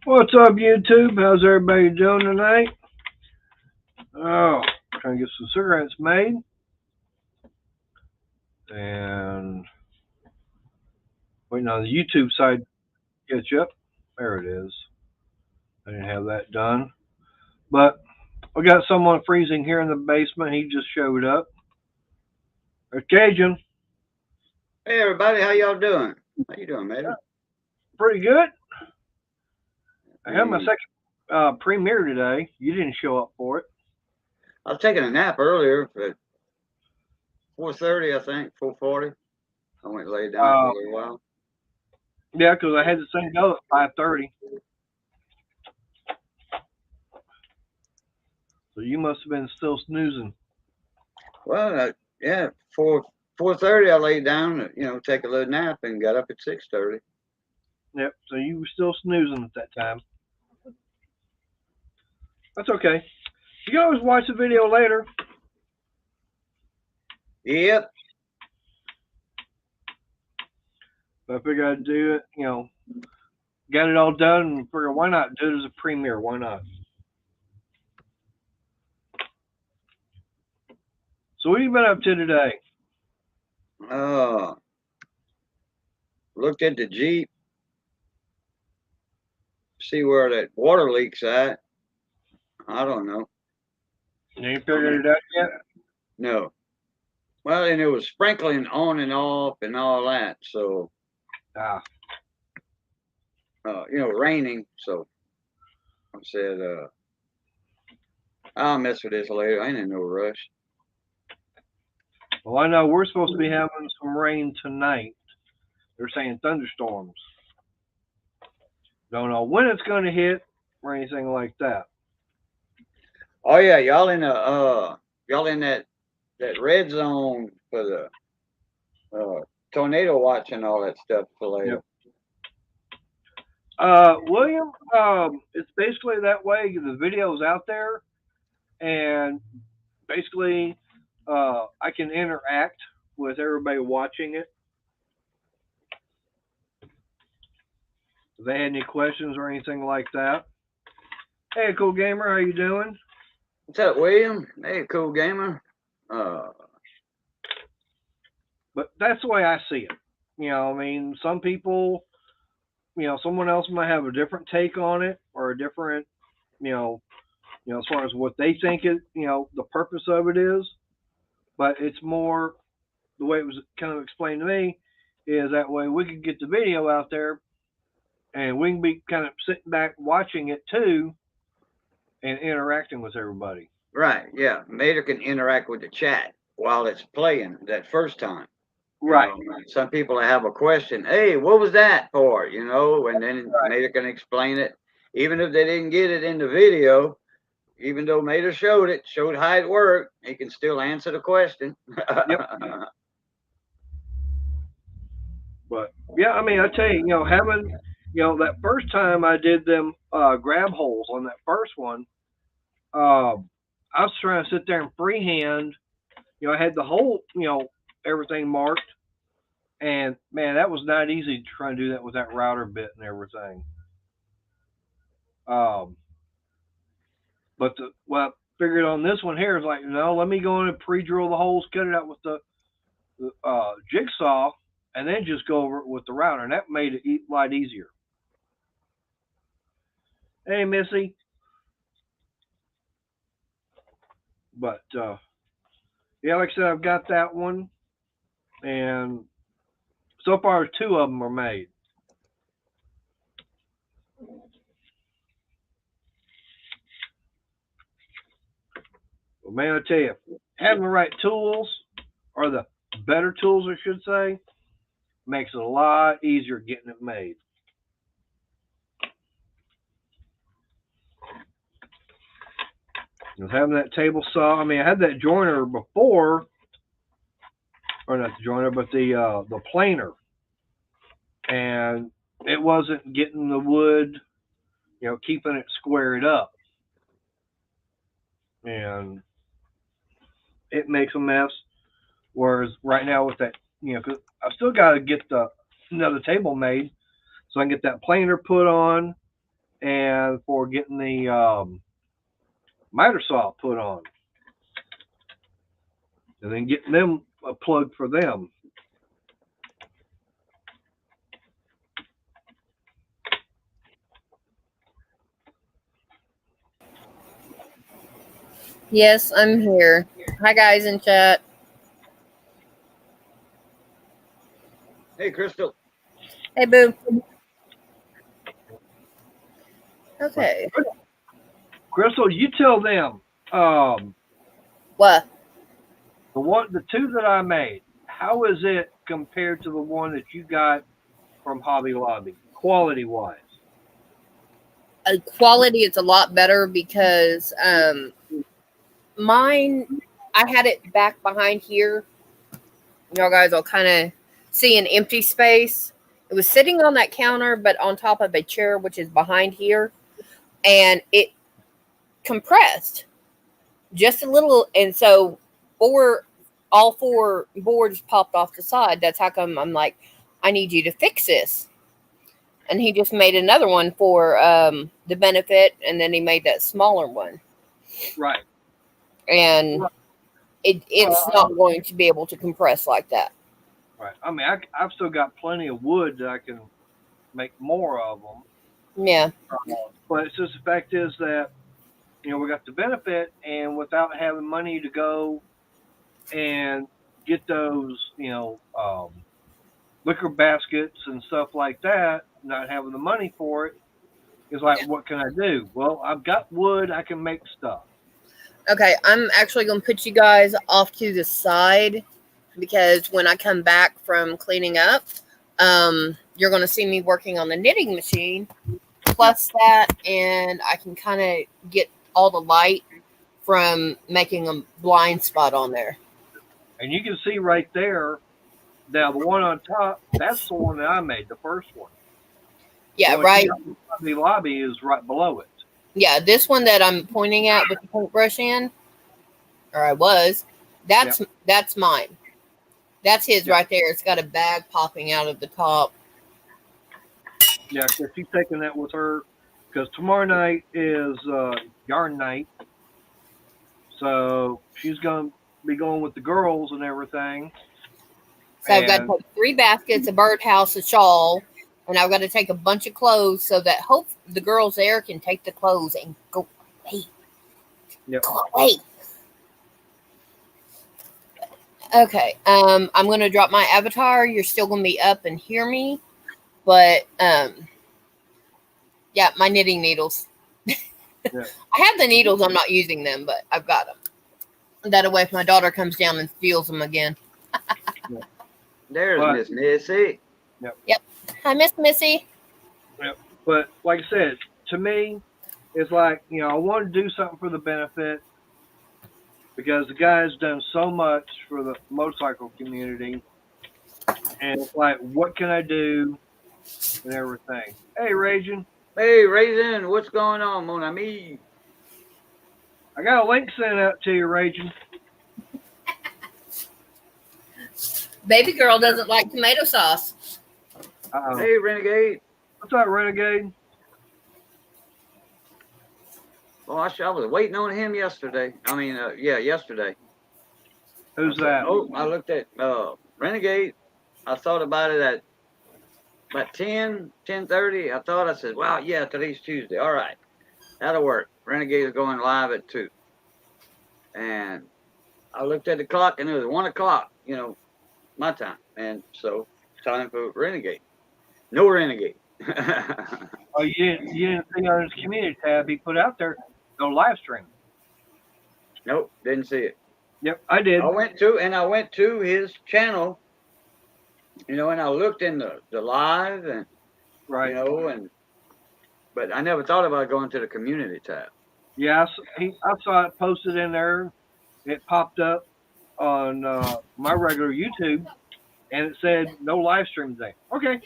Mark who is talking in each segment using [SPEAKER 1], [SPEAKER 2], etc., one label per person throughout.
[SPEAKER 1] What's up, YouTube? How's everybody doing tonight? Oh, trying to get some cigarettes made and waiting on the YouTube side to catch up. There it is. I didn't have that done, but we got someone freezing here in the basement. He just showed up. There's Cajun.
[SPEAKER 2] Hey everybody, how y'all doing? How you doing,
[SPEAKER 1] Yeah,
[SPEAKER 2] Mater?
[SPEAKER 1] pretty good. I had my
[SPEAKER 2] Hey,
[SPEAKER 1] second premiere today. You didn't show up for it.
[SPEAKER 2] I was taking a nap earlier at 4:30, I think, 4:40. I went and laid down for
[SPEAKER 1] Uh,
[SPEAKER 2] a little while.
[SPEAKER 1] yeah, 'cause I had the same go at 5:30. So you must have been still snoozing.
[SPEAKER 2] Well, yeah, 4:30, I laid down, take a little nap, and got up at 6:30.
[SPEAKER 1] Yep. So you were still snoozing at that time. That's okay. You can always watch the video later.
[SPEAKER 2] Yep.
[SPEAKER 1] But I figured I'd do it, got it all done and figure why not do it as a premiere? Why not? So what have you been up to today?
[SPEAKER 2] Uh, Looked at the Jeep, see where that water leak's at. I don't know.
[SPEAKER 1] You ain't
[SPEAKER 2] I mean,
[SPEAKER 1] figured it out yet?
[SPEAKER 2] no. Well, and it was sprinkling on and off and all that, so
[SPEAKER 1] Ah,
[SPEAKER 2] raining. So I said, I'll mess with this later. I ain't in no rush.
[SPEAKER 1] well, I know we're supposed to be having some rain tonight. They're saying thunderstorms. Don't know when it's going to hit or anything like that.
[SPEAKER 2] Oh yeah, y'all in that red zone for the tornado watch and all that stuff for
[SPEAKER 1] Yep.
[SPEAKER 2] later.
[SPEAKER 1] William, it's basically that way. The video's out there, and basically, I can interact with everybody watching it. If they had any questions or anything like that. Hey, cool gamer, how you doing?
[SPEAKER 2] What's up, William? Hey, cool gamer. Uh,
[SPEAKER 1] But that's the way I see it. I mean, some people, someone else might have a different take on it or a different, you know, as far as what they think it, the purpose of it is. But it's more the way it was kind of explained to me is that way we can get the video out there and we can be kind of sitting back watching it too and interacting with everybody.
[SPEAKER 2] right, yeah. Mater can interact with the chat while it's playing that first time.
[SPEAKER 1] Right.
[SPEAKER 2] Some people have a question. Hey, what was that for? And then
[SPEAKER 1] Right.
[SPEAKER 2] Mater can explain it, even if they didn't get it in the video. Even though Mater showed how it worked, he can still answer the question.
[SPEAKER 1] Yep. But yeah, I mean, I tell you, having, that first time I did them grab holes on that first one, I was trying to sit there and freehand. I had the whole, everything marked, and man, that was not easy to try and do that with that router bit and everything. Um, but what I figured on this one here is like, no, let me go in and pre-drill the holes, cut it out with the jigsaw, and then just go over it with the router, and that made it a lot easier. Hey, Missy. But yeah, like I said, I've got that one, and so far two of them are made. But man, I tell you, having the right tools, or the better tools, I should say, makes it a lot easier getting it made. With having that table saw, I mean, I had that joiner before, or not the joiner, but the planer, and it wasn't getting the wood, keeping it squared up, and it makes a mess. Whereas right now with that, cause I still got to get another table made so I can get that planer put on and for getting the miter saw put on, and then getting them a plug for them.
[SPEAKER 3] Yes, I'm here. Hi, guys in chat.
[SPEAKER 2] Hey, Crystal.
[SPEAKER 3] Hey, boo. Okay.
[SPEAKER 1] Crystal, you tell them
[SPEAKER 3] What?
[SPEAKER 1] the two that I made. How is it compared to the one that you got from Hobby Lobby, quality wise?
[SPEAKER 3] Quality, it's a lot better because mine, I had it back behind here. Y'all guys will kind of see an empty space. It was sitting on that counter, but on top of a chair, which is behind here, and it compressed just a little, and so all four boards popped off the side. That's how come I'm like, I need you to fix this. And he just made another one for the benefit, and then he made that smaller one.
[SPEAKER 1] Right.
[SPEAKER 3] And it's not going to be able to compress like that.
[SPEAKER 1] Right. I mean, I've still got plenty of wood that I can make more of them.
[SPEAKER 3] Yeah.
[SPEAKER 1] But it's just the fact is that, you know, we got the benefit, and without having money to go and get those, you know, liquor baskets and stuff like that, not having the money for it, is like, what can I do? Well, I've got wood, I can make stuff.
[SPEAKER 3] Okay, I'm actually going to put you guys off to the side because when I come back from cleaning up, you're going to see me working on the knitting machine. Plus that, and I can kind of get all the light from making a blind spot on there.
[SPEAKER 1] And you can see right there, now the one on top, that's the one that I made, the first one.
[SPEAKER 3] Yeah,
[SPEAKER 1] Well,
[SPEAKER 3] right.
[SPEAKER 1] The lobby is right below it.
[SPEAKER 3] Yeah, this one that I'm pointing at with the paintbrush in, or I was, that's mine. That's his right there. It's got a bag popping out of the top.
[SPEAKER 1] Yeah, because she's taking that with her, because tomorrow night is yarn night. So she's going to be going with the girls and everything.
[SPEAKER 3] So I've got to take 3 baskets, a birdhouse, a shawl, and I've got to take a bunch of clothes so that hope the girls there can take the clothes and go away.
[SPEAKER 1] Yep.
[SPEAKER 3] Go away. Okay. I'm going to drop my avatar. You're still going to be up and hear me. But, yeah, my knitting needles.
[SPEAKER 1] Yeah.
[SPEAKER 3] I have the needles. I'm not using them, but I've got them. That way if my daughter comes down and steals them again.
[SPEAKER 1] Yeah.
[SPEAKER 2] There's Miss Missy.
[SPEAKER 3] Yep. Hi, Miss Missy.
[SPEAKER 1] Yep. But like I said, to me, it's like, you know, I want to do something for the benefit because the guy's done so much for the motorcycle community. And it's like, what can I do and everything? Hey, Raging.
[SPEAKER 2] Hey, Raisin, what's going on, mon ami?
[SPEAKER 1] I got a link sent out to you, Raging.
[SPEAKER 3] Baby girl doesn't like tomato sauce.
[SPEAKER 2] Hey, Renegade.
[SPEAKER 1] What's up, Renegade?
[SPEAKER 2] Oh, I was waiting on him yesterday. Yesterday.
[SPEAKER 1] Who's that?
[SPEAKER 2] Oh, I looked at Renegade. I thought about it at about 10:30. I said, wow, yeah, today's Tuesday. All right, that'll work. Renegade is going live at 2. And I looked at the clock, and it was 1 o'clock, you know, my time. And so, time for Renegade. No Renegade.
[SPEAKER 1] Oh, you didn't see on his community tab he put out there, no live stream.
[SPEAKER 2] Nope, didn't see it.
[SPEAKER 1] Yep, I did.
[SPEAKER 2] I went to his channel, you know, and I looked in the live and
[SPEAKER 1] Right.
[SPEAKER 2] you know, but I never thought about going to the community tab.
[SPEAKER 1] Yeah, I saw it posted in there. It popped up on my regular YouTube, and it said no live stream today. Okay.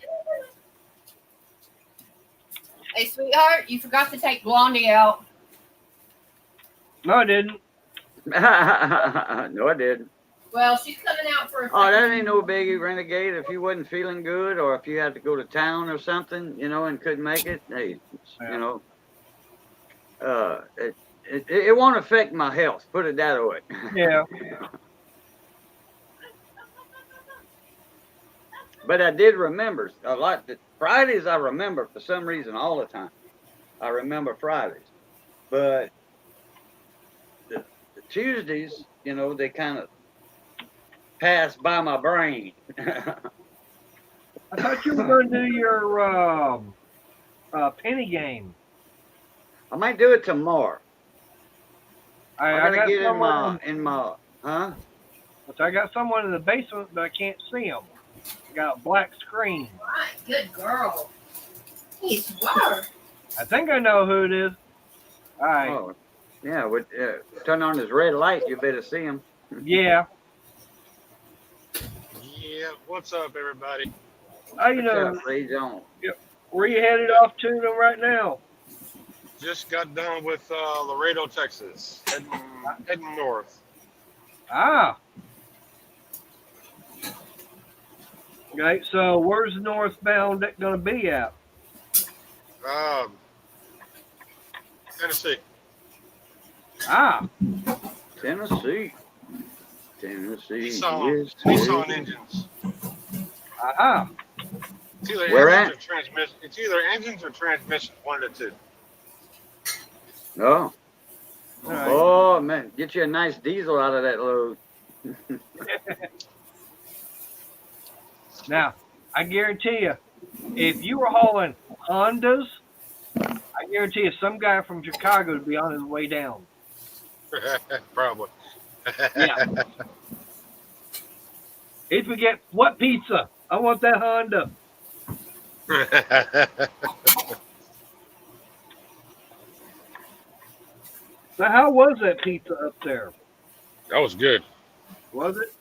[SPEAKER 3] Hey, sweetheart, you forgot to take Blondie out.
[SPEAKER 1] No, I didn't.
[SPEAKER 2] No, I didn't.
[SPEAKER 3] Well, she's coming out for a
[SPEAKER 2] Oh, that ain't no biggie, Renegade. If you wasn't feeling good or if you had to go to town or something, you know, and couldn't make it, hey, you know, it won't affect my health. Put it that way.
[SPEAKER 1] Yeah.
[SPEAKER 2] But I did remember a lot. Fridays I remember for some reason all the time. I remember Fridays, but the Tuesdays, they kind of pass by my brain.
[SPEAKER 1] I thought you were going to do your penny game.
[SPEAKER 2] I might do it tomorrow. I gotta
[SPEAKER 1] got
[SPEAKER 2] get
[SPEAKER 1] someone,
[SPEAKER 2] huh?
[SPEAKER 1] I got someone in the basement, but I can't see them. I got a black screen.
[SPEAKER 3] Right, good girl. He swear.
[SPEAKER 1] I think I know who it is. All right.
[SPEAKER 2] Oh, yeah. Turn on his red light. You better see him.
[SPEAKER 1] Yeah.
[SPEAKER 4] Yeah, what's up, everybody?
[SPEAKER 1] How you know?
[SPEAKER 2] Ray Jones.
[SPEAKER 1] Where you headed off to them right now?
[SPEAKER 4] Just got done with Laredo, Texas, heading north.
[SPEAKER 1] Ah. Okay, so where's the northbound going to be at?
[SPEAKER 4] Tennessee.
[SPEAKER 1] Ah.
[SPEAKER 2] Tennessee.
[SPEAKER 4] Nissan engines.
[SPEAKER 1] Aha.
[SPEAKER 4] It's either
[SPEAKER 2] Where
[SPEAKER 4] engines
[SPEAKER 2] at?
[SPEAKER 4] or transmission. It's either engines or transmission. One of the two.
[SPEAKER 2] Oh.
[SPEAKER 1] All right.
[SPEAKER 2] Oh man, get you a nice diesel out of that load.
[SPEAKER 1] Now, I guarantee you, if you were hauling Hondas, I guarantee you some guy from Chicago would be on his way down.
[SPEAKER 4] Probably.
[SPEAKER 1] Yeah. He'd forget, what pizza? I want that Honda. So how was that pizza up there?
[SPEAKER 4] That was good.
[SPEAKER 1] Was it?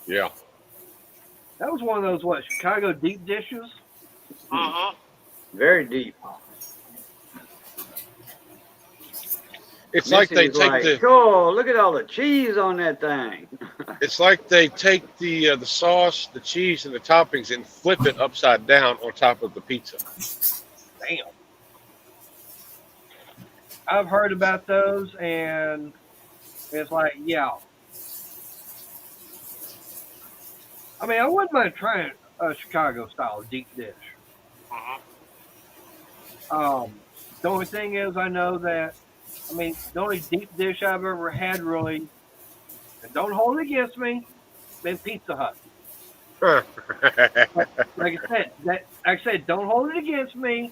[SPEAKER 4] Yeah.
[SPEAKER 1] That was one of those, what, Chicago deep dishes?
[SPEAKER 4] Uh-huh.
[SPEAKER 2] Very deep.
[SPEAKER 4] It's like they
[SPEAKER 2] Missy's
[SPEAKER 4] take
[SPEAKER 2] like,
[SPEAKER 4] the.
[SPEAKER 2] oh, look at all the cheese on that thing.
[SPEAKER 4] It's like they take the sauce, the cheese, and the toppings and flip it upside down on top of the pizza.
[SPEAKER 1] Damn. I've heard about those, and it's like, yeah. I mean, I wouldn't mind trying a Chicago-style deep dish.
[SPEAKER 4] Uh-huh.
[SPEAKER 1] The only thing is, I know that, I mean, the only deep dish I've ever had, really, and don't hold it against me, been Pizza Hut. Like I said, don't hold it against me.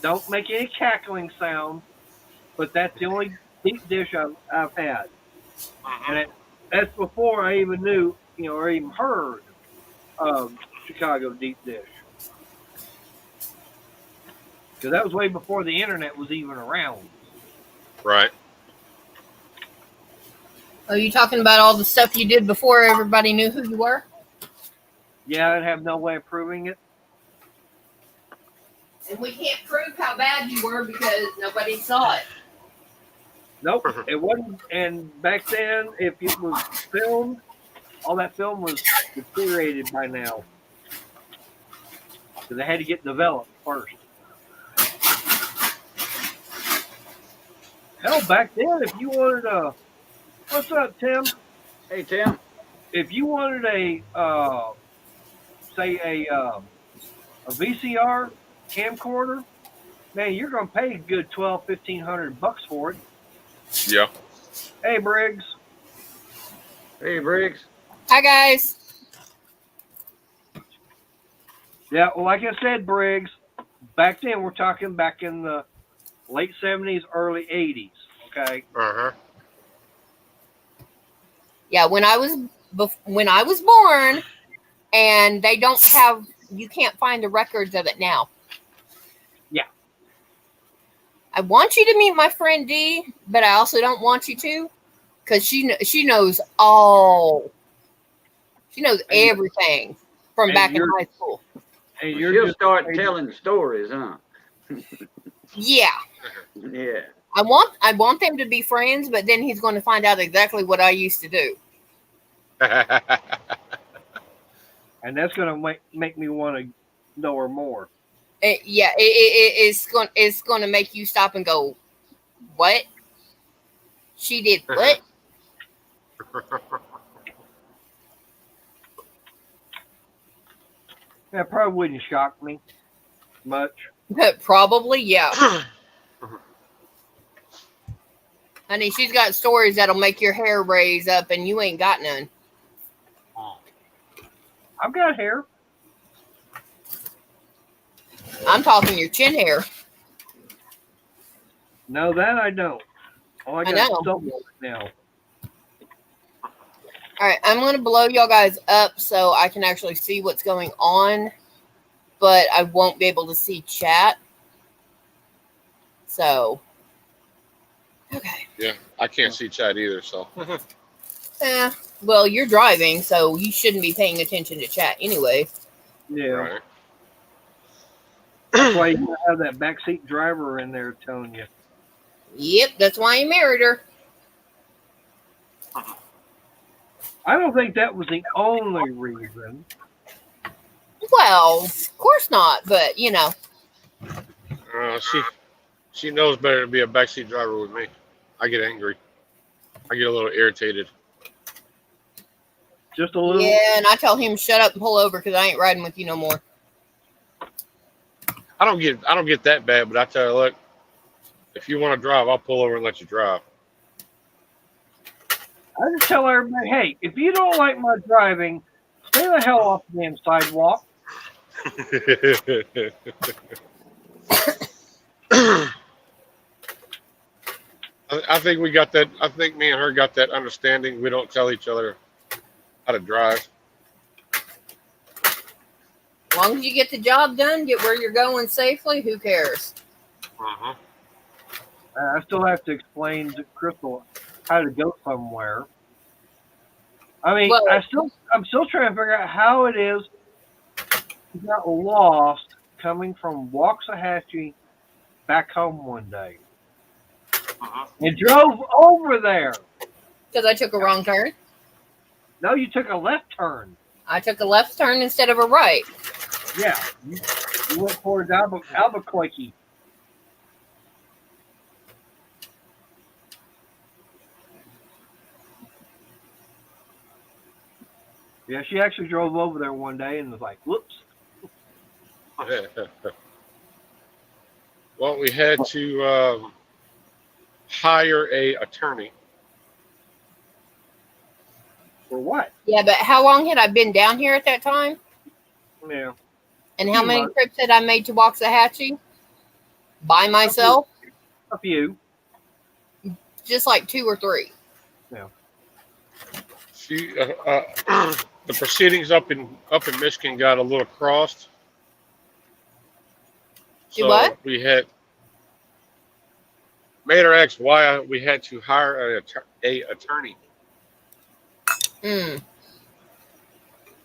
[SPEAKER 1] Don't make any cackling sound. But that's the only deep dish I've had, and that's before I even knew, or even heard of Chicago deep dish. Because that was way before the internet was even around.
[SPEAKER 4] Right.
[SPEAKER 3] Are you talking about all the stuff you did before everybody knew who you were?
[SPEAKER 1] Yeah, I'd have no way of proving it.
[SPEAKER 3] And we can't prove how bad you were because nobody saw it.
[SPEAKER 1] Nope, it wasn't. And back then, if it was filmed, all that film was deteriorated by now. Because they had to get developed first. Hell, back then, if you wanted a... What's up, Tim?
[SPEAKER 2] Hey, Tim.
[SPEAKER 1] If you wanted a VCR camcorder, man, you're going to pay a good $1,200-1,500 for it.
[SPEAKER 4] Yeah.
[SPEAKER 1] Hey, Briggs.
[SPEAKER 2] Hey, Briggs.
[SPEAKER 3] Hi, guys.
[SPEAKER 1] Yeah, well, like I said, Briggs, back then, we're talking back in the late 70s, early 80s, okay?
[SPEAKER 4] Uh-huh.
[SPEAKER 3] Yeah, when I was born, and they don't have, you can't find the records of it now.
[SPEAKER 1] Yeah.
[SPEAKER 3] I want you to meet my friend Dee, but I also don't want you to, because she knows everything from back in high school.
[SPEAKER 1] And
[SPEAKER 2] She'll start telling stories, huh?
[SPEAKER 3] Yeah.
[SPEAKER 2] Yeah.
[SPEAKER 3] I want them to be friends, but then he's going to find out exactly what I used to do.
[SPEAKER 1] And that's going to make me want to know her more.
[SPEAKER 3] It's going to make you stop and go, What? She did what?
[SPEAKER 1] That probably wouldn't shock me much.
[SPEAKER 3] Probably, yeah. Honey, she's got stories that'll make your hair raise up, and you ain't got none.
[SPEAKER 1] I've got hair.
[SPEAKER 3] I'm talking your chin hair.
[SPEAKER 1] No, that I don't. Oh, I got
[SPEAKER 3] know.
[SPEAKER 1] stubble now.
[SPEAKER 3] All right, I'm going to blow y'all guys up so I can actually see what's going on, but I won't be able to see chat. So, okay.
[SPEAKER 4] Yeah, I can't see chat either, so.
[SPEAKER 3] Well, you're driving, so you shouldn't be paying attention to chat anyway.
[SPEAKER 1] Yeah.
[SPEAKER 4] Right.
[SPEAKER 1] That's why you gotta have that backseat driver in there telling you.
[SPEAKER 3] Yep, that's why you married her.
[SPEAKER 1] I don't think that was the only reason.
[SPEAKER 3] Well, of course not, but you know.
[SPEAKER 4] She knows better to be a backseat driver with me. I get angry. I get a little irritated.
[SPEAKER 1] Just a little.
[SPEAKER 3] Yeah, and I tell him shut up and pull over because I ain't riding with you no more.
[SPEAKER 4] I don't get that bad, but I tell her, look, if you want to drive, I'll pull over and let you drive.
[SPEAKER 1] I just tell everybody, hey, if you don't like my driving, stay the hell off the damn sidewalk.
[SPEAKER 4] I think we got that. I think me and her got that understanding. We don't tell each other how to drive.
[SPEAKER 3] As long as you get the job done, get where you're going safely, who cares?
[SPEAKER 4] Uh-huh.
[SPEAKER 1] I still have to explain to Crystal how to go somewhere. I mean,
[SPEAKER 3] Well,
[SPEAKER 1] I'm still trying to figure out how it is he got lost coming from Waxahachie back home one day.
[SPEAKER 4] Uh-huh.
[SPEAKER 1] And drove over there.
[SPEAKER 3] because I took a wrong turn.
[SPEAKER 1] No, you took a left turn.
[SPEAKER 3] I took a left turn instead of a right.
[SPEAKER 1] Yeah, you went towards Albuquerque. Yeah, she actually drove over there one day and was like, whoops.
[SPEAKER 4] Well, we had to hire a attorney.
[SPEAKER 1] For what?
[SPEAKER 3] Yeah, but how long had I been down here at that time?
[SPEAKER 1] Yeah.
[SPEAKER 3] And how
[SPEAKER 1] Few
[SPEAKER 3] many
[SPEAKER 1] months.
[SPEAKER 3] trips had I made to Waxahachie? By myself?
[SPEAKER 1] A few.
[SPEAKER 3] Just like 2 or 3.
[SPEAKER 4] She, the proceedings up in Michigan got a little crossed.
[SPEAKER 3] Do what?
[SPEAKER 4] We had made her ask why we had to hire a attorney.
[SPEAKER 3] Mm.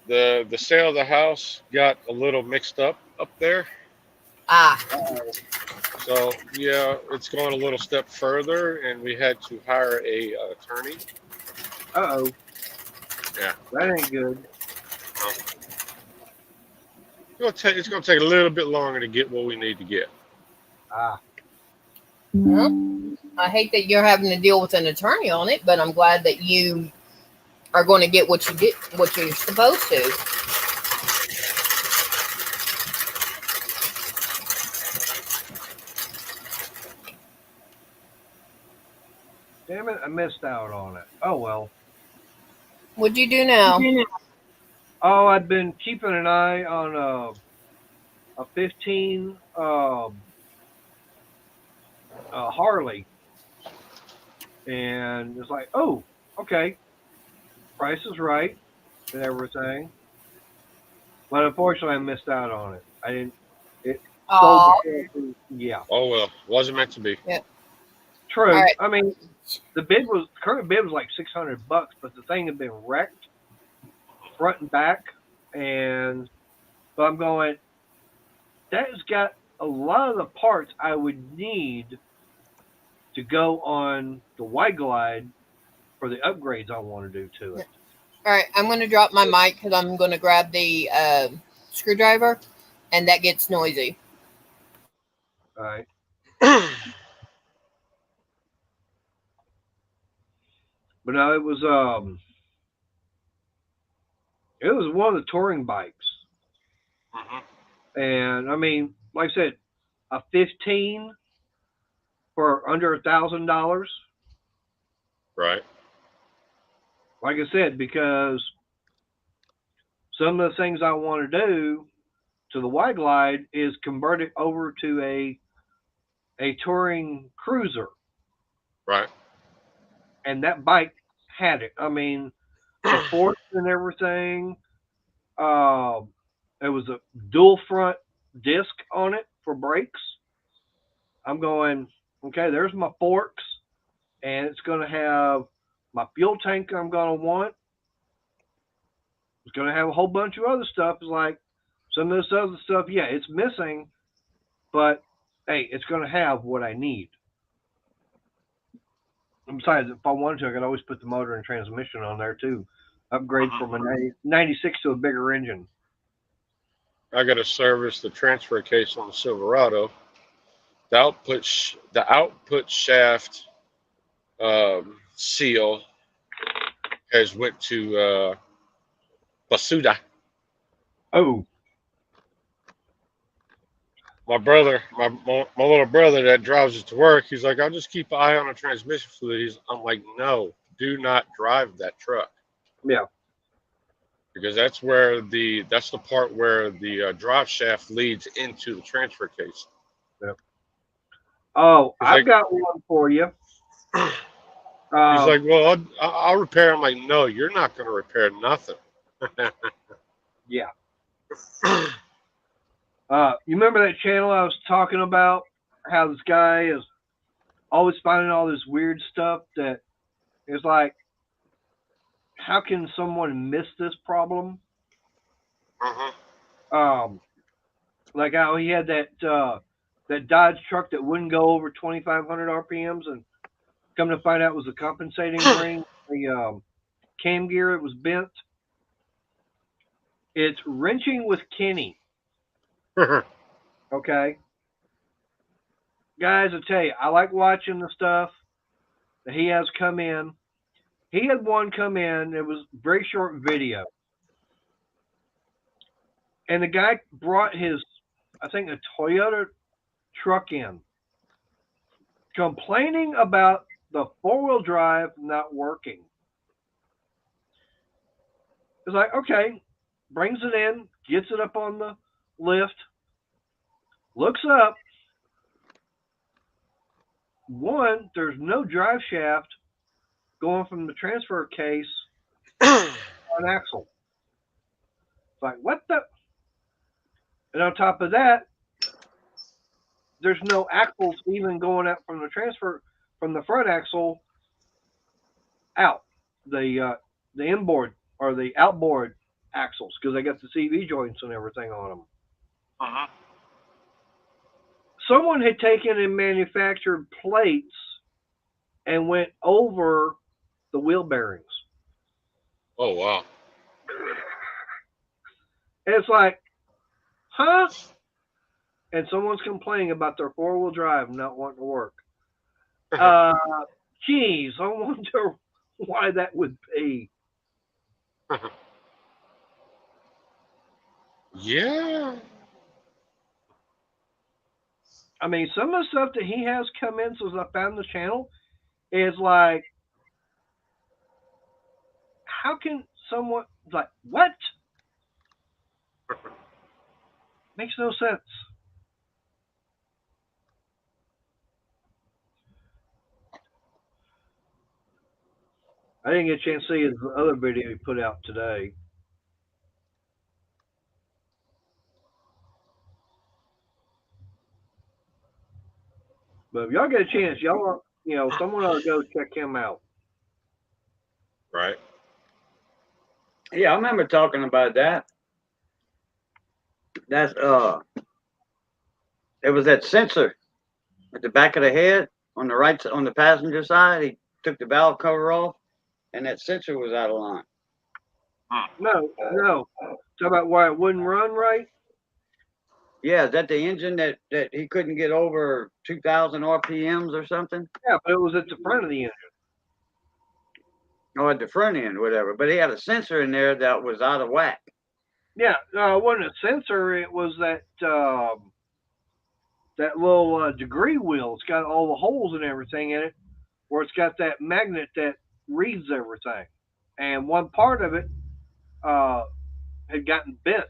[SPEAKER 4] The sale of the house got a little mixed up there.
[SPEAKER 3] Ah.
[SPEAKER 4] So yeah, it's going a little step further, and we had to hire a attorney.
[SPEAKER 1] Uh-oh.
[SPEAKER 4] Yeah.
[SPEAKER 1] That ain't good.
[SPEAKER 4] It's going to take a little bit longer to get what we need to get.
[SPEAKER 1] Ah.
[SPEAKER 3] Well, I hate that you're having to deal with an attorney on it, but I'm glad that you are going to get what you're supposed to.
[SPEAKER 1] Damn it, I missed out on it. Oh, well.
[SPEAKER 3] What'd you do now?
[SPEAKER 1] Oh, I've been keeping an eye on a 15 Harley. And it's like, oh, okay. Price is right and everything. But unfortunately, I missed out on it. I didn't. It
[SPEAKER 3] Oh,
[SPEAKER 1] sold before. Yeah.
[SPEAKER 4] Oh well, wasn't meant to be.
[SPEAKER 1] True.
[SPEAKER 3] All right.
[SPEAKER 1] I mean, the current bid was like $600, but the thing had been wrecked front and back, and so I'm going. That's got a lot of the parts I would need to go on the Y Glide for the upgrades I want to do to it.
[SPEAKER 3] all right. I'm going to drop my mic because I'm going to grab the screwdriver, and that gets noisy.
[SPEAKER 1] All right. But no, it was one of the touring bikes.
[SPEAKER 4] Mm-hmm.
[SPEAKER 1] And I mean, like I said, a 15 for under $1,000.
[SPEAKER 4] Right.
[SPEAKER 1] Like I said, because some of the things I want to do to the Y Glide is convert it over to a touring cruiser,
[SPEAKER 4] Right.
[SPEAKER 1] and that bike had it. I mean, the forks and everything. Uh, it was a dual front disc on it for brakes. I'm going, okay, there's my forks, and it's going to have my fuel tank I'm going to want. It's going to have a whole bunch of other stuff. It's like some of this other stuff, yeah, it's missing, but hey, it's going to have what I need. And besides, if I wanted to, I could always put the motor and transmission on there too. Upgrade from a 96 to a bigger engine.
[SPEAKER 4] I got to service the transfer case on the Silverado. The output shaft seal has went to Basuda.
[SPEAKER 1] Oh,
[SPEAKER 4] My brother, my little brother that drives it to work, he's like, I'll just keep an eye on the transmission fluid. I'm like, no, do not drive that truck.
[SPEAKER 1] yeah.
[SPEAKER 4] Because that's the part where the drive shaft leads into the transfer case.
[SPEAKER 1] Yeah. Oh,
[SPEAKER 4] He's
[SPEAKER 1] I've
[SPEAKER 4] like,
[SPEAKER 1] got one for you.
[SPEAKER 4] he's like, well, I'll repair. I'm like, no, you're not going to repair nothing.
[SPEAKER 1] Yeah. You remember that channel I was talking about? How this guy is always finding all this weird stuff that is like, how can someone miss this problem? Like how he had that Dodge truck that wouldn't go over 2,500 RPMs, and come to find out it was a compensating ring, the cam gear, it was bent. It's wrenching with Kenny. Okay, guys, I tell you, I like watching the stuff that he has come in. He had one come in. It was very short video, and the guy brought his, I think, a Toyota truck in, complaining about the four-wheel drive not working. It's like, okay, brings it in, gets it up on the lift, looks up. One, there's no drive shaft going from the transfer case on axle. It's like, what the? And on top of that, there's no axles even going out from the front axle out. The inboard or the outboard axles, because they got the CV joints and everything on them. Someone had taken and manufactured plates and went over the wheel bearings.
[SPEAKER 4] Oh, wow.
[SPEAKER 1] And it's like, huh? And someone's complaining about their four-wheel drive not wanting to work. Geez, I wonder why that would be.
[SPEAKER 4] Yeah.
[SPEAKER 1] I mean, some of the stuff that he has come in since I found the channel is like, how can someone, like, what? Makes no sense. I didn't get a chance to see his other video he put out today. But if y'all get a chance, y'all, someone ought to go check him out.
[SPEAKER 4] Right.
[SPEAKER 2] Yeah, I remember talking about that. That's it was that sensor at the back of the head on the right, on the passenger side. He took the valve cover off, and that sensor was out of line.
[SPEAKER 1] No. Talk about why it wouldn't run right.
[SPEAKER 2] Yeah, is that the engine that he couldn't get over 2,000 RPMs or something?
[SPEAKER 1] Yeah, but it was at the front of the engine.
[SPEAKER 2] Oh, at the front end, whatever. But he had a sensor in there that was out of whack.
[SPEAKER 1] Yeah, no, it wasn't a sensor. It was that that little degree wheel. It's got all the holes and everything in it, where it's got that magnet that reads everything. And one part of it uh, had gotten bent,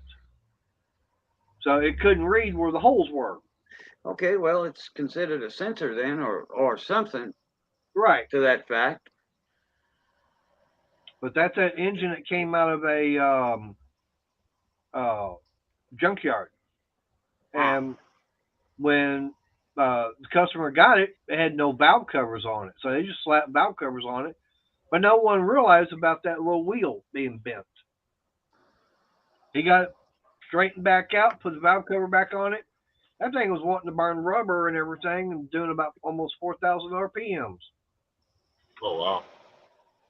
[SPEAKER 1] so it couldn't read where the holes were.
[SPEAKER 2] Okay, well, it's considered a sensor then, or something
[SPEAKER 1] Right,
[SPEAKER 2] to that fact.
[SPEAKER 1] but that's that engine that came out of a uh, junkyard.
[SPEAKER 2] Wow.
[SPEAKER 1] And when the customer got it, it had no valve covers on it, so they just slapped valve covers on it. But no one realized about that little wheel being bent. He got it straightened back out, put the valve cover back on it. That thing was wanting to burn rubber and everything, and doing about almost 4,000 RPMs.
[SPEAKER 4] Oh wow.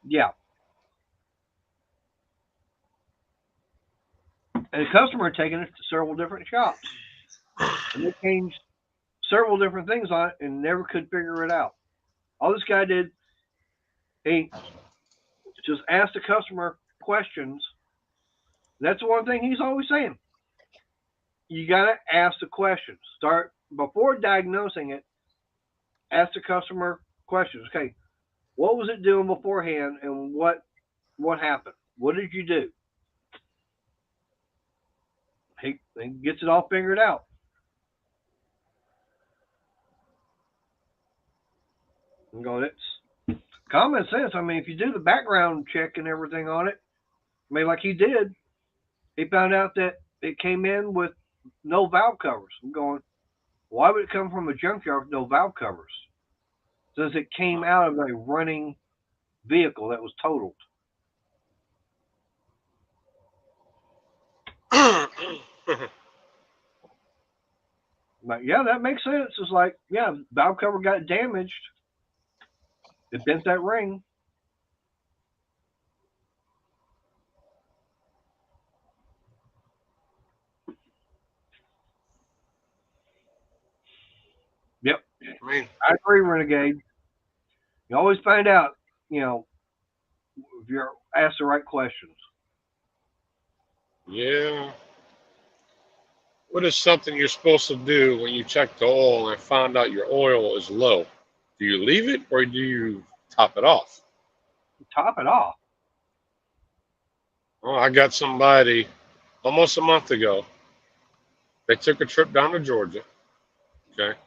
[SPEAKER 1] Yeah, and the customer had taken it to several different shops, and they changed several different things on it, and never could figure it out. All this guy did, he just asked the customer questions. That's the one thing he's always saying. You got to ask the questions. Start before diagnosing it. Ask the customer questions. Okay, what was it doing beforehand, and what happened? What did you do? He gets it all figured out. I'm going, it's common sense. I mean, if you do the background check and everything on it, I mean, like he did, he found out that it came in with no valve covers. I'm going, why would it come from a junkyard with no valve covers? Since it came out of a running vehicle that was totaled. Like, yeah, that makes sense. It's like, yeah, valve cover got damaged. It bent that ring. Yep,
[SPEAKER 4] I mean,
[SPEAKER 1] I agree, Renegade. You always find out, you know, if you're asked the right questions.
[SPEAKER 4] yeah. What is something you're supposed to do when you check the oil and find out your oil is low? Do you leave it or do you top it off?
[SPEAKER 1] Top it off.
[SPEAKER 4] Well, I got somebody almost a month ago. They took a trip down to Georgia. Okay.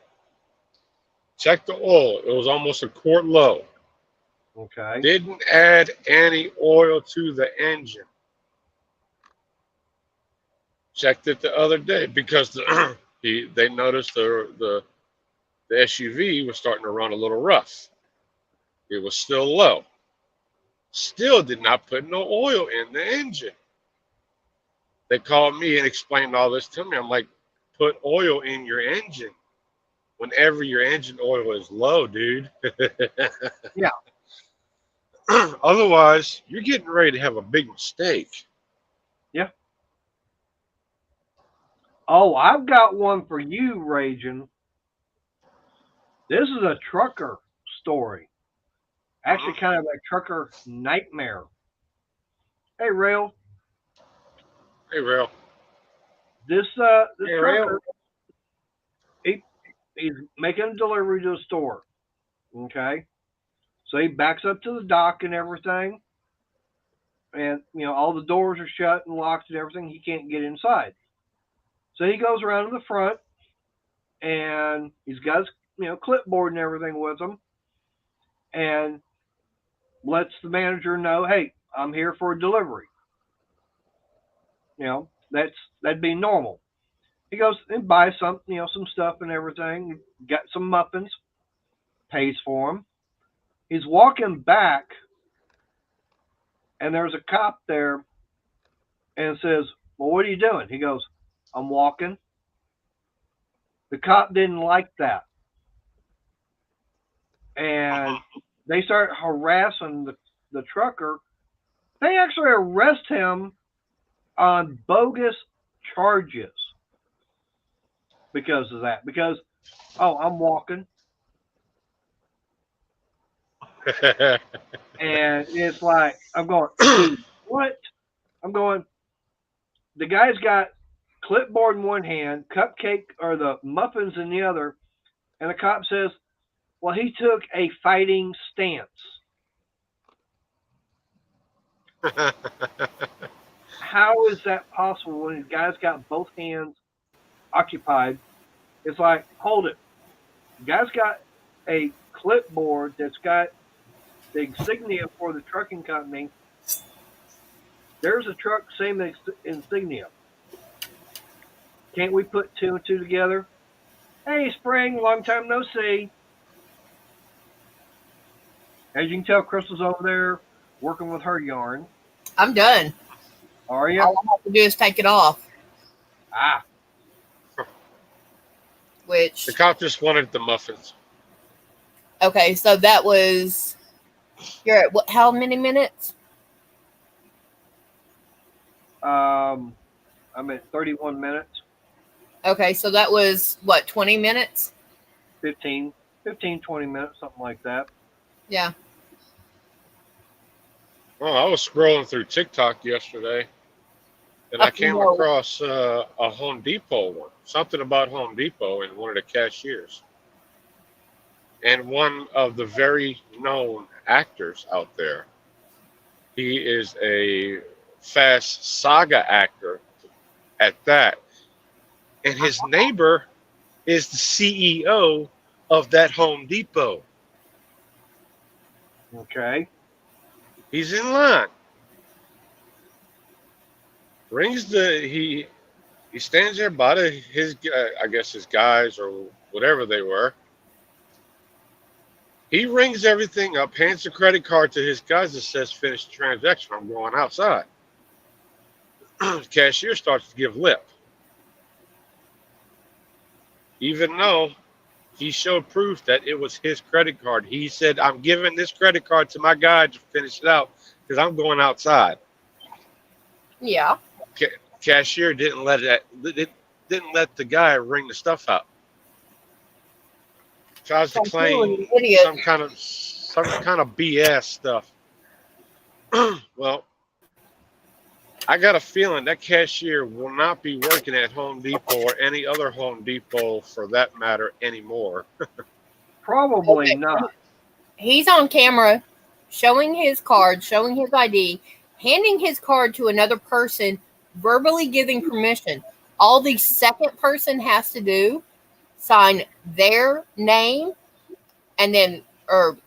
[SPEAKER 4] Checked the oil. It was almost a quart low.
[SPEAKER 1] Okay.
[SPEAKER 4] Didn't add any oil to the engine. Checked it the other day because they noticed the SUV was starting to run a little rough. It was still low. Still did not put no oil in the engine. They called me and explained all this to me. I'm like, put oil in your engine whenever your engine oil is low, dude.
[SPEAKER 1] Yeah.
[SPEAKER 4] Otherwise, you're getting ready to have a big mistake.
[SPEAKER 1] Yeah. Oh, I've got one for you, Raging. This is a trucker story. Actually, kind of a trucker nightmare. Hey, Rail.
[SPEAKER 4] Hey, Rail.
[SPEAKER 1] This
[SPEAKER 2] Hey, Rail.
[SPEAKER 1] trucker, he, he's making a delivery to a store. Okay. So he backs up to the dock and everything, and all the doors are shut and locked and everything. He can't get inside. So he goes around to the front, and he's got his clipboard and everything with him, and lets the manager know, hey, I'm here for a delivery. That'd be normal. He goes and buys some stuff and everything. Got some muffins, pays for them. He's walking back, and there's a cop there, and says, "Well, what are you doing?" He goes, "I'm walking." The cop didn't like that, and they start harassing the trucker. They actually arrest him on bogus charges because of that. Because, oh, I'm walking. And it's like, I'm going, dude, what? I'm going, the guy's got clipboard in one hand, cupcake or the muffins in the other, and the cop says, well, he took a fighting stance. How is that possible when the guy's got both hands occupied? It's like, hold it. The guy's got a clipboard that's got the insignia for the trucking company. There's a truck, same insignia. Can't we put two and two together? Hey, Spring, long time no see. As you can tell, Crystal's over there working with her yarn.
[SPEAKER 3] I'm done.
[SPEAKER 1] Are you?
[SPEAKER 3] All I have to do is take it off.
[SPEAKER 1] Ah.
[SPEAKER 3] Which,
[SPEAKER 4] The cop just wanted the muffins.
[SPEAKER 3] okay, so that was, you're at what, how many minutes?
[SPEAKER 1] I'm at 31 minutes,
[SPEAKER 3] Okay, so that was what, 20 minutes?
[SPEAKER 1] 15, 20 minutes, something like that.
[SPEAKER 3] Yeah.
[SPEAKER 4] Well, I was scrolling through TikTok yesterday, and I came
[SPEAKER 3] No.
[SPEAKER 4] across a Home Depot one. Something about Home Depot and one of the cashiers. And one of the very known actors out there. He is a fast saga actor at that. And his neighbor is the CEO of that Home Depot.
[SPEAKER 1] Okay.
[SPEAKER 4] He's in line. He stands there by his I guess his guys or whatever they were. He rings everything up, hands the credit card to his guys that says finish the transaction. I'm going outside. The cashier starts to give lip. Even though he showed proof that it was his credit card. He said, I'm giving this credit card to my guy to finish it out because I'm going outside.
[SPEAKER 3] Yeah.
[SPEAKER 4] Cashier didn't let the guy ring the stuff out. Tries to claim
[SPEAKER 3] Idiot.
[SPEAKER 4] some kind of BS stuff. Well, I got a feeling that cashier will not be working at Home Depot or any other Home Depot for that matter anymore.
[SPEAKER 1] Probably not.
[SPEAKER 3] He's on camera showing his card, showing his ID, handing his card to another person, verbally giving permission. All the second person has to do, sign their name, and then or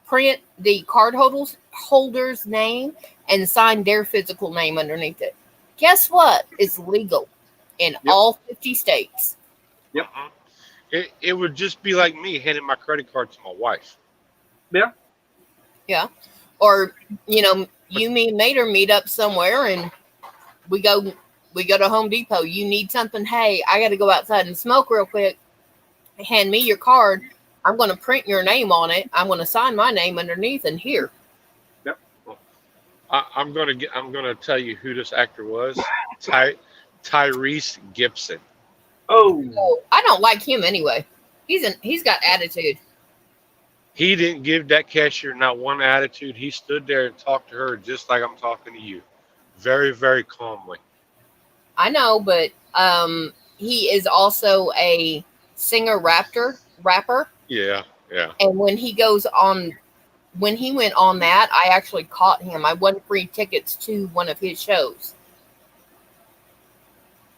[SPEAKER 3] print the card holder's name and sign their physical name underneath it. Guess what? It's legal in all 50 states.
[SPEAKER 1] Yep.
[SPEAKER 4] It would just be like me handing my credit card to my wife.
[SPEAKER 1] Yeah.
[SPEAKER 3] Yeah. Or, you, me, and Mater meet up somewhere and we go to Home Depot. You need something? Hey, I got to go outside and smoke real quick. Hand me your card. I'm going to print your name on it. I'm going to sign my name underneath and here.
[SPEAKER 1] Yep.
[SPEAKER 4] I'm gonna tell you who this actor was. Tyrese Gibson.
[SPEAKER 1] Oh.
[SPEAKER 3] I don't like him anyway. He's got attitude.
[SPEAKER 4] He didn't give that cashier not one attitude. He stood there and talked to her just like I'm talking to you. Very, very calmly.
[SPEAKER 3] I know, but he is also a singer rapper.
[SPEAKER 4] Yeah.
[SPEAKER 3] And when he went on that, I actually caught him. I won free tickets to one of his shows.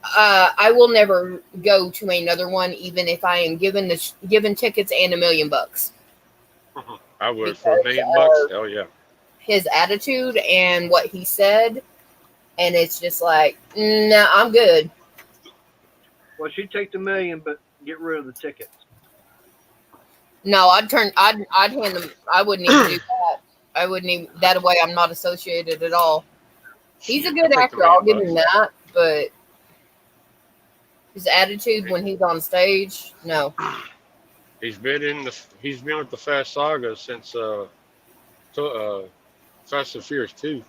[SPEAKER 3] I will never go to another one, even if I am given tickets and $1 million.
[SPEAKER 4] I would for $1 million. Hell yeah.
[SPEAKER 3] His attitude and what he said, and it's just like, nah, I'm good.
[SPEAKER 1] Well, she'd take the $1 million, but get rid of the tickets.
[SPEAKER 3] No, I'd hand them. I wouldn't even do that. I wouldn't even. That way, I'm not associated at all. He's a good actor. I'll give him that, but his attitude when he's on stage, no.
[SPEAKER 4] He's been with the Fast Saga since Fast and Furious 2.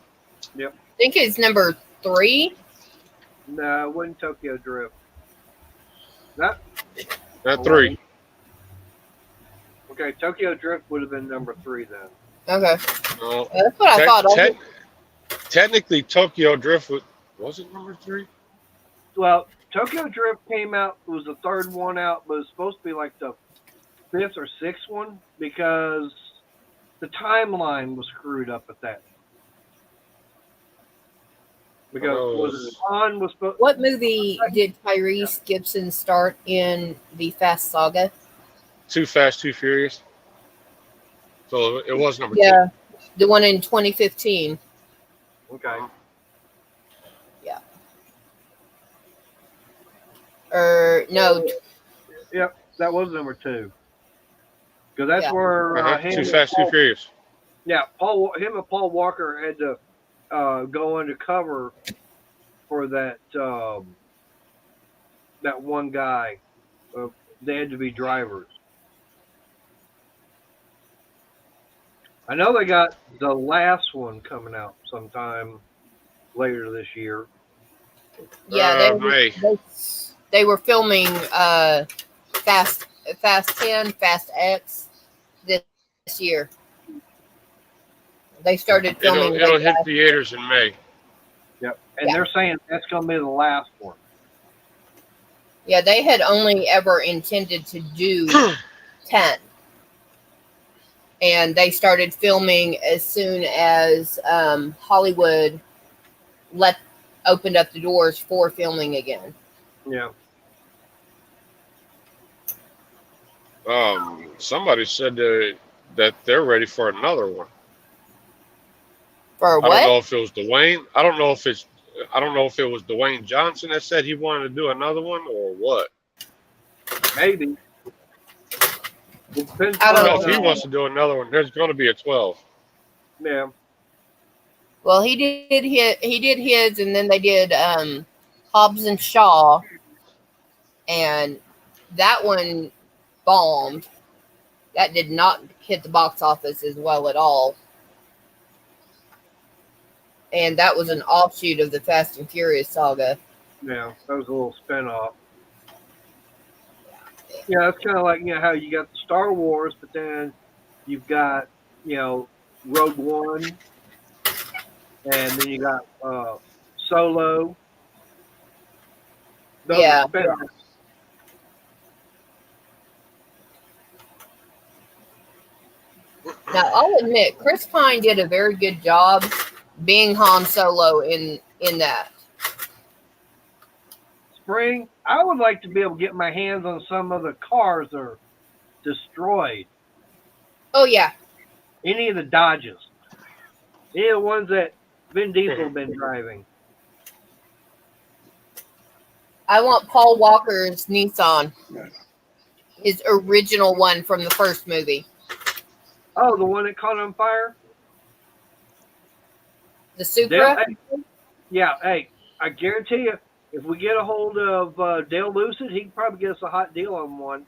[SPEAKER 1] Yep.
[SPEAKER 3] I think it's number 3.
[SPEAKER 1] No, it wasn't Tokyo Drift. Not
[SPEAKER 4] 3.
[SPEAKER 1] Okay, Tokyo Drift would have been number 3 then.
[SPEAKER 3] Okay.
[SPEAKER 4] Uh,
[SPEAKER 3] That's what I thought.
[SPEAKER 4] technically, Tokyo Drift was it number 3?
[SPEAKER 1] Well, Tokyo Drift came out, was the third one out, but it's supposed to be like the fifth or sixth one because the timeline was screwed up at that. Because was it on was supposed.
[SPEAKER 3] What movie did Tyrese Gibson start in the Fast Saga?
[SPEAKER 4] Too Fast, Too Furious. So it was number 2.
[SPEAKER 3] Yeah, the one in 2015.
[SPEAKER 1] Okay.
[SPEAKER 3] Yeah. Or no.
[SPEAKER 1] Yep, that was number 2. Because that's
[SPEAKER 3] Yeah.
[SPEAKER 1] where
[SPEAKER 4] Too Fast, Too Furious.
[SPEAKER 1] Yeah, him and Paul Walker had to go undercover for that that one guy. They had to be drivers. I know they got the last one coming out sometime later this year.
[SPEAKER 3] Yeah,
[SPEAKER 4] May.
[SPEAKER 3] they were filming Fast 10, Fast X this year. They started filming.
[SPEAKER 4] It'll hit theaters in May.
[SPEAKER 1] Yep, and they're saying that's going to be the last one.
[SPEAKER 3] Yeah, they had only ever intended to do 10. And they started filming as soon as Hollywood opened up the doors for filming again.
[SPEAKER 1] Yeah.
[SPEAKER 4] Somebody said that they're ready for another one.
[SPEAKER 3] For what?
[SPEAKER 4] I don't know if it was Dwayne. I don't know if it was Dwayne Johnson that said he wanted to do another one or what.
[SPEAKER 1] Maybe.
[SPEAKER 3] I don't know
[SPEAKER 4] if he wants to do another one, there's going to be a 12.
[SPEAKER 1] Yeah.
[SPEAKER 3] Well, he did his, and then they did Hobbs and Shaw, and that one bombed. That did not hit the box office as well at all. And that was an offshoot of the Fast and Furious saga.
[SPEAKER 1] Yeah, that was a little spinoff. Yeah, it's kind of like, how you got the Star Wars, but then you've got, Rogue One, and then you got Solo. Those are spinoffs.
[SPEAKER 3] Now, I'll admit, Chris Pine did a very good job being Han Solo in that.
[SPEAKER 1] Spring, I would like to be able to get my hands on some of the cars that are destroyed.
[SPEAKER 3] Oh, yeah.
[SPEAKER 1] Any of the Dodges. Any of the ones that Vin Diesel has been driving.
[SPEAKER 3] I want Paul Walker's Nissan. His original one from the first movie.
[SPEAKER 1] Oh, the one that caught on fire?
[SPEAKER 3] The Supra?
[SPEAKER 1] Hey, I guarantee you, if we get a hold of Dale Lucid, he can probably get us a hot deal on one.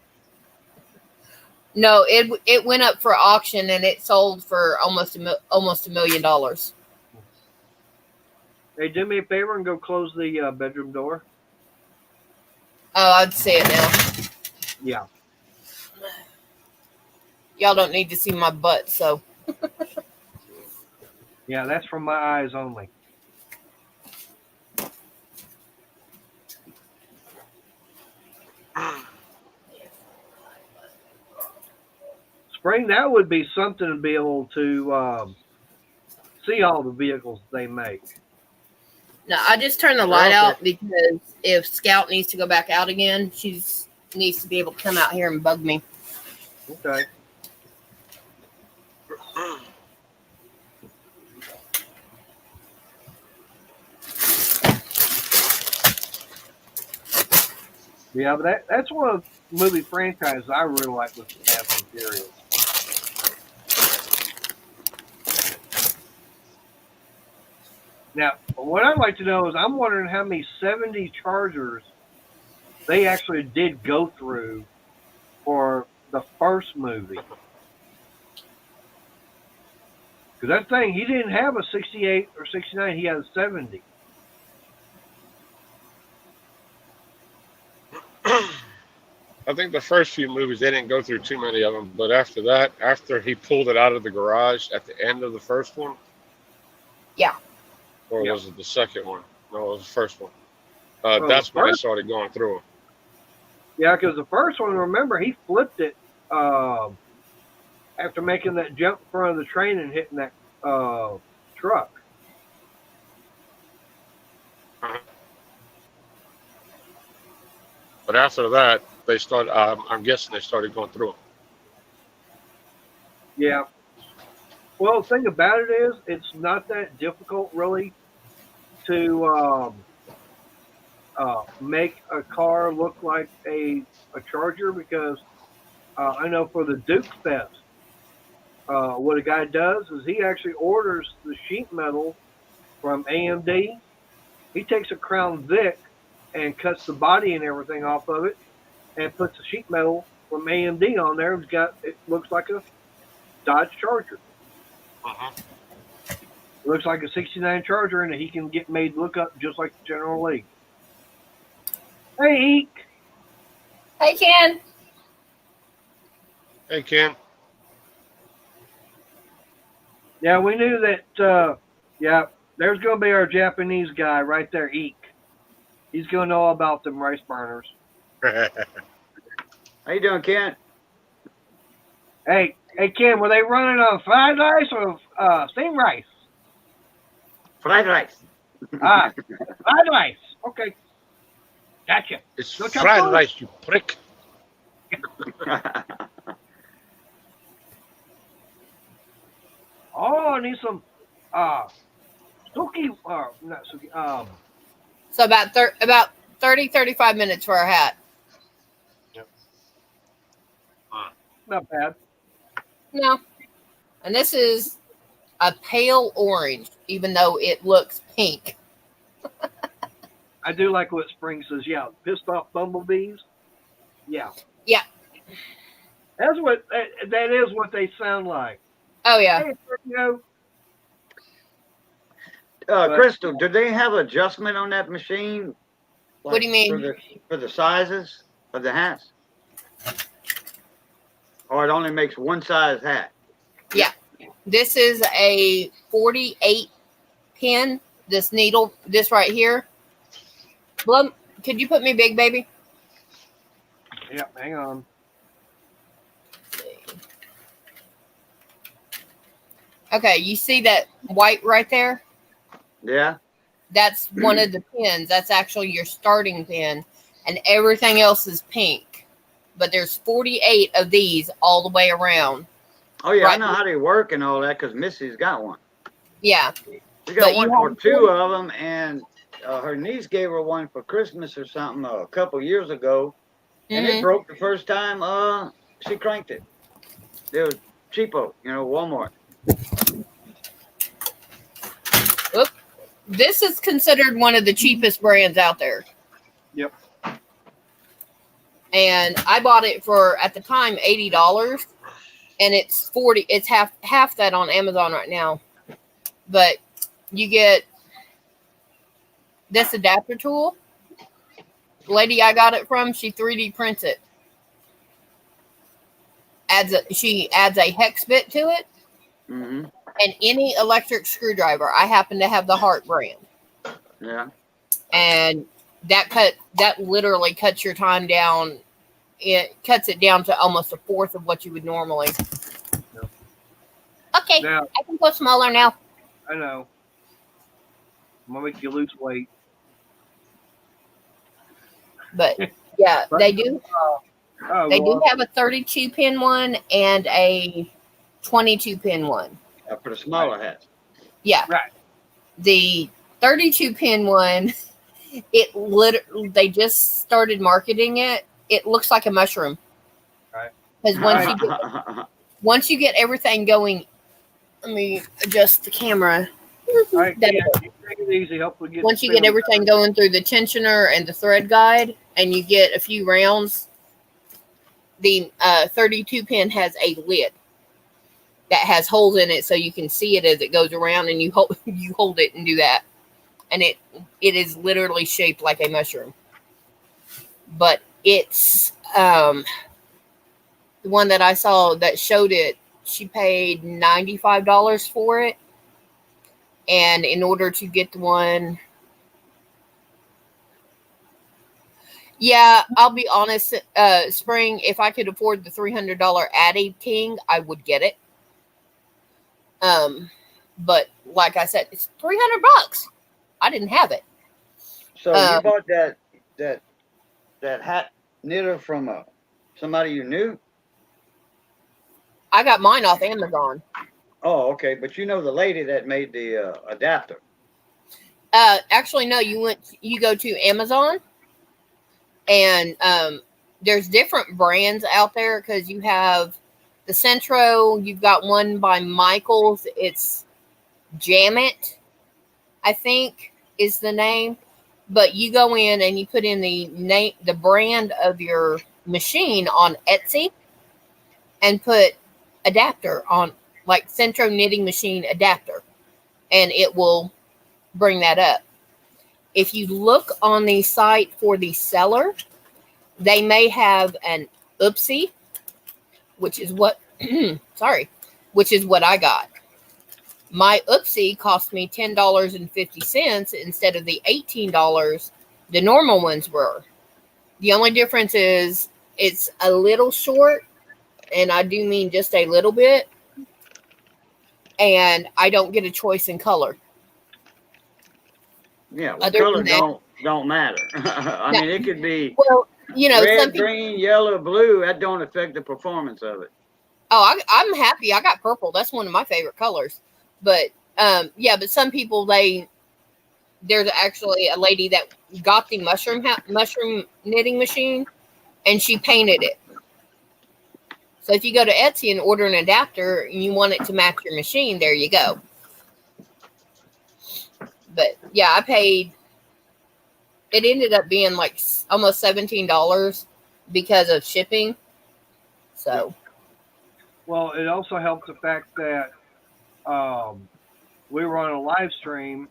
[SPEAKER 3] No, it went up for auction and it sold for almost $1 million.
[SPEAKER 1] Hey, do me a favor and go close the bedroom door.
[SPEAKER 3] Oh, I'd see it now.
[SPEAKER 1] Yeah.
[SPEAKER 3] Y'all don't need to see my butt, so.
[SPEAKER 1] Yeah, that's from my eyes only. Spring, that would be something to be able to see all the vehicles they make.
[SPEAKER 3] No, I just turned the light out because if Scout needs to go back out again, she needs to be able to come out here and bug me.
[SPEAKER 1] Okay. Yeah, but that's one of the movie franchises I really like with Fast and Furious. Now, what I'd like to know is I'm wondering how many 70 Chargers they actually did go through for the first movie. Because that thing, he didn't have a 68 or 69, he had a 70.
[SPEAKER 4] I I think the first few movies they didn't go through too many of them, but after that, after he pulled it out of the garage at the end of the first one,
[SPEAKER 3] Yeah.
[SPEAKER 4] or
[SPEAKER 1] Yeah.
[SPEAKER 4] was it the second one? No, it was the first one.
[SPEAKER 1] Well,
[SPEAKER 4] That's
[SPEAKER 1] the
[SPEAKER 4] when they
[SPEAKER 1] first-
[SPEAKER 4] started going through them.
[SPEAKER 1] Yeah, because the first one, remember, he flipped it after making that jump in front of the train and hitting that truck.
[SPEAKER 4] But after that, they started. I'm guessing they started going through them.
[SPEAKER 1] Yeah. Well, the thing about it is, it's not that difficult, really, to make a car look like a Charger, because I know for the Duke Fest, what a guy does is he actually orders the sheet metal from AMD. He takes a Crown Vic and cuts the body and everything off of it, and puts the sheet metal from AMD on there. It looks like a Dodge Charger. It looks like a '69 Charger, and he can get made look up just like the General Lee. Hey, Eek.
[SPEAKER 3] Hey, Ken.
[SPEAKER 4] Hey, Ken.
[SPEAKER 1] Yeah, we knew that. Yeah, there's going to be our Japanese guy right there, Eek. He's going to know about them rice burners.
[SPEAKER 2] How you doing, Kent?
[SPEAKER 1] Hey, Ken, were they running on fried rice or steamed rice?
[SPEAKER 2] Fried rice.
[SPEAKER 1] Fried rice. Okay. Gotcha.
[SPEAKER 4] It's
[SPEAKER 1] No chop
[SPEAKER 4] fried
[SPEAKER 1] suey.
[SPEAKER 4] rice, you prick.
[SPEAKER 1] Oh, I need some Suki, not Suki,
[SPEAKER 3] So about 30, 35 minutes for our hat.
[SPEAKER 1] not bad.
[SPEAKER 3] No. And this is a pale orange, even though it looks pink.
[SPEAKER 1] I do like what Spring says. Yeah, pissed off bumblebees. Yeah.
[SPEAKER 3] Yeah.
[SPEAKER 1] That's what, that is what they sound like.
[SPEAKER 3] Oh, yeah.
[SPEAKER 1] Hey, you know,
[SPEAKER 2] Crystal, do they have adjustment on that machine?
[SPEAKER 3] What do you mean?
[SPEAKER 2] For the sizes of the hats? Or it only makes one size hat?
[SPEAKER 3] Yeah. This is a 48 pin. This needle, this right here. Blum, could you put me big, baby?
[SPEAKER 1] yeah, hang on.
[SPEAKER 3] Okay, you see that white right there?
[SPEAKER 2] Yeah.
[SPEAKER 3] That's one of the pins. That's actually your starting pin, and everything else is pink. But there's 48 of these all the way around.
[SPEAKER 2] Oh, yeah, I
[SPEAKER 3] Right.
[SPEAKER 2] know how they work and all that because Missy's got one.
[SPEAKER 3] Yeah.
[SPEAKER 2] She
[SPEAKER 3] But
[SPEAKER 2] got
[SPEAKER 3] you
[SPEAKER 2] one
[SPEAKER 3] have
[SPEAKER 2] or two of them, and her niece gave her one for Christmas or something a couple years ago, and it
[SPEAKER 3] Mhm.
[SPEAKER 2] broke the first time she cranked it. It was cheapo, Walmart.
[SPEAKER 3] This is considered one of the cheapest brands out there.
[SPEAKER 1] Yep.
[SPEAKER 3] And I bought it for, at the time, $80, and it's 40. It's half that on Amazon right now. But you get this adapter tool. The lady I got it from, she 3D prints it. She adds a hex bit to it,
[SPEAKER 2] Mm-hmm.
[SPEAKER 3] and any electric screwdriver. I happen to have the Hart brand,
[SPEAKER 2] Yeah.
[SPEAKER 3] and that literally cuts your time down. It cuts it down to almost a fourth of what you would normally.
[SPEAKER 1] Yep.
[SPEAKER 3] Okay,
[SPEAKER 1] Now,
[SPEAKER 3] I can go smaller now.
[SPEAKER 1] I know. I'm going to make you lose weight.
[SPEAKER 3] But yeah, they do.
[SPEAKER 1] Oh,
[SPEAKER 3] They
[SPEAKER 1] well,
[SPEAKER 3] do have a 32 pin one and a 22 pin one.
[SPEAKER 2] For the smaller hats.
[SPEAKER 3] Yeah.
[SPEAKER 1] Right.
[SPEAKER 3] The 32 pin one, they just started marketing it. It looks like a mushroom.
[SPEAKER 1] Right.
[SPEAKER 3] Because once you get everything going, let me adjust the camera.
[SPEAKER 1] Right,
[SPEAKER 3] That-
[SPEAKER 1] yeah, you take it easy. Hopefully get
[SPEAKER 3] Once
[SPEAKER 1] the
[SPEAKER 3] you get
[SPEAKER 1] film
[SPEAKER 3] everything going through the tensioner and the thread guide, and you get a few rounds, the 32 pin has a lid that has holes in it, so you can see it as it goes around, and you hold it and do that, and it is literally shaped like a mushroom. But it's um, the one that I saw that showed it, she paid $95 for it. And in order to get the one, yeah, I'll be honest, Spring, if I could afford the $300 Addy King, I would get it. But like I said, it's $300. I didn't have it.
[SPEAKER 2] So you
[SPEAKER 3] Um,
[SPEAKER 2] bought that hat knitter from somebody you knew?
[SPEAKER 3] I got mine off Amazon.
[SPEAKER 2] Oh, okay. But you know the lady that made the adapter.
[SPEAKER 3] Actually, no, you go to Amazon, and there's different brands out there because you have the Centro. You've got one by Michaels. It's Jam It, I think is the name. But you go in and you put in the name, the brand of your machine on Etsy, and put adapter on, like Centro knitting machine adapter, and it will bring that up. If you look on the site for the seller, they may have an oopsie, which is what sorry, which is what I got. My oopsie cost me $10.50 instead of the $18 the normal ones were. The only difference is it's a little short, and I do mean just a little bit, and I don't get a choice in color.
[SPEAKER 2] Yeah, well,
[SPEAKER 3] Other
[SPEAKER 2] color
[SPEAKER 3] than that,
[SPEAKER 2] don't matter. I mean, it could be
[SPEAKER 3] well, some
[SPEAKER 2] red,
[SPEAKER 3] people.
[SPEAKER 2] green, yellow, blue. That don't affect the performance of it.
[SPEAKER 3] Oh, I'm happy. I got purple. That's one of my favorite colors. But yeah, but some people there's actually a lady that got the mushroom knitting machine, and she painted it. So if you go to Etsy and order an adapter and you want it to match your machine, there you go. But yeah, I paid. It ended up being like almost $17 because of shipping. So.
[SPEAKER 1] Well, it also helped the fact that we were on a live stream,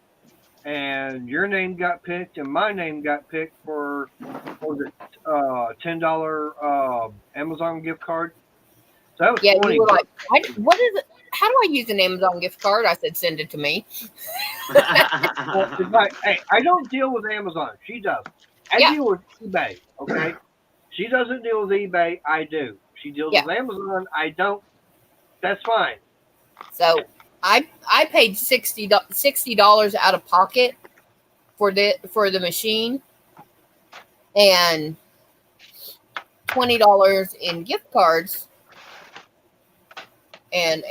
[SPEAKER 1] and your name got picked and my name got picked for the $10 Amazon gift card. So that was
[SPEAKER 3] Yeah,
[SPEAKER 1] 20.
[SPEAKER 3] you were like, what is it? How do I use an Amazon gift card? I said, send it to me.
[SPEAKER 1] Well, it's like, hey, I don't deal with Amazon. She does. I
[SPEAKER 3] Yeah.
[SPEAKER 1] deal with eBay. Okay. She doesn't deal with eBay. I do. She deals
[SPEAKER 3] Yeah.
[SPEAKER 1] with Amazon. I don't. That's fine.
[SPEAKER 3] So I paid $60 out of pocket for the machine, and $20 in gift cards, and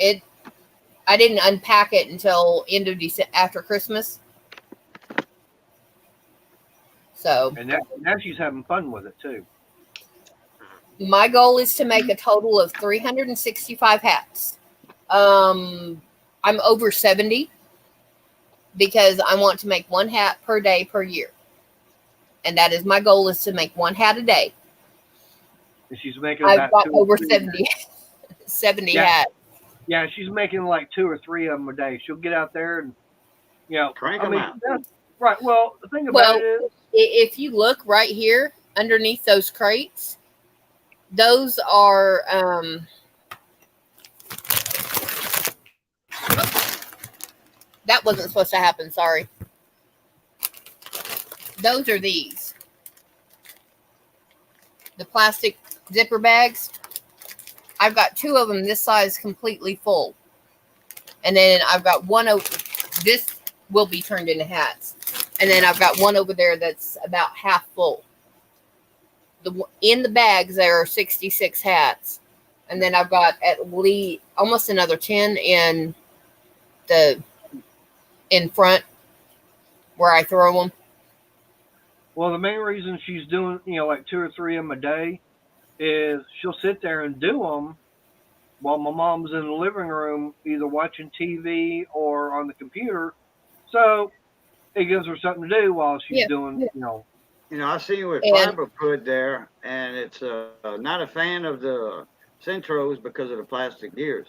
[SPEAKER 3] I didn't unpack it until end of December, after Christmas. So
[SPEAKER 1] And now she's having fun with it too.
[SPEAKER 3] my goal is to make a total of 365 hats. I'm over 70 because I want to make one hat per day per year. And that is my goal, is to make one hat a day.
[SPEAKER 1] And she's making
[SPEAKER 3] I've
[SPEAKER 1] about
[SPEAKER 3] got
[SPEAKER 1] 2 or
[SPEAKER 3] over
[SPEAKER 1] 3
[SPEAKER 3] 70
[SPEAKER 1] Yeah.
[SPEAKER 3] hats.
[SPEAKER 1] Yeah, she's making like 2 or 3 of them a day. She'll get out there and,
[SPEAKER 2] Crank 'em out.
[SPEAKER 1] Right. Well, the thing
[SPEAKER 3] Well,
[SPEAKER 1] about it is,
[SPEAKER 3] if you look right here underneath those crates, those are that wasn't supposed to happen, sorry. Those are these. The plastic zipper bags. I've got 2 of them this size completely full. And then I've got one over, this will be turned into hats. And then I've got one over there that's about half full. In the bags there are 66 hats. And then I've got at least almost another 10 in front where I throw them.
[SPEAKER 1] well, the main reason she's doing, like 2 or 3 of them a day is she'll sit there and do them while my mom's in the living room either watching TV or on the computer. So it gives her something to do while she's doing,
[SPEAKER 2] I see what
[SPEAKER 3] And-
[SPEAKER 2] Fiber put there, and it's not a fan of the Centros because of the plastic gears.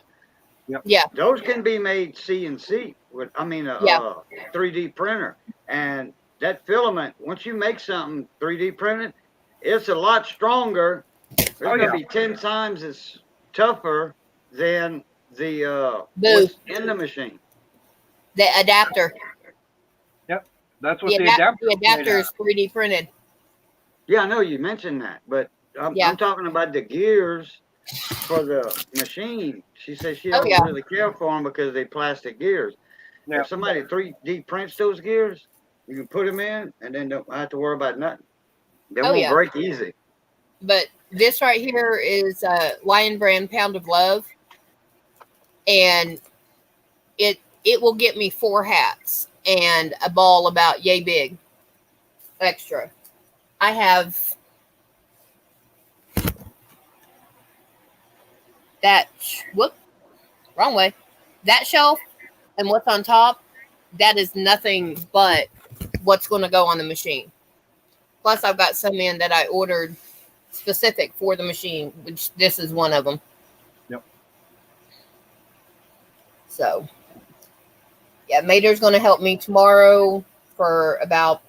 [SPEAKER 3] Yeah.
[SPEAKER 2] Those can be made CNC with, 3D printer. And that filament, once you make something 3D printed, it's a lot stronger It's
[SPEAKER 1] Oh,
[SPEAKER 2] gonna
[SPEAKER 1] yeah.
[SPEAKER 2] be 10 times as tougher than the
[SPEAKER 3] Boo.
[SPEAKER 2] what's in the machine.
[SPEAKER 3] The adapter.
[SPEAKER 1] Yep. That's what
[SPEAKER 3] The
[SPEAKER 1] the
[SPEAKER 3] adapter.
[SPEAKER 1] adapter
[SPEAKER 3] The
[SPEAKER 1] is made
[SPEAKER 3] adapter
[SPEAKER 1] out
[SPEAKER 3] is 3D printed.
[SPEAKER 2] Yeah, I know you mentioned that, but
[SPEAKER 3] Yeah.
[SPEAKER 2] I'm talking about the gears for the machine. She says she
[SPEAKER 3] Oh
[SPEAKER 2] don't
[SPEAKER 3] yeah.
[SPEAKER 2] really care for them because they plastic gears.
[SPEAKER 1] Now,
[SPEAKER 2] If somebody 3D prints those gears, you can put them in and then don't have to worry about nothing. They
[SPEAKER 3] Oh
[SPEAKER 2] won't
[SPEAKER 3] yeah.
[SPEAKER 2] break easy.
[SPEAKER 3] But this right here is Lion Brand Pound of Love, and it will get me 4 hats and a ball about yay big extra. I have that. Whoop, wrong way. That shelf and what's on top, that is nothing but what's going to go on the machine. Plus, I've got some in that I ordered specific for the machine, which this is one of them.
[SPEAKER 1] Yep.
[SPEAKER 3] So, yeah, Mater's going to help me tomorrow for about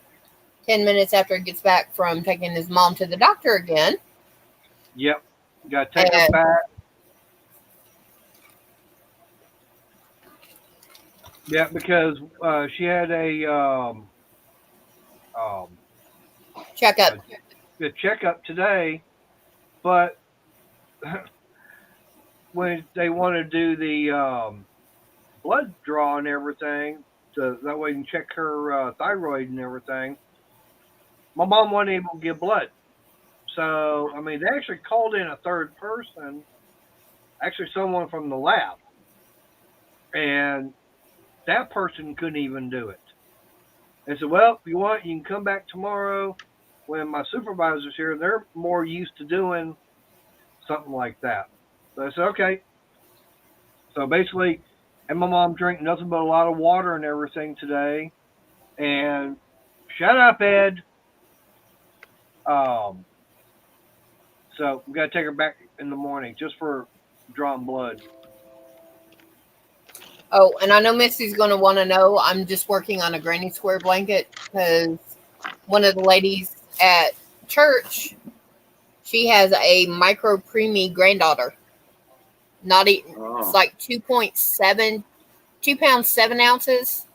[SPEAKER 3] 10 minutes after he gets back from taking his mom to the doctor again.
[SPEAKER 1] yep. Got to take her
[SPEAKER 3] And
[SPEAKER 1] back. Yeah, because she had um,
[SPEAKER 3] checkup.
[SPEAKER 1] a checkup today, but when they want to do the blood draw and everything, so that way you can check her thyroid and everything, my mom wasn't able to give blood. So, I mean, they actually called in a third person, actually someone from the lab, and that person couldn't even do it. They said, well, if you want, you can come back tomorrow when my supervisor's here. They're more used to doing something like that. So I said, okay. So basically, and my mom drank nothing but a lot of water and everything today. And shut up, Ed. Um, so we got to take her back in the morning just for drawing blood.
[SPEAKER 3] Oh, and I know Missy's going to want to know. I'm just working on a granny square blanket because one of the ladies at church, she has a micro preemie granddaughter. Not eating. It's
[SPEAKER 2] Oh,
[SPEAKER 3] like 2.7, 2 pounds, 7 ounces.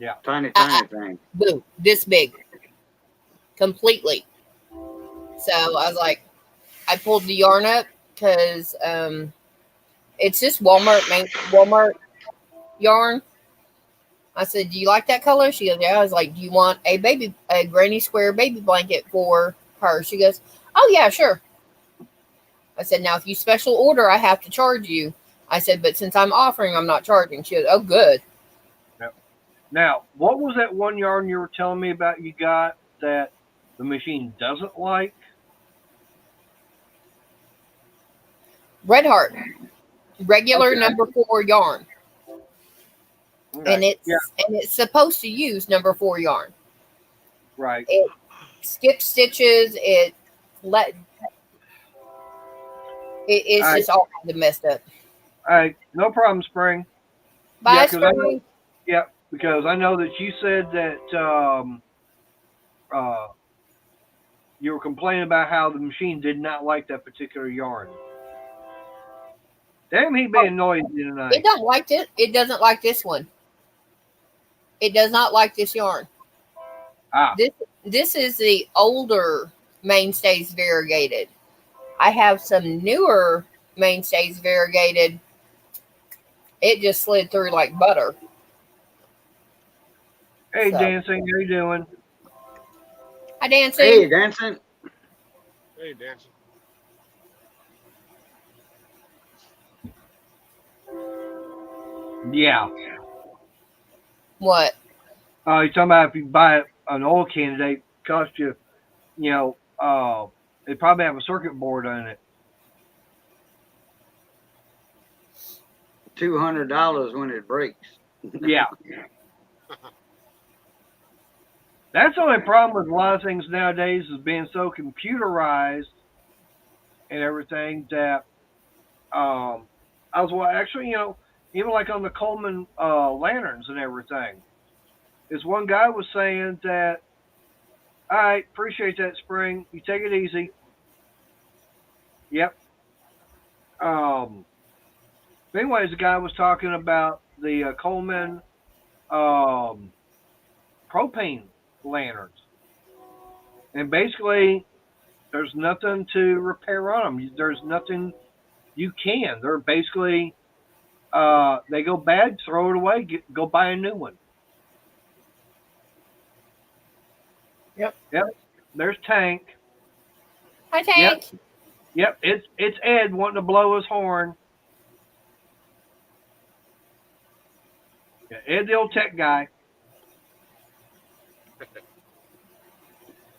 [SPEAKER 1] Yeah.
[SPEAKER 2] tiny thing.
[SPEAKER 3] Boo, this big. Completely. So I was like, I pulled the yarn up because it's just Walmart yarn. I said, "Do you like that color?" She goes, "Yeah." I was like, "Do you want a granny square baby blanket for her?" She goes, "Oh yeah, sure." I said, "Now if you special order, I have to charge you." I said, "But since I'm offering, I'm not charging." She goes, "Oh, good."
[SPEAKER 1] Yep. Now, what was that one yarn you were telling me about you got that the machine doesn't like?
[SPEAKER 3] Red Heart, regular
[SPEAKER 1] Okay.
[SPEAKER 3] number 4 yarn,
[SPEAKER 1] Okay.
[SPEAKER 3] and
[SPEAKER 1] Yeah.
[SPEAKER 3] it's supposed to use number 4 yarn.
[SPEAKER 1] Right.
[SPEAKER 3] It skips stitches. Let
[SPEAKER 1] All
[SPEAKER 3] it's
[SPEAKER 1] right.
[SPEAKER 3] just all kind of messed up.
[SPEAKER 1] All right. No problem, Spring. Yeah,
[SPEAKER 3] Bye,
[SPEAKER 1] because I know.
[SPEAKER 3] Spring.
[SPEAKER 1] Yeah, because I know that you said that uh, you were complaining about how the machine did not like that particular yarn. Damn, he
[SPEAKER 3] Oh,
[SPEAKER 1] being noisy
[SPEAKER 3] it
[SPEAKER 1] tonight.
[SPEAKER 3] don't like it. It doesn't like this one. It does not like this yarn.
[SPEAKER 1] Ah.
[SPEAKER 3] This is the older mainstays variegated. I have some newer mainstays variegated. It just slid through like butter.
[SPEAKER 1] Hey,
[SPEAKER 3] So,
[SPEAKER 1] dancing, how you doing?
[SPEAKER 3] hi, dancing.
[SPEAKER 2] Hey, dancing.
[SPEAKER 4] Hey, dancing.
[SPEAKER 1] Yeah.
[SPEAKER 3] What?
[SPEAKER 1] You're talking about if you buy an oil candidate, cost you, they probably have a circuit board on it.
[SPEAKER 2] $200 when it breaks.
[SPEAKER 1] Yeah. That's the only problem with a lot of things nowadays is being so computerized and everything that I was actually, even like on the Coleman lanterns and everything. This one guy was saying that, all right, appreciate that, Spring. You take it easy. Yep. Anyways, the guy was talking about the Coleman propane lanterns, and basically, there's nothing to repair on them. There's nothing you can. They're basically they go bad, throw it away, go buy a new one.
[SPEAKER 3] Yep.
[SPEAKER 1] Yep. There's Tank.
[SPEAKER 3] Hi, Tank.
[SPEAKER 1] Yep. It's Ed wanting to blow his horn. Yeah, Ed, the old tech guy.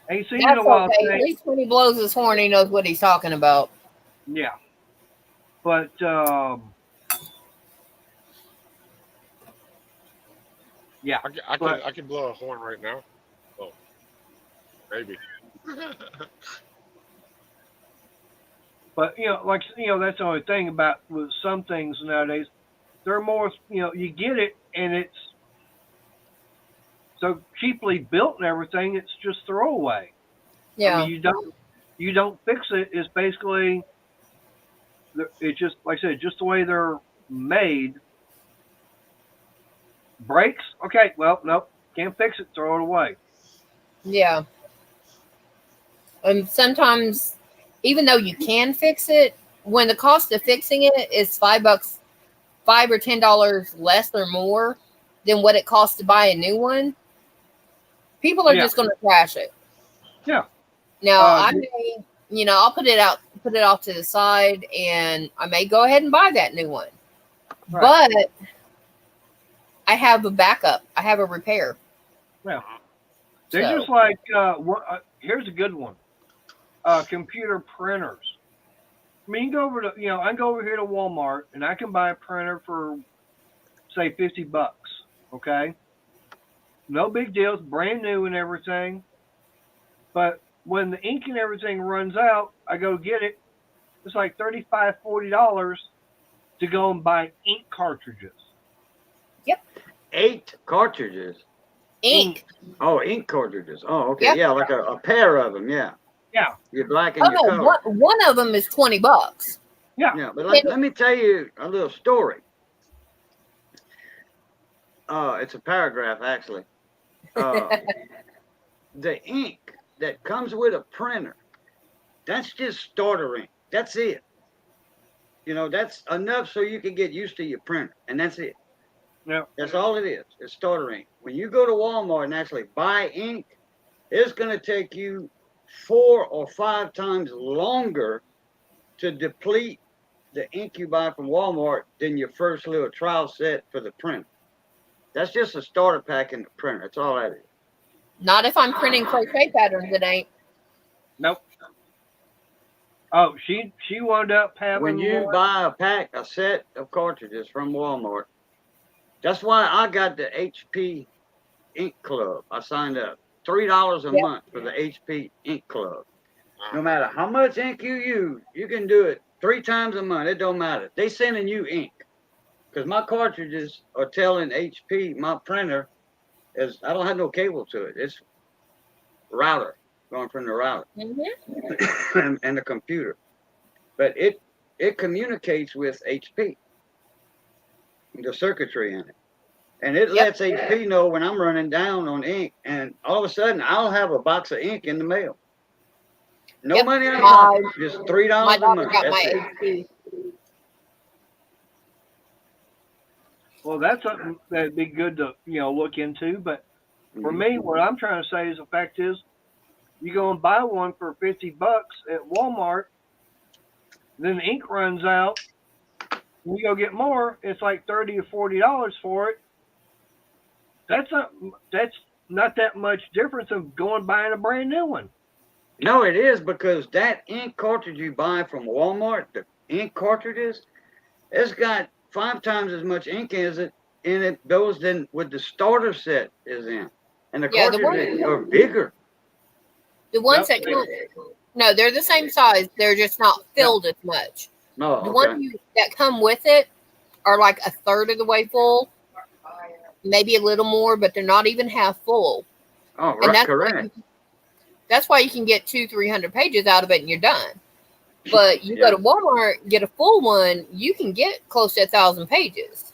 [SPEAKER 1] Ain't seen you in a
[SPEAKER 3] That's
[SPEAKER 1] while,
[SPEAKER 3] okay. At
[SPEAKER 1] Tank.
[SPEAKER 3] least when he blows his horn, he knows what he's talking about.
[SPEAKER 1] Yeah. But yeah.
[SPEAKER 4] I can blow a horn right now. Oh, maybe.
[SPEAKER 1] But like that's the only thing about with some things nowadays. They're more you get it and it's so cheaply built and everything. It's just throwaway.
[SPEAKER 3] Yeah.
[SPEAKER 1] I mean, you don't fix it. It's basically it's just like I said, just the way they're made. Breaks, okay. Well, nope, can't fix it. Throw it away.
[SPEAKER 3] Yeah. And sometimes, even though you can fix it, when the cost of fixing it is $5, $5 or $10 less or more than what it costs to buy a new one, people are just going to trash it.
[SPEAKER 1] Yeah.
[SPEAKER 3] Now I may, I'll put it off to the side, and I may go ahead and buy that new one.
[SPEAKER 1] Right.
[SPEAKER 3] But I have a backup. I have a repair.
[SPEAKER 1] Yeah. They're just like here's a good one. Computer printers. I mean, you go over to I can go over here to Walmart and I can buy a printer for say $50. Okay. No big deal. It's brand new and everything. But when the ink and everything runs out, I go get it. It's like $35, $40 to go and buy ink cartridges.
[SPEAKER 3] Yep.
[SPEAKER 2] 8 cartridges.
[SPEAKER 3] Ink.
[SPEAKER 2] Oh, ink cartridges. Oh, okay.
[SPEAKER 3] Yep.
[SPEAKER 2] Yeah, like a pair of them. Yeah.
[SPEAKER 1] Yeah.
[SPEAKER 2] Your black and your color.
[SPEAKER 3] One of them is $20.
[SPEAKER 1] Yeah.
[SPEAKER 2] Yeah, but let me tell you a little story. It's a paragraph, actually. The ink that comes with a printer, that's just starter ink. That's it. That's enough so you can get used to your printer, and that's it.
[SPEAKER 1] Yeah.
[SPEAKER 2] That's all it is. It's starter ink. When you go to Walmart and actually buy ink, it's going to take you 4 or 5 times longer to deplete the ink you buy from Walmart than your first little trial set for the printer. That's just a starter pack in the printer. That's all that is.
[SPEAKER 3] Not if I'm printing crochet patterns, it ain't.
[SPEAKER 1] Nope. Oh, she wound up having.
[SPEAKER 2] When you buy a set of cartridges from Walmart, that's why I got the HP Ink Club. I signed up. $3 a month for the HP Ink Club. No matter how much ink you use, you can do it 3 times a month. It don't matter. They sending you ink. Because my cartridges are telling HP, my printer, I don't have no cable to it. It's router, going from the router and the computer. But it communicates with HP, the circuitry in it. And it lets HP know when I'm running down on ink. And all of a sudden, I'll have a box of ink in the mail. No money out of pocket, just $3 a month. That's it.
[SPEAKER 3] HP.
[SPEAKER 1] Well, that's something that'd be good to look into. But for me, what I'm trying to say is the fact is, you go and buy one for $50 at Walmart, then the ink runs out. You go get more, it's like $30 or $40 for it. That's not that much difference of going and buying a brand new one.
[SPEAKER 2] No, it is, because that ink cartridge you buy from Walmart, the ink cartridges, it's got 5 times as much ink in it those than what the starter set is in. And the cartridges are bigger.
[SPEAKER 3] The ones that come, no, they're the same size. They're just not filled as much.
[SPEAKER 2] No,
[SPEAKER 3] the ones that come with it are like a third of the way full, maybe a little more, but they're not even half full.
[SPEAKER 2] Oh, right, correct.
[SPEAKER 3] That's why you can get 200-300 pages out of it and you're done. But you go
[SPEAKER 2] Yeah.
[SPEAKER 3] to Walmart, get a full one, you can get close to 1,000 pages.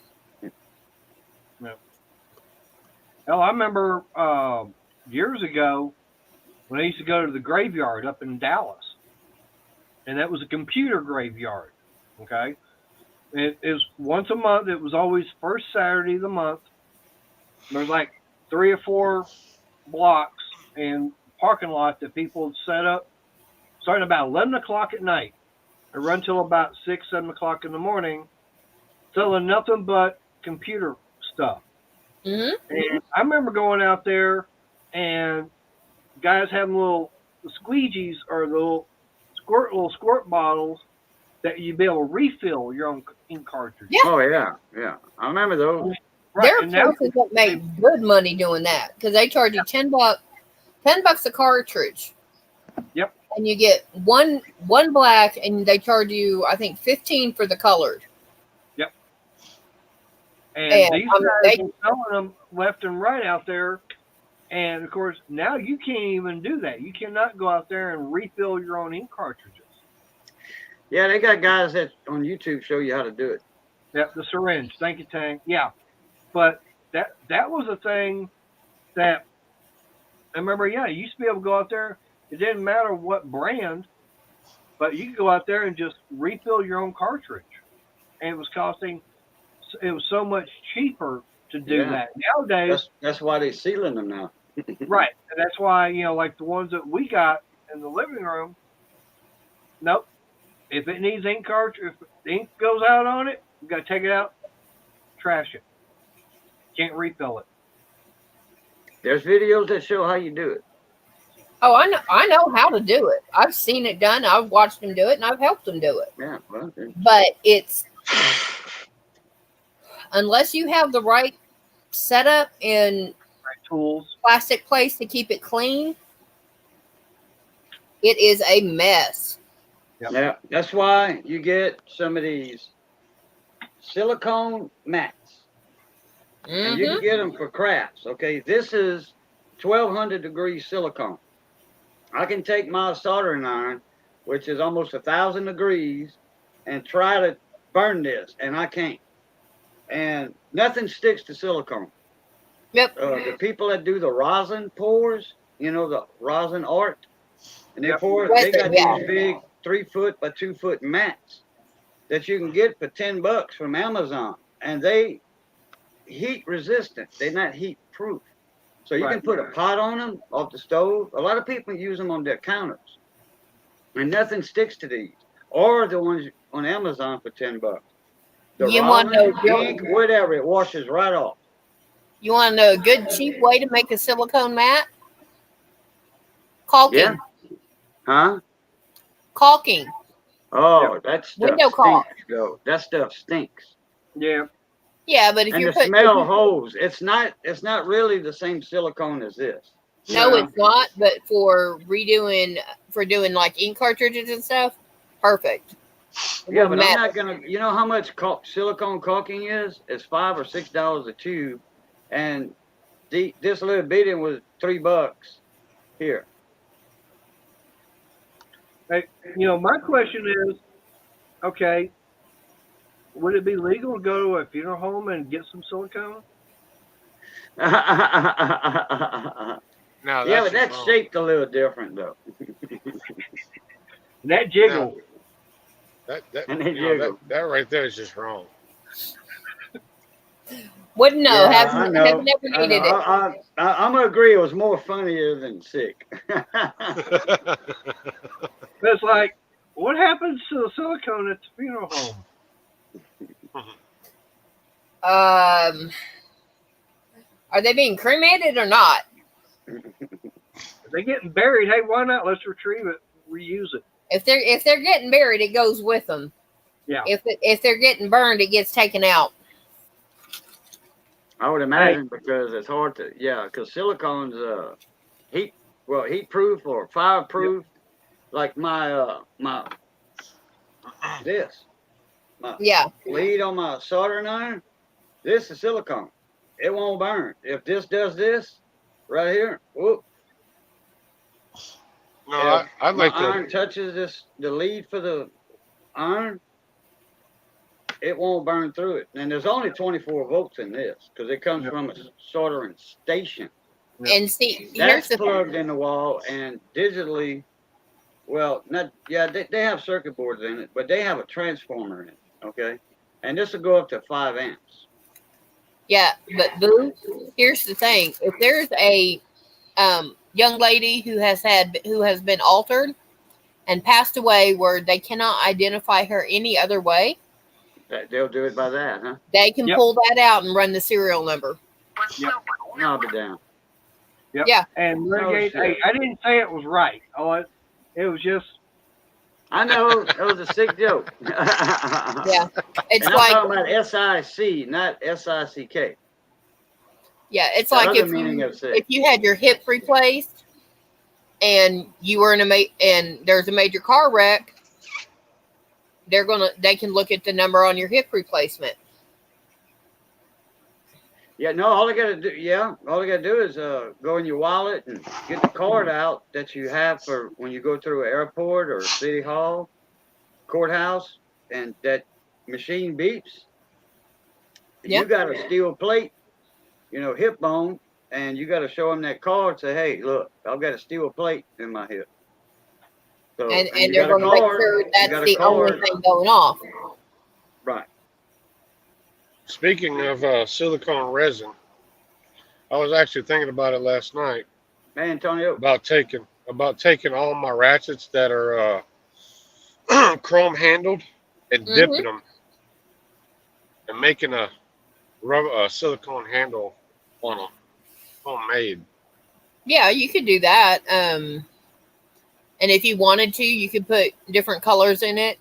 [SPEAKER 1] Oh, I remember years ago when I used to go to the graveyard up in Dallas, and that was a computer graveyard. Okay, it was once a month. It was always first Saturday of the month. There's like 3 or 4 blocks and parking lot that people would set up starting about 11 o'clock at night and run till about 6, 7 o'clock in the morning, selling nothing but computer stuff.
[SPEAKER 3] Mm-hmm.
[SPEAKER 1] And I remember going out there and guys having little squeegees or little squirt bottles that you'd be able to refill your own ink cartridge.
[SPEAKER 3] Yeah.
[SPEAKER 2] Oh yeah, yeah. I remember those.
[SPEAKER 1] Right.
[SPEAKER 3] There are
[SPEAKER 1] And now
[SPEAKER 3] places that make good money doing that because they charge you $10 a cartridge.
[SPEAKER 1] Yep.
[SPEAKER 3] And you get one black, and they charge you, I think, 15 for the colored.
[SPEAKER 1] Yep. And
[SPEAKER 3] And,
[SPEAKER 1] these guys are selling them left and right out there. And of course, now you can't even do that. You cannot go out there and refill your own ink cartridges.
[SPEAKER 2] Yeah, they got guys that on YouTube show you how to do it.
[SPEAKER 1] Yep, the syringe. Thank you, Tank. Yeah. But that was a thing that I remember, you used to be able to go out there. It didn't matter what brand, but you could go out there and just refill your own cartridge. And it was so much cheaper to do that. Nowadays,
[SPEAKER 2] That's why they're sealing them now.
[SPEAKER 1] right. And that's why, like the ones that we got in the living room, nope. If it needs ink cartridge, if the ink goes out on it, you got to take it out, trash it. Can't refill it.
[SPEAKER 2] There's videos that show how you do it.
[SPEAKER 3] Oh, I know how to do it. I've seen it done. I've watched them do it, and I've helped them do it.
[SPEAKER 2] Yeah, well,
[SPEAKER 3] But it's unless you have the right setup and
[SPEAKER 1] Right tools.
[SPEAKER 3] plastic place to keep it clean, it is a mess.
[SPEAKER 1] Yep.
[SPEAKER 2] Yeah, that's why you get some of these silicone mats. And you can get them for crafts. Okay, this is 1,200 degrees silicone. I can take my soldering iron, which is almost 1,000 degrees, and try to burn this, and I can't. And nothing sticks to silicone.
[SPEAKER 3] Yep.
[SPEAKER 2] The people that do the rosin pours, the rosin art, and they
[SPEAKER 1] Yep.
[SPEAKER 2] pour. They got these big 3-foot by 2-foot mats that you can get for $10 from Amazon, and they heat resistant. They're not heat proof. So you can put a pot on them off the stove. A lot of people use them on their counters, and nothing sticks to these. Or the ones on Amazon for $10. The
[SPEAKER 3] You want
[SPEAKER 2] rosin,
[SPEAKER 3] to know
[SPEAKER 2] ink, whatever, it washes right off.
[SPEAKER 3] You want to know a good cheap way to make a silicone mat? Caulking.
[SPEAKER 2] Yeah. Huh?
[SPEAKER 3] Caulking.
[SPEAKER 2] Oh, that stuff
[SPEAKER 3] Window caulk.
[SPEAKER 2] stinks, though. That stuff stinks.
[SPEAKER 1] Yeah.
[SPEAKER 3] Yeah, but if
[SPEAKER 2] And
[SPEAKER 3] you're
[SPEAKER 2] the smell holds. It's not really the same silicone as this.
[SPEAKER 3] No, it's not. But for doing like ink cartridges and stuff, perfect.
[SPEAKER 2] Yeah, but I'm not gonna. You know how much silicone caulking is? It's $5 or $6 a tube, and this little bitty was $3 here.
[SPEAKER 1] Hey, my question is, okay, would it be legal to go to a funeral home and get some silicone?
[SPEAKER 4] Now,
[SPEAKER 2] Yeah, but
[SPEAKER 4] just
[SPEAKER 2] that's
[SPEAKER 4] wrong.
[SPEAKER 2] shaped a little different though.
[SPEAKER 1] That jiggle.
[SPEAKER 4] That
[SPEAKER 2] And they jiggle.
[SPEAKER 4] that right there is just wrong.
[SPEAKER 3] Wouldn't know.
[SPEAKER 2] Yeah,
[SPEAKER 3] have
[SPEAKER 2] I
[SPEAKER 3] never
[SPEAKER 2] know.
[SPEAKER 3] needed it.
[SPEAKER 2] I'm gonna agree. It was more funnier than sick.
[SPEAKER 1] It's like, what happens to the silicone at the funeral home?
[SPEAKER 3] Are they being cremated or not?
[SPEAKER 1] If they're getting buried, hey, why not? Let's retrieve it, reuse it.
[SPEAKER 3] If they're getting buried, it goes with them.
[SPEAKER 1] Yeah.
[SPEAKER 3] If they're getting burned, it gets taken out.
[SPEAKER 2] I would imagine because it's hard to, because silicone's heat proof or fireproof. Like my lead on my soldering iron. This is silicone. It won't burn. If this does this right here, whoop.
[SPEAKER 4] No,
[SPEAKER 2] If
[SPEAKER 4] I'd
[SPEAKER 2] my
[SPEAKER 4] like to.
[SPEAKER 2] iron touches the lead for the iron, it won't burn through it. And there's only 24 volts in this because it comes
[SPEAKER 1] Yep.
[SPEAKER 2] from a soldering station.
[SPEAKER 1] Yep.
[SPEAKER 3] And see, here's
[SPEAKER 2] That's
[SPEAKER 3] the
[SPEAKER 2] plugged in the wall and digitally. Well, not yeah, they have circuit boards in it, but they have a transformer in it. Okay, and this will go up to 5 amps.
[SPEAKER 3] yeah, but Boo, here's the thing: if there's a young lady who has been altered and passed away, where they cannot identify her any other way,
[SPEAKER 2] They'll do it by that, huh?
[SPEAKER 3] they can
[SPEAKER 1] Yep.
[SPEAKER 3] pull that out and run the serial number.
[SPEAKER 1] Yep.
[SPEAKER 2] I'll be down.
[SPEAKER 1] Yep.
[SPEAKER 3] Yeah.
[SPEAKER 1] And
[SPEAKER 2] No
[SPEAKER 1] Renegade,
[SPEAKER 2] shit.
[SPEAKER 1] I didn't say it was right. It was just
[SPEAKER 2] I know it was a sick joke.
[SPEAKER 3] Yeah, it's
[SPEAKER 2] And I'm
[SPEAKER 3] like
[SPEAKER 2] talking about SIC, not SICK.
[SPEAKER 3] it's
[SPEAKER 2] The
[SPEAKER 3] like
[SPEAKER 2] other
[SPEAKER 3] if
[SPEAKER 2] meaning of sick.
[SPEAKER 3] you had your hip replaced and you were in and there's a major car wreck, they can look at the number on your hip replacement.
[SPEAKER 2] Yeah, no, all I gotta do is go in your wallet and get the card out that you have for when you go through an airport or city hall, courthouse, and that machine beeps.
[SPEAKER 3] Yeah.
[SPEAKER 2] You got a steel plate, hip bone, and you got to show them that card. Say, hey, look, I've got a steel plate in my hip. So,
[SPEAKER 3] And
[SPEAKER 2] you
[SPEAKER 3] they're
[SPEAKER 2] got a
[SPEAKER 3] going to make
[SPEAKER 2] card,
[SPEAKER 3] sure
[SPEAKER 2] you
[SPEAKER 3] that's
[SPEAKER 2] got a
[SPEAKER 3] the only
[SPEAKER 2] card.
[SPEAKER 3] thing going off.
[SPEAKER 2] Right.
[SPEAKER 4] Speaking of silicone resin, I was actually thinking about it last night
[SPEAKER 2] Man, Antonio,
[SPEAKER 4] about taking all my ratchets that are chrome handled and dipping them and making a silicone handle on them, homemade.
[SPEAKER 3] Yeah, you could do that. And if you wanted to, you could put different colors in it.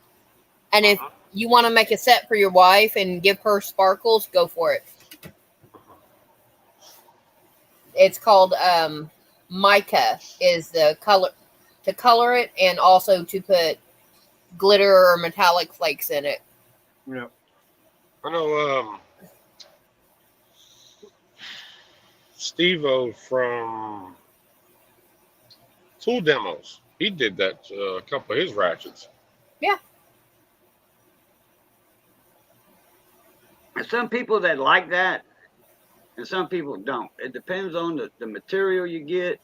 [SPEAKER 3] And if you want to make a set for your wife and give her sparkles, go for it. It's called mica is the color to color it, and also to put glitter or metallic flakes in it.
[SPEAKER 1] Yeah.
[SPEAKER 4] I know Steve-O from Tool Demos. He did that to a couple of his ratchets.
[SPEAKER 3] Yeah.
[SPEAKER 2] There's some people that like that, and some people don't. It depends on the material you get.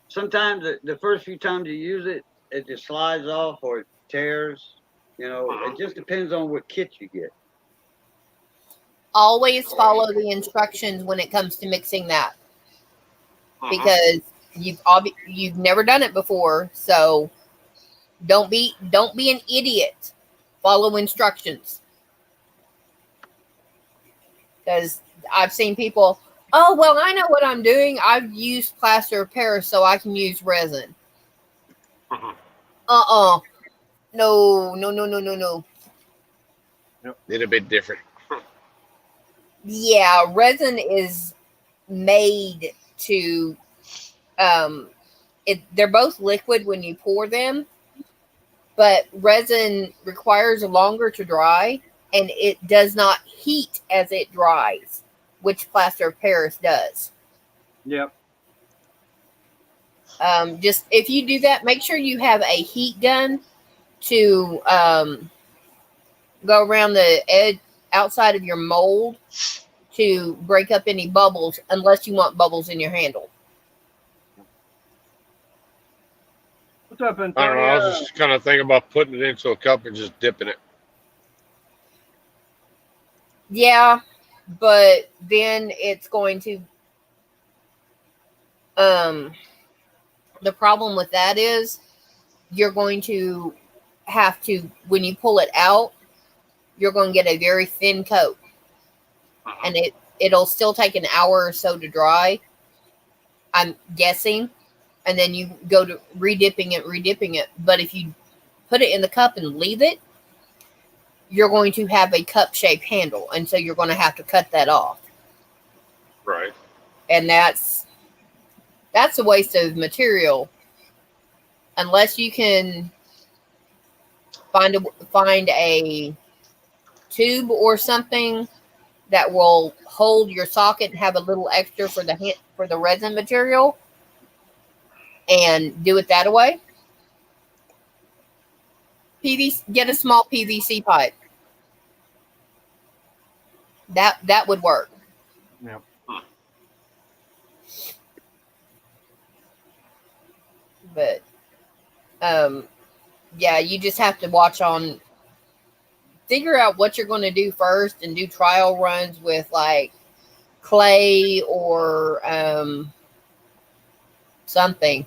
[SPEAKER 2] Sometimes the first few times you use it, it just slides off or it tears. It just depends on what kit you get.
[SPEAKER 3] Always follow the instructions when it comes to mixing that, because you've never done it before, so don't be an idiot. Follow instructions, because I've seen people. Oh well, I know what I'm doing. I've used plaster of Paris, so I can use resin. No.
[SPEAKER 4] Little bit different.
[SPEAKER 3] Yeah, resin is made to they're both liquid when you pour them, but resin requires longer to dry, and it does not heat as it dries, which plaster of Paris does.
[SPEAKER 1] Yep.
[SPEAKER 3] Just if you do that, make sure you have a heat gun to go around the edge outside of your mold to break up any bubbles, unless you want bubbles in your handle.
[SPEAKER 1] What's up,
[SPEAKER 4] I don't know. I
[SPEAKER 1] Antonio?
[SPEAKER 4] was just kind of thinking about putting it into a cup and just dipping it.
[SPEAKER 3] Yeah, but then it's going to the problem with that is you're going to have to, when you pull it out, you're going to get a very thin coat, and it'll still take an hour or so to dry, I'm guessing, and then you go to redipping it. But if you put it in the cup and leave it, you're going to have a cup-shaped handle, and so you're going to have to cut that off.
[SPEAKER 4] Right.
[SPEAKER 3] And that's a waste of material, unless you can find a tube or something that will hold your socket and have a little extra for the resin material, and do it that way. PVC. Get a small PVC pipe. That would work.
[SPEAKER 1] Yeah.
[SPEAKER 3] But yeah, you just have to figure out what you're going to do first and do trial runs with like clay or something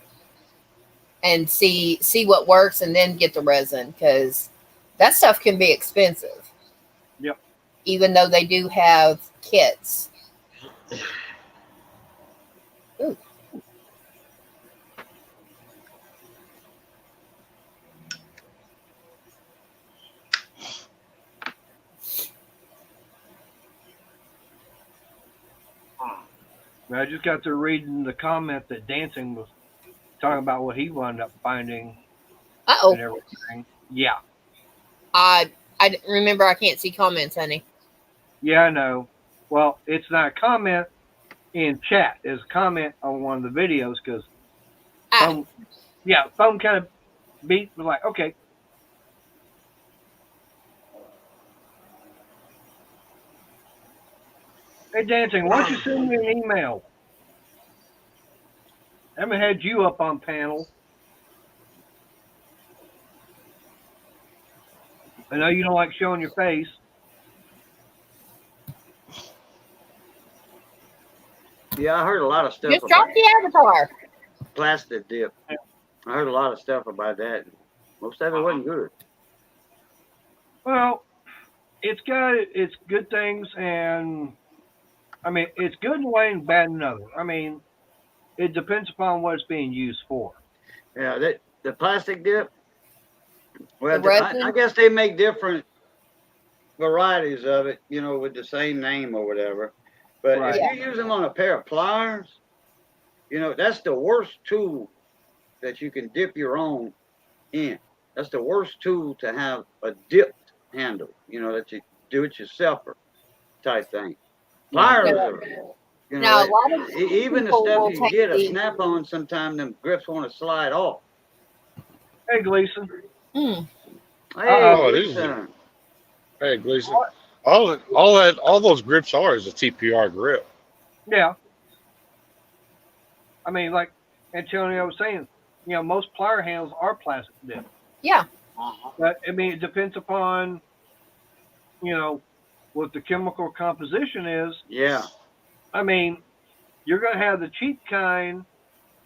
[SPEAKER 3] and see what works, and then get the resin, because that stuff can be expensive.
[SPEAKER 1] Yep.
[SPEAKER 3] Even though they do have kits. Ooh.
[SPEAKER 1] I just got to reading the comment that Dancing was talking about what he wound up finding and everything. Yeah.
[SPEAKER 3] I remember I can't see comments, honey.
[SPEAKER 1] Yeah, I know. Well, it's not a comment in chat. It's a comment on one of the videos because phone kind of beat. Was like, okay. Hey, Dancing, why don't you send me an email? I haven't had you up on panel. I know you don't like showing your face.
[SPEAKER 2] Yeah, I heard a lot of stuff
[SPEAKER 3] Just
[SPEAKER 2] about
[SPEAKER 3] drop the avatar.
[SPEAKER 2] plastic dip. I heard a lot of stuff about that. Most of it wasn't good.
[SPEAKER 1] Well, it's got its good things, and I mean, it's good in a way and bad in another. I mean, it depends upon what it's being used for.
[SPEAKER 2] Yeah, the plastic dip. Well,
[SPEAKER 3] The resin?
[SPEAKER 2] I guess they make different varieties of it, you know, with the same name or whatever. But
[SPEAKER 1] Right.
[SPEAKER 2] if you use them on a pair of pliers, you know, that's the worst tool that you can dip your own in. That's the worst tool to have a dipped handle, you know, that you do it yourself type thing. Pliers are, you
[SPEAKER 3] Now,
[SPEAKER 2] know,
[SPEAKER 3] a lot of
[SPEAKER 2] even the
[SPEAKER 3] people
[SPEAKER 2] stuff
[SPEAKER 3] will
[SPEAKER 2] you
[SPEAKER 3] take
[SPEAKER 2] get a
[SPEAKER 3] the-
[SPEAKER 2] snap on, sometimes them grips want to slide off.
[SPEAKER 1] Hey, Gleason.
[SPEAKER 3] Mm.
[SPEAKER 2] Hey,
[SPEAKER 4] Oh, it is.
[SPEAKER 2] Gleason.
[SPEAKER 4] Hey, Gleason. All those grips are is a TPR grip.
[SPEAKER 1] Yeah. I mean, like Antonio was saying, you know, most plier handles are plastic dip.
[SPEAKER 3] Yeah.
[SPEAKER 1] But I mean, it depends upon, you know, what the chemical composition is.
[SPEAKER 2] Yeah.
[SPEAKER 1] I mean, you're going to have the cheap kind,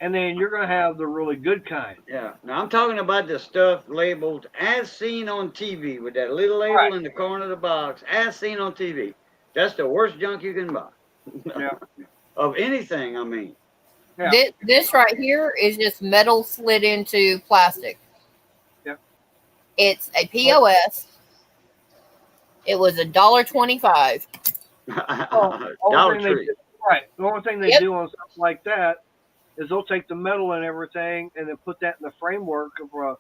[SPEAKER 1] and then you're going to have the really good kind.
[SPEAKER 2] Yeah. Now I'm talking about the stuff labeled as seen on TV with that little label
[SPEAKER 1] Right.
[SPEAKER 2] in the corner of the box, as seen on TV. That's the worst junk you can buy.
[SPEAKER 1] Yeah.
[SPEAKER 2] Of anything, I mean.
[SPEAKER 1] Yeah.
[SPEAKER 3] This right here is just metal slid into plastic.
[SPEAKER 1] Yep.
[SPEAKER 3] It's a POS. It was $1.25.
[SPEAKER 2] Dollar Tree.
[SPEAKER 1] Right. The only thing they
[SPEAKER 3] Yep.
[SPEAKER 1] do on stuff like that is they'll take the metal and everything and then put that in the framework of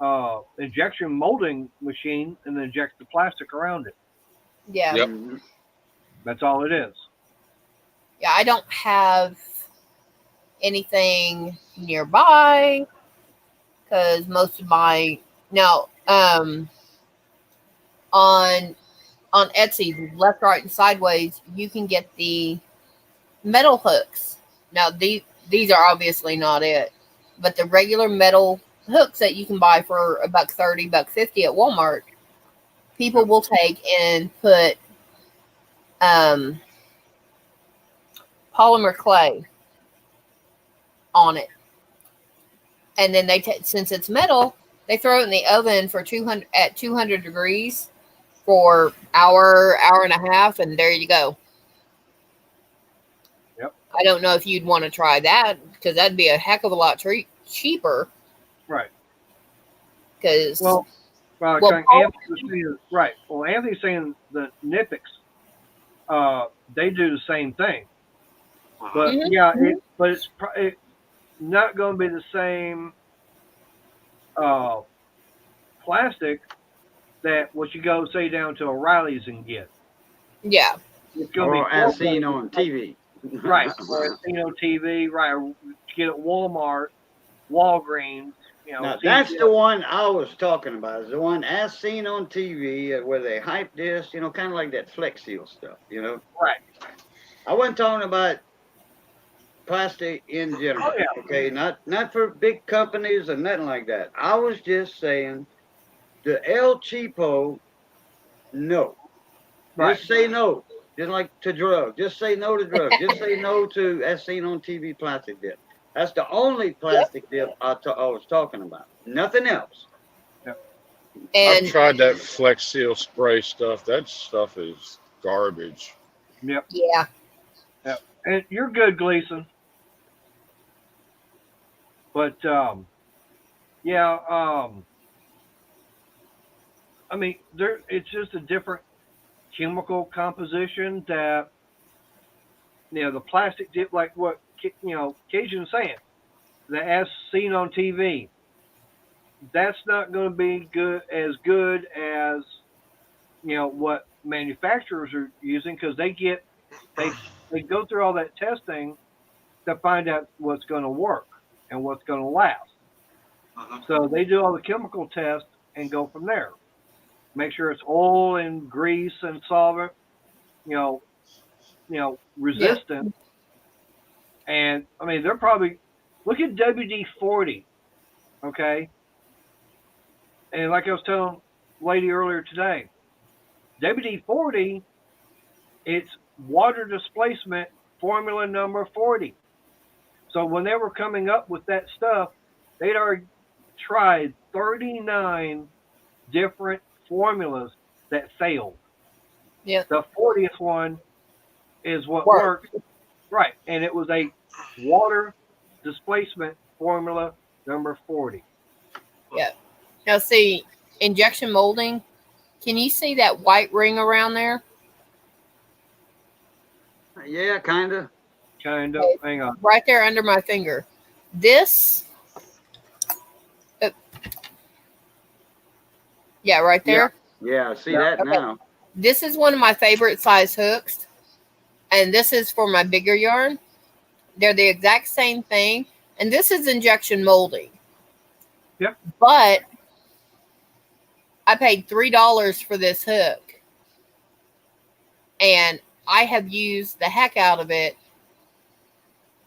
[SPEAKER 1] a injection molding machine and then inject the plastic around it.
[SPEAKER 3] Yeah.
[SPEAKER 4] Yep.
[SPEAKER 2] Mhm.
[SPEAKER 1] That's all it is.
[SPEAKER 3] Yeah, I don't have anything nearby because most of my on Etsy, left, right, and sideways, you can get the metal hooks. Now these are obviously not it, but the regular metal hooks that you can buy for $1.30, $1.50 at Walmart, people will take and put polymer clay on it, and then since it's metal, they throw it in the oven for 200 degrees for hour and a half, and there you go.
[SPEAKER 1] Yep.
[SPEAKER 3] I don't know if you'd want to try that, because that'd be a heck of a lot cheaper.
[SPEAKER 1] Right.
[SPEAKER 3] Because
[SPEAKER 1] Well, Anthony was saying, right. Well, Anthony's saying the Nipix, they do the same thing. But
[SPEAKER 3] Mhm.
[SPEAKER 1] it's not going to be the same plastic that what you go say down to O'Reilly's and get.
[SPEAKER 3] Yeah.
[SPEAKER 1] It's going to
[SPEAKER 2] Or
[SPEAKER 1] be
[SPEAKER 2] as seen on TV.
[SPEAKER 1] right. Or as seen on TV, right? Or get at Walmart, Walgreens,
[SPEAKER 2] Now,
[SPEAKER 1] see,
[SPEAKER 2] that's the one I was talking about. Is the one as seen on TV where they hype this, kind of like that Flex Seal stuff,
[SPEAKER 1] right.
[SPEAKER 2] I wasn't talking about plastic in general,
[SPEAKER 1] Oh yeah,
[SPEAKER 2] okay? Not for big companies or nothing like that. I was just saying the El Cheapo, no.
[SPEAKER 1] right.
[SPEAKER 2] Just say no. Just like to drugs. Just say no to drugs. Just say no to as seen on TV plastic dip. That's the only plastic dip I was talking about. Nothing else.
[SPEAKER 1] Yeah.
[SPEAKER 4] I've
[SPEAKER 3] And
[SPEAKER 4] tried that Flex Seal spray stuff. That stuff is garbage.
[SPEAKER 1] Yep.
[SPEAKER 3] yeah,
[SPEAKER 1] Yep. And you're good, Gleason. But yeah, I mean, it's just a different chemical composition that the plastic dip, like what Cajun's saying, the as seen on TV. That's not going to be good as what manufacturers are using because they go through all that testing to find out what's going to work and what's going to last. So they do all the chemical tests and go from there. Make sure it's oil and grease and solvent, resistant. And I mean, they're probably look at WD-40, okay. And like I was telling a lady earlier today, WD-40, it's water displacement formula number 40. So when they were coming up with that stuff, they'd already tried 39 different formulas that failed.
[SPEAKER 3] yeah,
[SPEAKER 1] The 40th one is what
[SPEAKER 3] work.
[SPEAKER 1] worked. Right. And it was a water displacement formula number 40.
[SPEAKER 3] Yeah. Now see, injection molding. Can you see that white ring around there?
[SPEAKER 2] Yeah, kind of.
[SPEAKER 1] Kind of.
[SPEAKER 3] Okay.
[SPEAKER 1] Hang on.
[SPEAKER 3] Right there under my finger. This. Yeah, right there.
[SPEAKER 2] Yeah, I see
[SPEAKER 1] Yeah.
[SPEAKER 2] that now.
[SPEAKER 3] This is one of my favorite size hooks, and this is for my bigger yarn. They're the exact same thing, and this is injection molding.
[SPEAKER 1] Yep.
[SPEAKER 3] But I paid $3 for this hook, and I have used the heck out of it.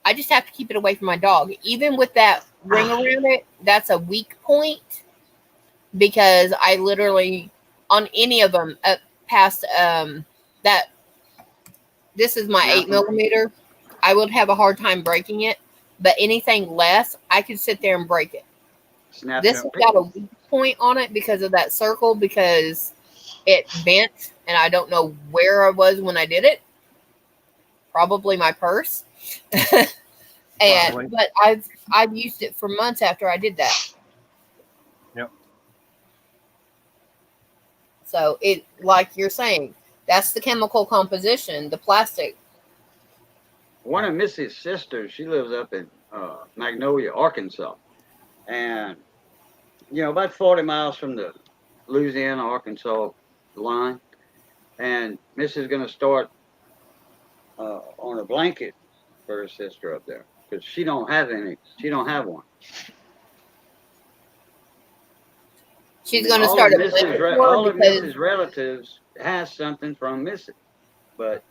[SPEAKER 3] I just have to keep it away from my dog. Even with that ring around it, that's a weak point because I literally, on any of them past that, this is my 8mm, I would have a hard time breaking it. But anything less, I could sit there and break it.
[SPEAKER 2] Snap
[SPEAKER 3] This
[SPEAKER 2] it.
[SPEAKER 3] has got a weak point on it because of that circle, because it bent, and I don't know where I was when I did it. Probably my purse.
[SPEAKER 1] Probably.
[SPEAKER 3] But I've used it for months after I did that.
[SPEAKER 1] Yep.
[SPEAKER 3] So it, like you're saying, that's the chemical composition, the plastic.
[SPEAKER 2] One of Missy's sisters, she lives up in Magnolia, Arkansas, and about 40 miles from the Louisiana Arkansas line. And Missy's going to start on a blanket for her sister up there because she don't have any. She don't have one.
[SPEAKER 3] She's going to start a
[SPEAKER 2] Mrs.
[SPEAKER 3] blanket for her
[SPEAKER 2] all of
[SPEAKER 3] because
[SPEAKER 2] Mrs. relatives has something from Missy, but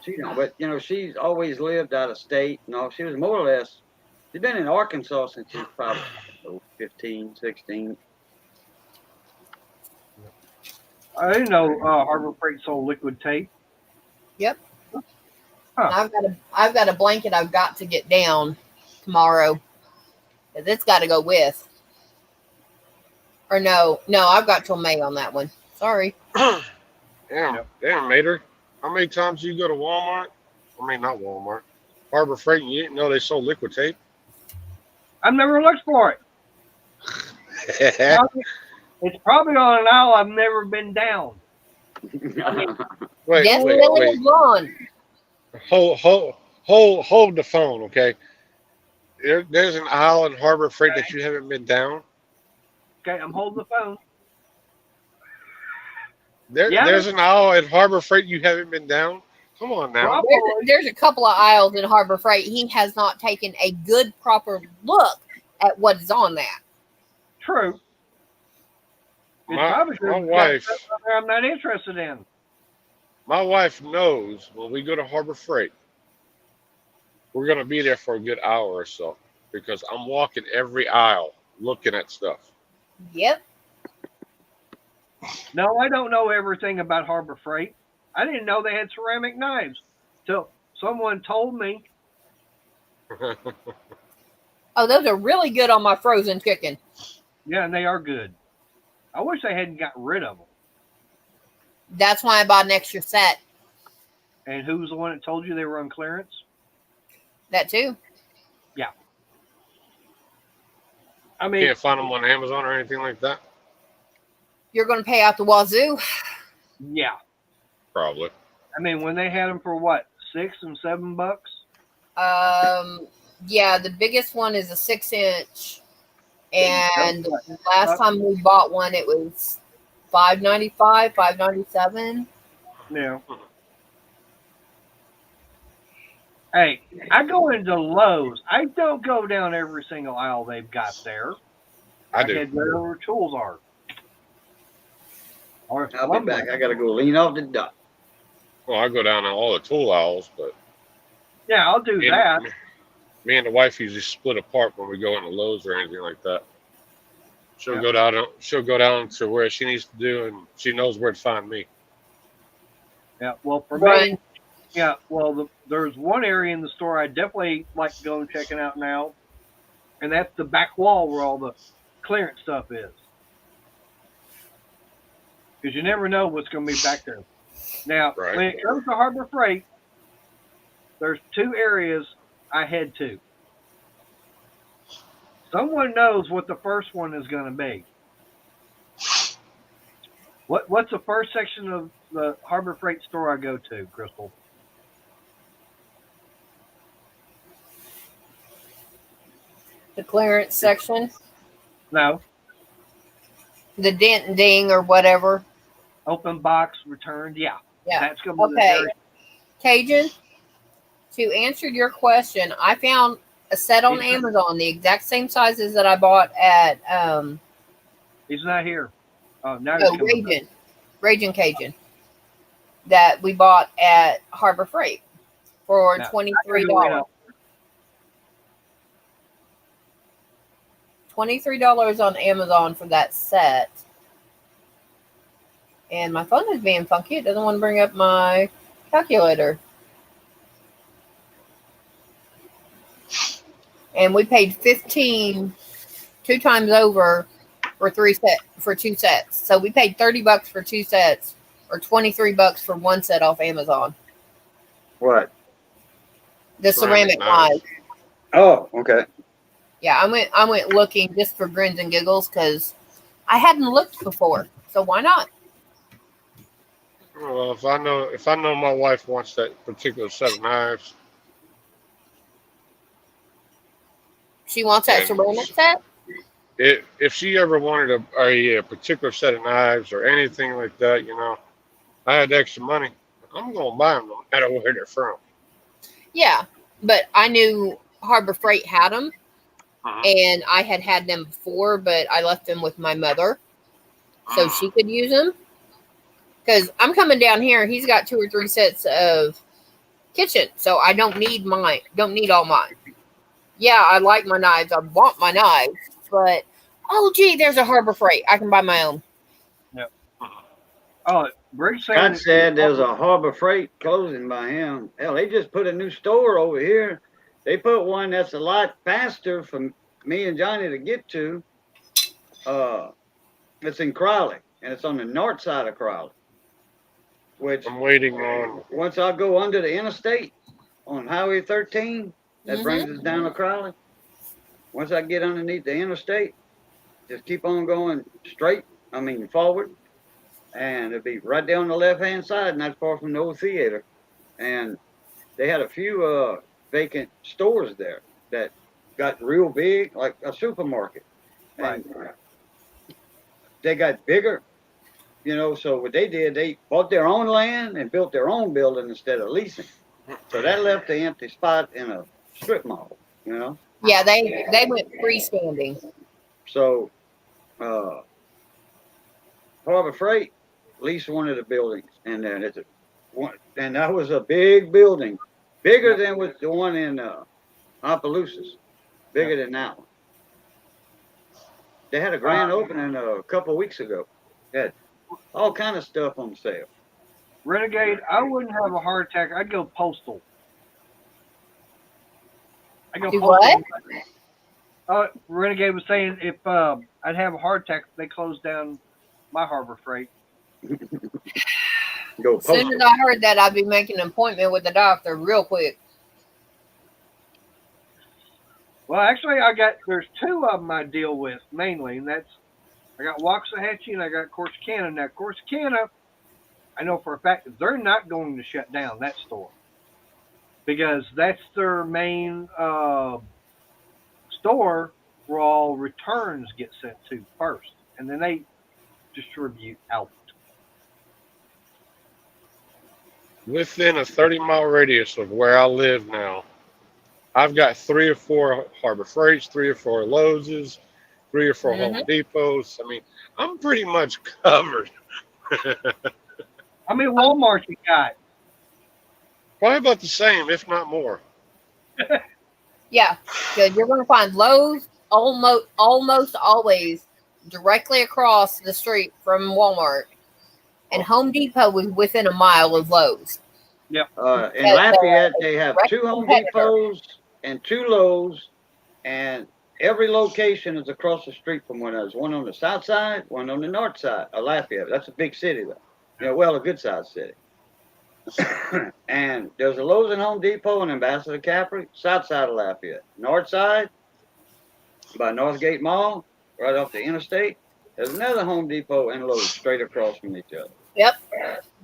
[SPEAKER 2] she don't. But she's always lived out of state. She was more or less. She's been in Arkansas since she was probably 15, 16.
[SPEAKER 1] I didn't know Harbor Freight sold liquid tape.
[SPEAKER 3] Yep.
[SPEAKER 1] Huh.
[SPEAKER 3] I've got a blanket I've got to get down tomorrow, because it's got to go with. Or no, I've got till May on that one. Sorry.
[SPEAKER 4] Damn, Mater. How many times do you go to Walmart? I mean, not Walmart. Harbor Freight, and you didn't know they sold liquid tape?
[SPEAKER 1] I've never looked for it. It's probably on an aisle I've never been down.
[SPEAKER 4] Wait.
[SPEAKER 3] Blonde.
[SPEAKER 4] Hold the phone, okay? There's an aisle in Harbor Freight that you haven't been down.
[SPEAKER 1] Okay, I'm holding the phone.
[SPEAKER 4] There's an aisle at Harbor Freight you haven't been down. Come on now.
[SPEAKER 3] There's a couple of aisles in Harbor Freight. He has not taken a good, proper look at what is on that.
[SPEAKER 1] True. It's
[SPEAKER 4] My
[SPEAKER 1] probably because
[SPEAKER 4] my
[SPEAKER 1] it's got
[SPEAKER 4] wife
[SPEAKER 1] stuff out there I'm not interested in.
[SPEAKER 4] my wife knows when we go to Harbor Freight, we're gonna be there for a good hour or so because I'm walking every aisle looking at stuff.
[SPEAKER 3] Yep.
[SPEAKER 1] No, I don't know everything about Harbor Freight. I didn't know they had ceramic knives till someone told me.
[SPEAKER 3] Oh, those are really good on my frozen chicken.
[SPEAKER 1] Yeah, and they are good. I wish they hadn't got rid of them.
[SPEAKER 3] That's why I bought an extra set.
[SPEAKER 1] And who was the one that told you they were on clearance?
[SPEAKER 3] That too.
[SPEAKER 1] Yeah. I mean,
[SPEAKER 4] Can't find them on Amazon or anything like that.
[SPEAKER 3] You're going to pay out the wazoo.
[SPEAKER 1] yeah.
[SPEAKER 4] Probably.
[SPEAKER 1] I mean, when they had them for what, $6 and $7?
[SPEAKER 3] Yeah, the biggest one is a 6-inch, and
[SPEAKER 1] What,
[SPEAKER 3] last time we bought one, it was $5.95, $5.97.
[SPEAKER 1] Yeah. Hey, I go into Lowe's. I don't go down every single aisle they've got there.
[SPEAKER 4] I do.
[SPEAKER 1] head wherever tools are. Or
[SPEAKER 2] I'll be back. I gotta go lean off the dock.
[SPEAKER 4] Well, I go down on all the tool aisles, but
[SPEAKER 1] Yeah, I'll do that.
[SPEAKER 4] me and the wife usually split apart when we go into Lowe's or anything like that. She'll
[SPEAKER 1] Yeah.
[SPEAKER 4] go down. She'll go down to where she needs to do, and she knows where to find me.
[SPEAKER 1] Yeah, well, for me,
[SPEAKER 3] Run.
[SPEAKER 1] yeah, well, there's one area in the store I definitely like to go and checking out now, and that's the back wall where all the clearance stuff is. Because you never know what's going to be back there. Now,
[SPEAKER 4] Right.
[SPEAKER 1] when it comes to Harbor Freight, there's two areas I head to. Someone knows what the first one is going to be. What's the first section of the Harbor Freight store I go to, Crystal?
[SPEAKER 3] The clearance section,
[SPEAKER 1] No.
[SPEAKER 3] the dent and ding or whatever.
[SPEAKER 1] Open box, returned. Yeah.
[SPEAKER 3] Yeah.
[SPEAKER 1] That's going to be the
[SPEAKER 3] Okay.
[SPEAKER 1] area.
[SPEAKER 3] Cajun, to answer your question, I found a set on Amazon, the exact same sizes that I bought at
[SPEAKER 1] He's not here. Oh, now he's coming back.
[SPEAKER 3] Raging Cajun, that we bought at Harbor Freight for
[SPEAKER 1] Now,
[SPEAKER 3] $23. $23 on Amazon for that set. And my phone is being funky. It doesn't want to bring up my calculator. And we paid $15 two times over for two sets. So we paid $30 for two sets, or $23 for one set off Amazon.
[SPEAKER 2] What?
[SPEAKER 3] The ceramic knife.
[SPEAKER 2] Oh, okay.
[SPEAKER 3] Yeah, I went looking just for grins and giggles because I hadn't looked before. So why not?
[SPEAKER 4] Well, if I know my wife wants that particular set of knives,
[SPEAKER 3] She wants that
[SPEAKER 4] and
[SPEAKER 3] ceramic set?
[SPEAKER 4] if she ever wanted a particular set of knives or anything like that, I had extra money, I'm gonna buy them no matter where they're from.
[SPEAKER 3] Yeah, but I knew Harbor Freight had them,
[SPEAKER 4] Uh-huh.
[SPEAKER 3] and I had them before, but I left them with my mother so she could use them. Because I'm coming down here, he's got 2 or 3 sets of kitchen, so I don't need all mine. Yeah, I like my knives, I want my knives, but gee, there's a Harbor Freight, I can buy my own.
[SPEAKER 1] Yep. Oh, Briggs saying
[SPEAKER 2] Scott said there's a Harbor Freight closing by him. Hell, they just put a new store over here. They put one that's a lot faster for me and Johnny to get to. It's in Crowley, and it's on the north side of Crowley. Which
[SPEAKER 4] I'm waiting on.
[SPEAKER 2] once I go under the interstate on Highway 13, that brings us down to Crowley. Once I get underneath the interstate, just keep on going forward, and it'll be right there on the left-hand side, not far from the old theater. And they had a few vacant stores there that got real big, like a supermarket.
[SPEAKER 1] Right.
[SPEAKER 2] And they got bigger, so what they did, they bought their own land and built their own building instead of leasing. So that left the empty spot in a strip mall,
[SPEAKER 3] Yeah, they went freestanding.
[SPEAKER 2] So Harbor Freight leased one of the buildings, and then and that was a big building, bigger than with the one in Opelousas, bigger than that one. They had a grand opening a couple of weeks ago. Had all kind of stuff on sale.
[SPEAKER 1] Renegade, I wouldn't have a heart attack. I'd go postal. I go
[SPEAKER 3] Do
[SPEAKER 1] postal.
[SPEAKER 3] what?
[SPEAKER 1] Renegade was saying if I'd have a heart attack, if they closed down my Harbor Freight.
[SPEAKER 2] Go
[SPEAKER 3] As soon
[SPEAKER 2] postal.
[SPEAKER 3] as I heard that, I'd be making an appointment with the doctor real quick.
[SPEAKER 1] Well, actually, there's two of them I deal with mainly, and that's I got Waxahachie and I got Corsicana. Now, Corsicana, I know for a fact that they're not going to shut down that store because that's their main store where all returns get sent to first, and then they distribute out.
[SPEAKER 4] Within a 30-mile radius of where I live now, I've got 3 or 4 Harbor Freights, 3 or 4 Lowe's, 3 or 4 Home Depots. I mean, I'm pretty much covered.
[SPEAKER 1] How many Walmarts you got?
[SPEAKER 4] Probably about the same, if not more.
[SPEAKER 3] Yeah, because you're going to find Lowe's almost always directly across the street from Walmart, and Home Depot is within a mile of Lowe's.
[SPEAKER 1] Yep.
[SPEAKER 2] In Lafayette, they have 2 Home Depots and 2 Lowe's, and every location is across the street from one another. There's one on the south side, one on the north side of Lafayette. That's a big city, though. A good-sized city. And there's a Lowe's and Home Depot in Ambassador Capri, south side of Lafayette. North side, by Northgate Mall, right off the interstate, there's another Home Depot and Lowe's straight across from each other.
[SPEAKER 3] Yep.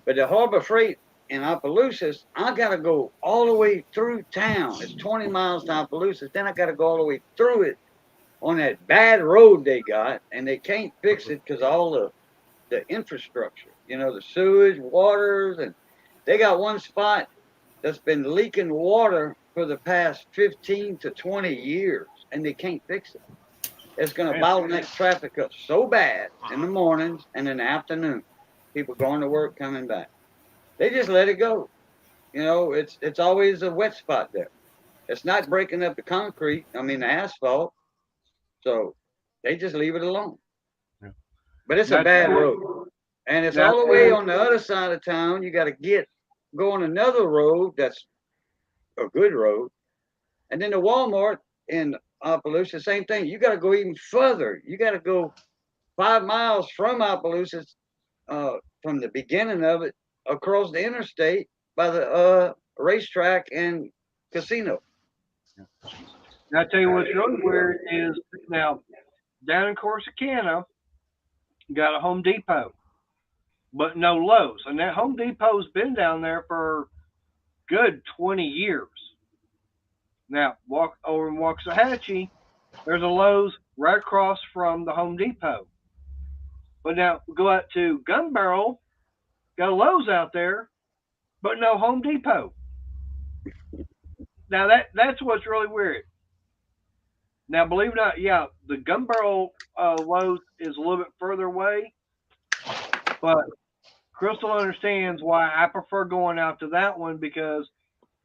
[SPEAKER 2] But the Harbor Freight in Opelousas, I got to go all the way through town. It's 20 miles to Opelousas. Then I got to go all the way through it on that bad road they got, and they can't fix it because all the infrastructure, the sewage, waters, and they got one spot that's been leaking water for the past 15 to 20 years, and they can't fix it. It's going to bottleneck traffic up so bad in the mornings and in the afternoon. People going to work, coming back. They just let it go. It's always a wet spot there. It's not breaking up the concrete, the asphalt. So they just leave it alone.
[SPEAKER 1] Yeah.
[SPEAKER 2] But it's a bad road. And it's all the way on the other side of town. You got to go on another road that's a good road. And then the Walmart in Opelousas, same thing. You got to go even further. You got to go 5 miles from Opelousas, from the beginning of it, across the interstate by the racetrack and casino.
[SPEAKER 1] Now, I tell you what's really weird is now down in Corsicana, got a Home Depot, but no Lowe's. And that Home Depot's been down there for good 20 years. Now, walk over in Waxahachie, there's a Lowe's right across from the Home Depot. But now go out to Gun Barrel, got a Lowe's out there, but no Home Depot. Now that's what's really weird. Now, believe it or not, the Gun Barrel Lowe's is a little bit further away, but Crystal understands why I prefer going out to that one because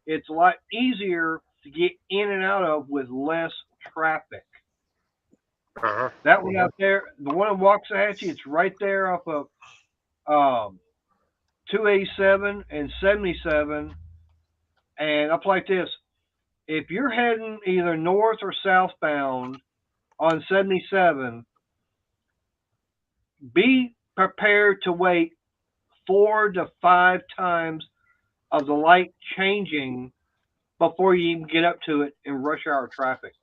[SPEAKER 1] it's a lot easier to get in and out of with less traffic.
[SPEAKER 4] Uh-huh.
[SPEAKER 1] That one out there, the one in Waxahachie, it's right there off of 287 and 77. And up like this, if you're heading either north or southbound on 77, be prepared to wait 4 to 5 times of the light changing before you even get up to it in rush hour traffic.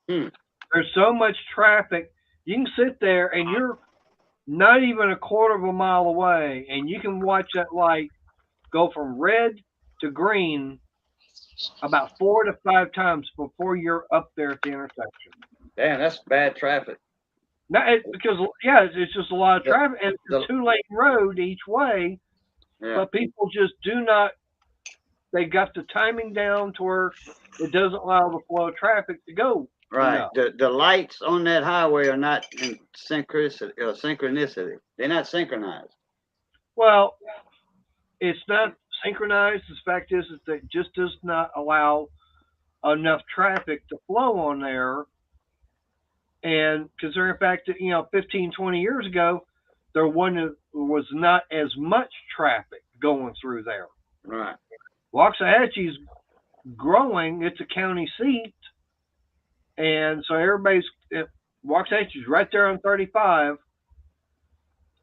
[SPEAKER 1] There's so much traffic. You can sit there and you're not even a quarter of a mile away, and you can watch that light go from red to green about 4 to 5 times before you're up there at the intersection.
[SPEAKER 2] Damn, that's bad traffic.
[SPEAKER 1] No, it's just a lot of traffic, and it's a 2-lane road each way. Yeah. But people just do not. They got the timing down to where it doesn't allow the flow of traffic to go
[SPEAKER 2] Right.
[SPEAKER 1] No.
[SPEAKER 2] The lights on that highway are not in synchronicity. They're not synchronized.
[SPEAKER 1] Well, it's not synchronized. The fact is that it just does not allow enough traffic to flow on there. And considering the fact that, 15, 20 years ago, there was not as much traffic going through there.
[SPEAKER 2] Right.
[SPEAKER 1] Waxahachie's growing. It's a county seat. And so Waxahachie's right there on 35.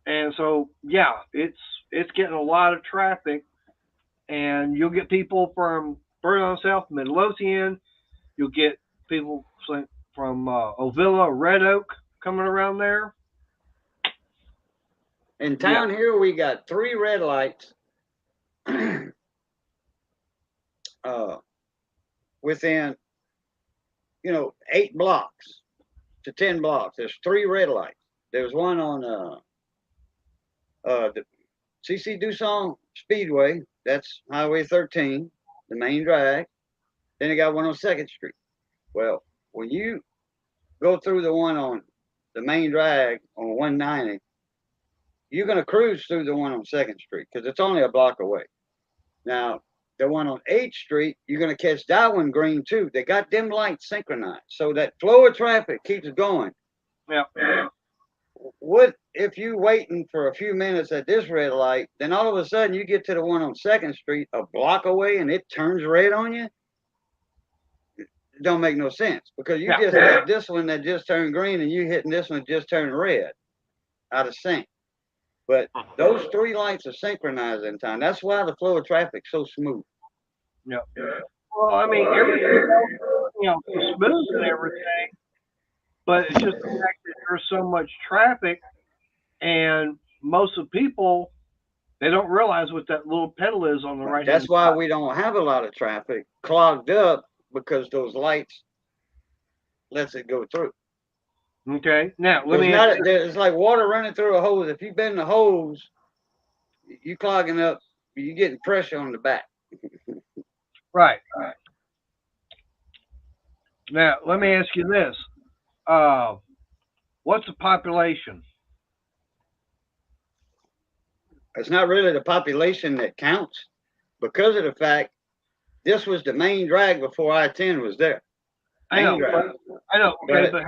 [SPEAKER 1] And so, yeah, it's getting a lot of traffic. And you'll get people from further on south, Midlothian. You'll get people from Ovilla, Red Oak coming around there.
[SPEAKER 2] In town here, we got 3 red lights within, 8 blocks to 10 blocks. There's 3 red lights. There's one on the CC Dusson Speedway. That's Highway 13, the main drag. Then they got one on 2nd Street. Well, when you go through the one on the main drag on 190, you're going to cruise through the one on 2nd Street because it's only a block away. Now, the one on 8th Street, you're going to catch that one green too. They got them lights synchronized. So that flow of traffic keeps going.
[SPEAKER 1] Yeah.
[SPEAKER 2] What if you waiting for a few minutes at this red light, then all of a sudden you get to the one on 2nd Street a block away and it turns red on you? It don't make no sense because you just hit this one that just turned green and you hitting this one that just turned red out of sync. But those 3 lights are synchronized in time. That's why the flow of traffic's so smooth.
[SPEAKER 1] Yeah. Well, I mean, everything else, is smooth and everything, but it's just the fact that there's so much traffic, and most of the people, they don't realize what that little pedal is on the right.
[SPEAKER 2] That's why we don't have a lot of traffic clogged up because those lights lets it go through.
[SPEAKER 1] Okay. Now,
[SPEAKER 2] it's like water running through a hose. If you bend the hose, you clogging up, you're getting pressure on the back.
[SPEAKER 1] Right. Now, let me ask you this. What's the population?
[SPEAKER 2] It's not really the population that counts because of the fact this was the main drag before I-10 was there.
[SPEAKER 1] I know. Okay, but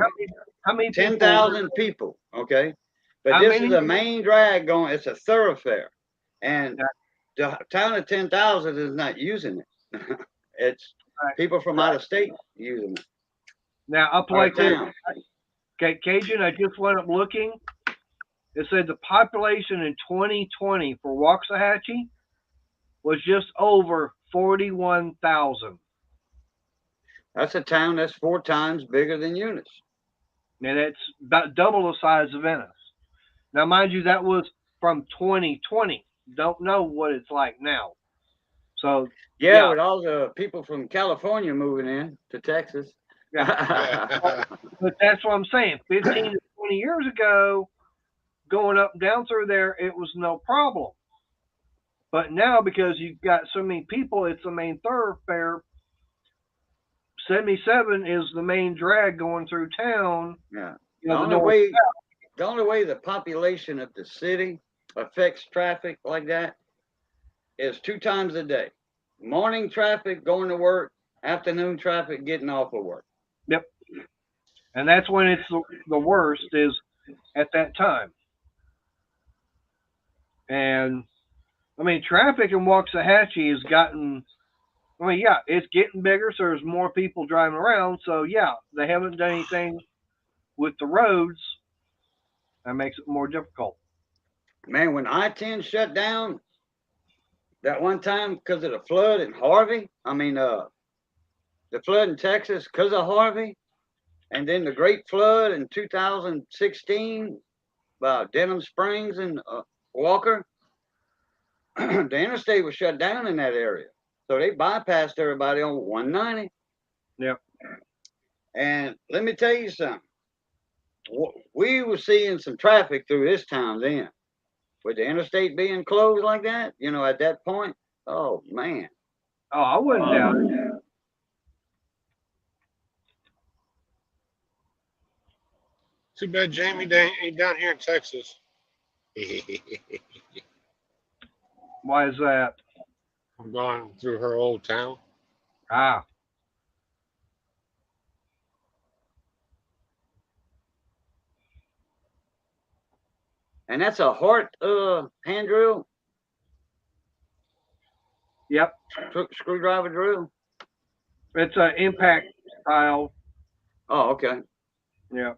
[SPEAKER 1] how many
[SPEAKER 2] 10,000 people, okay? But this is a main drag going, it's a thoroughfare. And the town of 10,000 is not using it. It's people from out of state using it.
[SPEAKER 1] Now, up like this. Okay, Cajun, I just went up looking. It said the population in 2020 for Waxahachie was just over 41,000.
[SPEAKER 2] That's a town that's 4 times bigger than Eunice.
[SPEAKER 1] And it's about double the size of Venice. Now, mind you, that was from 2020. Don't know what it's like now. So
[SPEAKER 2] with all the people from California moving in to Texas.
[SPEAKER 1] Yeah. But that's what I'm saying. 15 to 20 years ago, going up and down through there, it was no problem. But now, because you've got so many people, it's the main thoroughfare. 77 is the main drag going through town.
[SPEAKER 2] Yeah.
[SPEAKER 1] The
[SPEAKER 2] only way the population of the city affects traffic like that is 2 times a day. Morning traffic going to work, afternoon traffic getting off of work.
[SPEAKER 1] Yep. And that's when it's the worst is at that time. And, I mean, traffic in Waxahachie has gotten, it's getting bigger, so there's more people driving around. So, they haven't done anything with the roads. That makes it more difficult.
[SPEAKER 2] Man, when I-10 shut down that one time because of the flood in Harvey, the flood in Texas because of Harvey, and then the great flood in 2016 by Denham Springs and Walker, the interstate was shut down in that area. So they bypassed everybody on 190.
[SPEAKER 1] Yep.
[SPEAKER 2] And let me tell you something. We were seeing some traffic through this town then. With the interstate being closed like that, at that point, oh, man.
[SPEAKER 1] Oh, I wouldn't doubt it.
[SPEAKER 4] Too bad Jamie ain't down here in Texas.
[SPEAKER 1] Why is that?
[SPEAKER 4] I'm going through her old town.
[SPEAKER 1] Ah,
[SPEAKER 2] And that's a Hart hand drill,
[SPEAKER 1] yep.
[SPEAKER 2] screwdriver drill.
[SPEAKER 1] It's an impact style.
[SPEAKER 2] Oh, okay.
[SPEAKER 1] Yeah.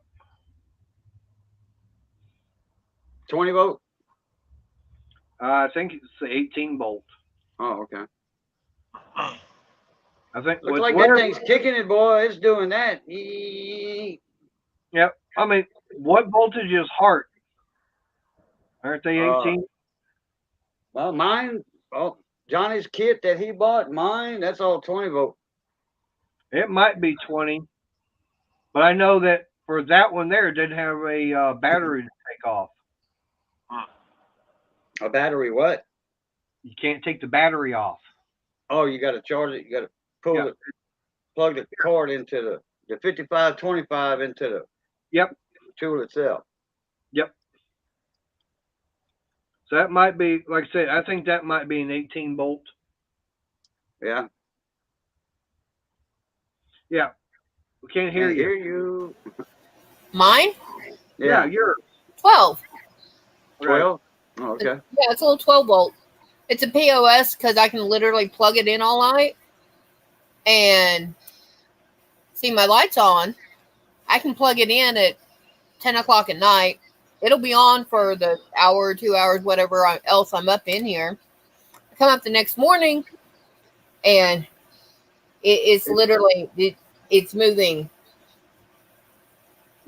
[SPEAKER 2] 20 volt.
[SPEAKER 1] I think it's the 18 bolt.
[SPEAKER 2] Oh, okay.
[SPEAKER 1] I think
[SPEAKER 2] Looks
[SPEAKER 1] it's
[SPEAKER 2] like
[SPEAKER 1] whatever.
[SPEAKER 2] that thing's kicking it, boy. It's doing that. Yee.
[SPEAKER 1] Yep. I mean, what voltage is Hart? Aren't they 18?
[SPEAKER 2] Well, mine, oh, Johnny's kit that he bought, mine, that's all 20 volt.
[SPEAKER 1] It might be 20, but I know that for that one there, it didn't have a battery to take off.
[SPEAKER 2] A battery what?
[SPEAKER 1] You can't take the battery off.
[SPEAKER 2] Oh, you got to charge it. You got to pull
[SPEAKER 1] Yeah.
[SPEAKER 2] it, plug the cord into the 5525 into the
[SPEAKER 1] Yep.
[SPEAKER 2] tool itself.
[SPEAKER 1] Yep. So that might be, like I said, I think that might be an 18 bolt.
[SPEAKER 2] Yeah.
[SPEAKER 1] Yeah. We can't hear
[SPEAKER 2] Can't
[SPEAKER 1] you.
[SPEAKER 2] hear you.
[SPEAKER 3] Mine?
[SPEAKER 1] Yeah, you're
[SPEAKER 3] 12.
[SPEAKER 2] 12? Oh, okay.
[SPEAKER 3] Yeah, it's a little 12 volt. It's a POS because I can literally plug it in all night and see my lights on. I can plug it in at 10 o'clock at night. It'll be on for the hour, 2 hours, whatever else I'm up in here. I come up the next morning and it's literally, it's moving.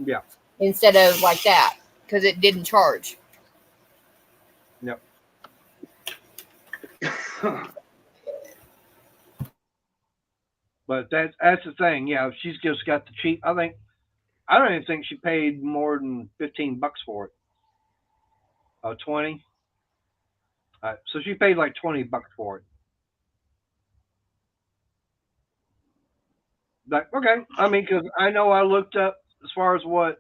[SPEAKER 1] Yeah.
[SPEAKER 3] Instead of like that because it didn't charge.
[SPEAKER 1] Yep. But that's the thing. Yeah, she's just got the cheap. I don't even think she paid more than $15 for it. 20. So she paid like $20 for it. Like, okay. I mean, because I know I looked up as far as what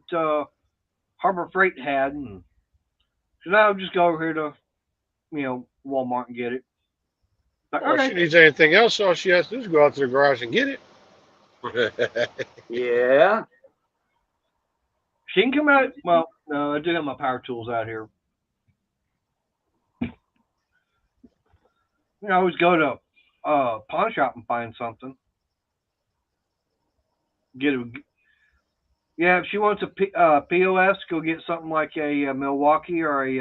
[SPEAKER 1] Harbor Freight had, and so now I'll just go over here to Walmart and get it. Like,
[SPEAKER 4] Well, if
[SPEAKER 1] okay.
[SPEAKER 4] she needs anything else, all she has to do is go out to the garage and get it.
[SPEAKER 2] Yeah.
[SPEAKER 1] She can come out. Well, no, I do have my power tools out here. I always go to pawn shop and find something. Get a Yeah, if she wants a POS, go get something like a Milwaukee or a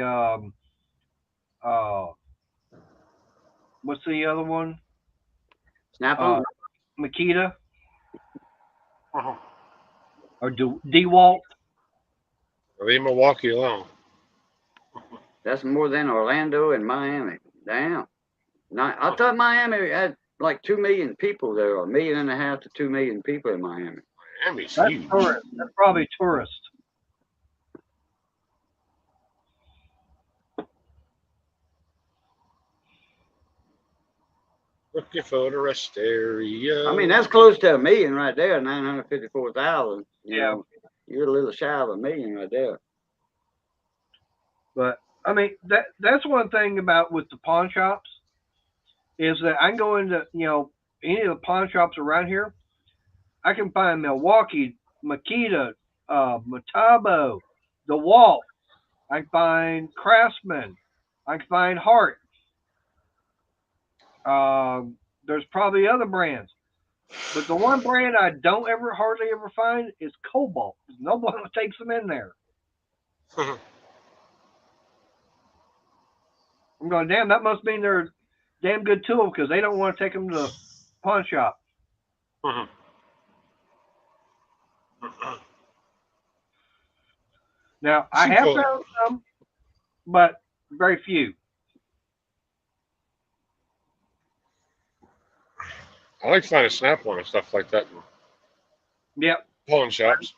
[SPEAKER 1] uh, what's the other one?
[SPEAKER 2] Snap on.
[SPEAKER 1] Makita or DeWalt.
[SPEAKER 4] Leave Milwaukee alone.
[SPEAKER 2] That's more than Orlando and Miami. Damn. I thought Miami had like 2 million people there, or 1.5 million to 2 million people in Miami.
[SPEAKER 4] Miami's
[SPEAKER 1] That's
[SPEAKER 4] huge.
[SPEAKER 1] tourist. That's probably tourist.
[SPEAKER 4] Looking for the Resteria.
[SPEAKER 2] I mean, that's close to 1 million right there, 954,000.
[SPEAKER 1] Yeah.
[SPEAKER 2] You're a little shy of 1 million right there.
[SPEAKER 1] But I mean, that's one thing about with the pawn shops is that I can go into any of the pawn shops around here. I can find Milwaukee, Makita, Metabo, DeWalt. I can find Craftsman. I can find Hart. There's probably other brands, but the one brand I don't hardly ever find is Cobalt. No one takes them in there. I'm going, damn, that must mean they're a damn good tool because they don't want to take them to the pawn shop. Now, I have found some, but very few.
[SPEAKER 4] I like finding Snap-on and stuff like that.
[SPEAKER 1] Yep.
[SPEAKER 4] Pawn shops.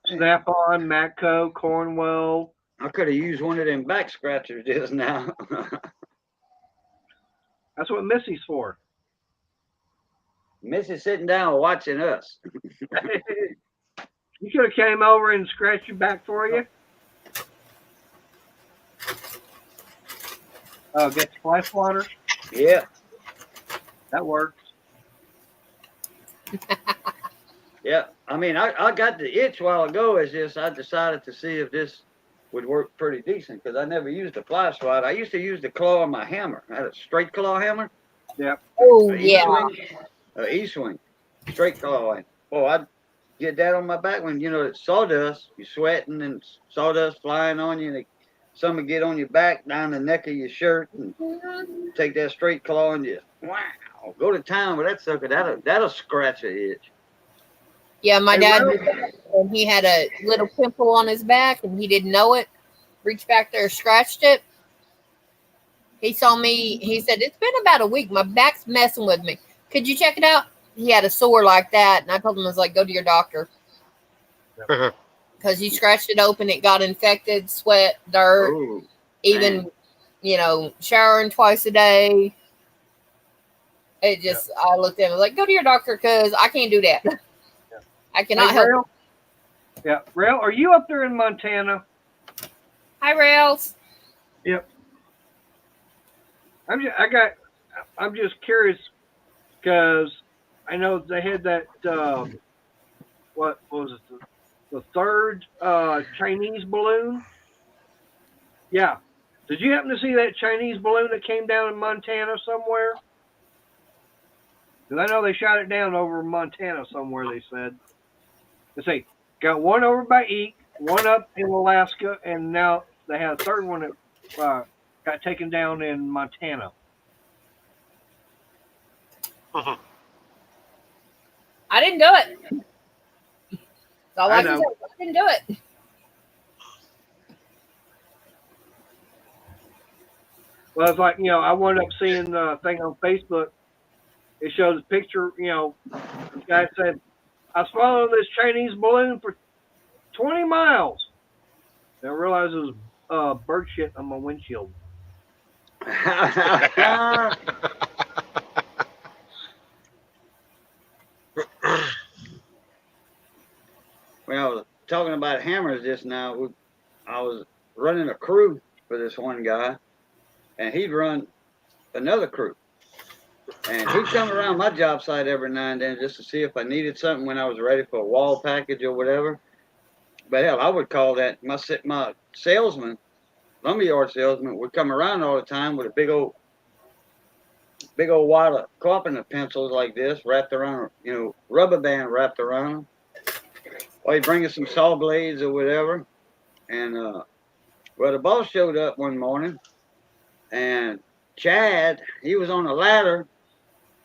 [SPEAKER 1] Snap-on, Matco, Cornwell.
[SPEAKER 2] I could have used one of them back scratchers just now.
[SPEAKER 1] That's what Missy's for.
[SPEAKER 2] Missy's sitting down watching us.
[SPEAKER 1] You could have came over and scratched your back for you. Get splash water.
[SPEAKER 2] Yeah.
[SPEAKER 1] That works.
[SPEAKER 2] Yeah. I mean, I got the itch a while ago. It's just I decided to see if this would work pretty decent because I never used a fly swat. I used to use the claw on my hammer. I had a straight claw hammer.
[SPEAKER 1] Yep.
[SPEAKER 3] Oh,
[SPEAKER 2] A
[SPEAKER 3] yeah.
[SPEAKER 2] E-swing, straight claw. And, oh, I'd get that on my back when, it's sawdust. You're sweating and sawdust flying on you. And some would get on your back, down the neck of your shirt, and take that straight claw and just, wow, go to town with that sucker. That'll scratch an itch.
[SPEAKER 3] Yeah, my
[SPEAKER 1] Hey,
[SPEAKER 3] dad
[SPEAKER 1] Ralph.
[SPEAKER 3] did that, and he had a little pimple on his back, and he didn't know it. Reached back there, scratched it. He saw me. He said, "It's been about a week. My back's messing with me. Could you check it out?" He had a sore like that, and I told him, I was like, "Go to your doctor." Because he scratched it open, it got infected, sweat, dirt,
[SPEAKER 2] Ooh,
[SPEAKER 3] even, showering twice a day. It just, I looked at him, I was like, go to your doctor because I can't do that. I cannot
[SPEAKER 1] Hey,
[SPEAKER 3] help.
[SPEAKER 1] Rail. Yeah, Rail, are you up there in Montana?
[SPEAKER 3] Hi, Rails.
[SPEAKER 1] Yep. I'm just curious because I know they had that. What was it? The third Chinese balloon. Yeah. Did you happen to see that Chinese balloon that came down in Montana somewhere? Because I know they shot it down over in Montana somewhere. They said. Let's see. Got one over by Eek, one up in Alaska, and now they had a third one that got taken down in Montana.
[SPEAKER 3] I didn't do it. That's all I can say. I didn't do it.
[SPEAKER 1] Well, it's like, I wound up seeing a thing on Facebook. It shows a picture, the guy said, I was following this Chinese balloon for 20 miles. And I realized it was bird shit on my windshield.
[SPEAKER 2] Well, talking about hammers just now, I was running a crew for this one guy, and he'd run another crew. And he'd come around my job site every now and then just to see if I needed something when I was ready for a wall package or whatever. But hell, I would call that my salesman, lumberyard salesman, would come around all the time with a big old wad of carpenter pencils like this wrapped around, rubber band wrapped around them. Or he'd bring us some saw blades or whatever. And, the boss showed up one morning, and Chad, he was on a ladder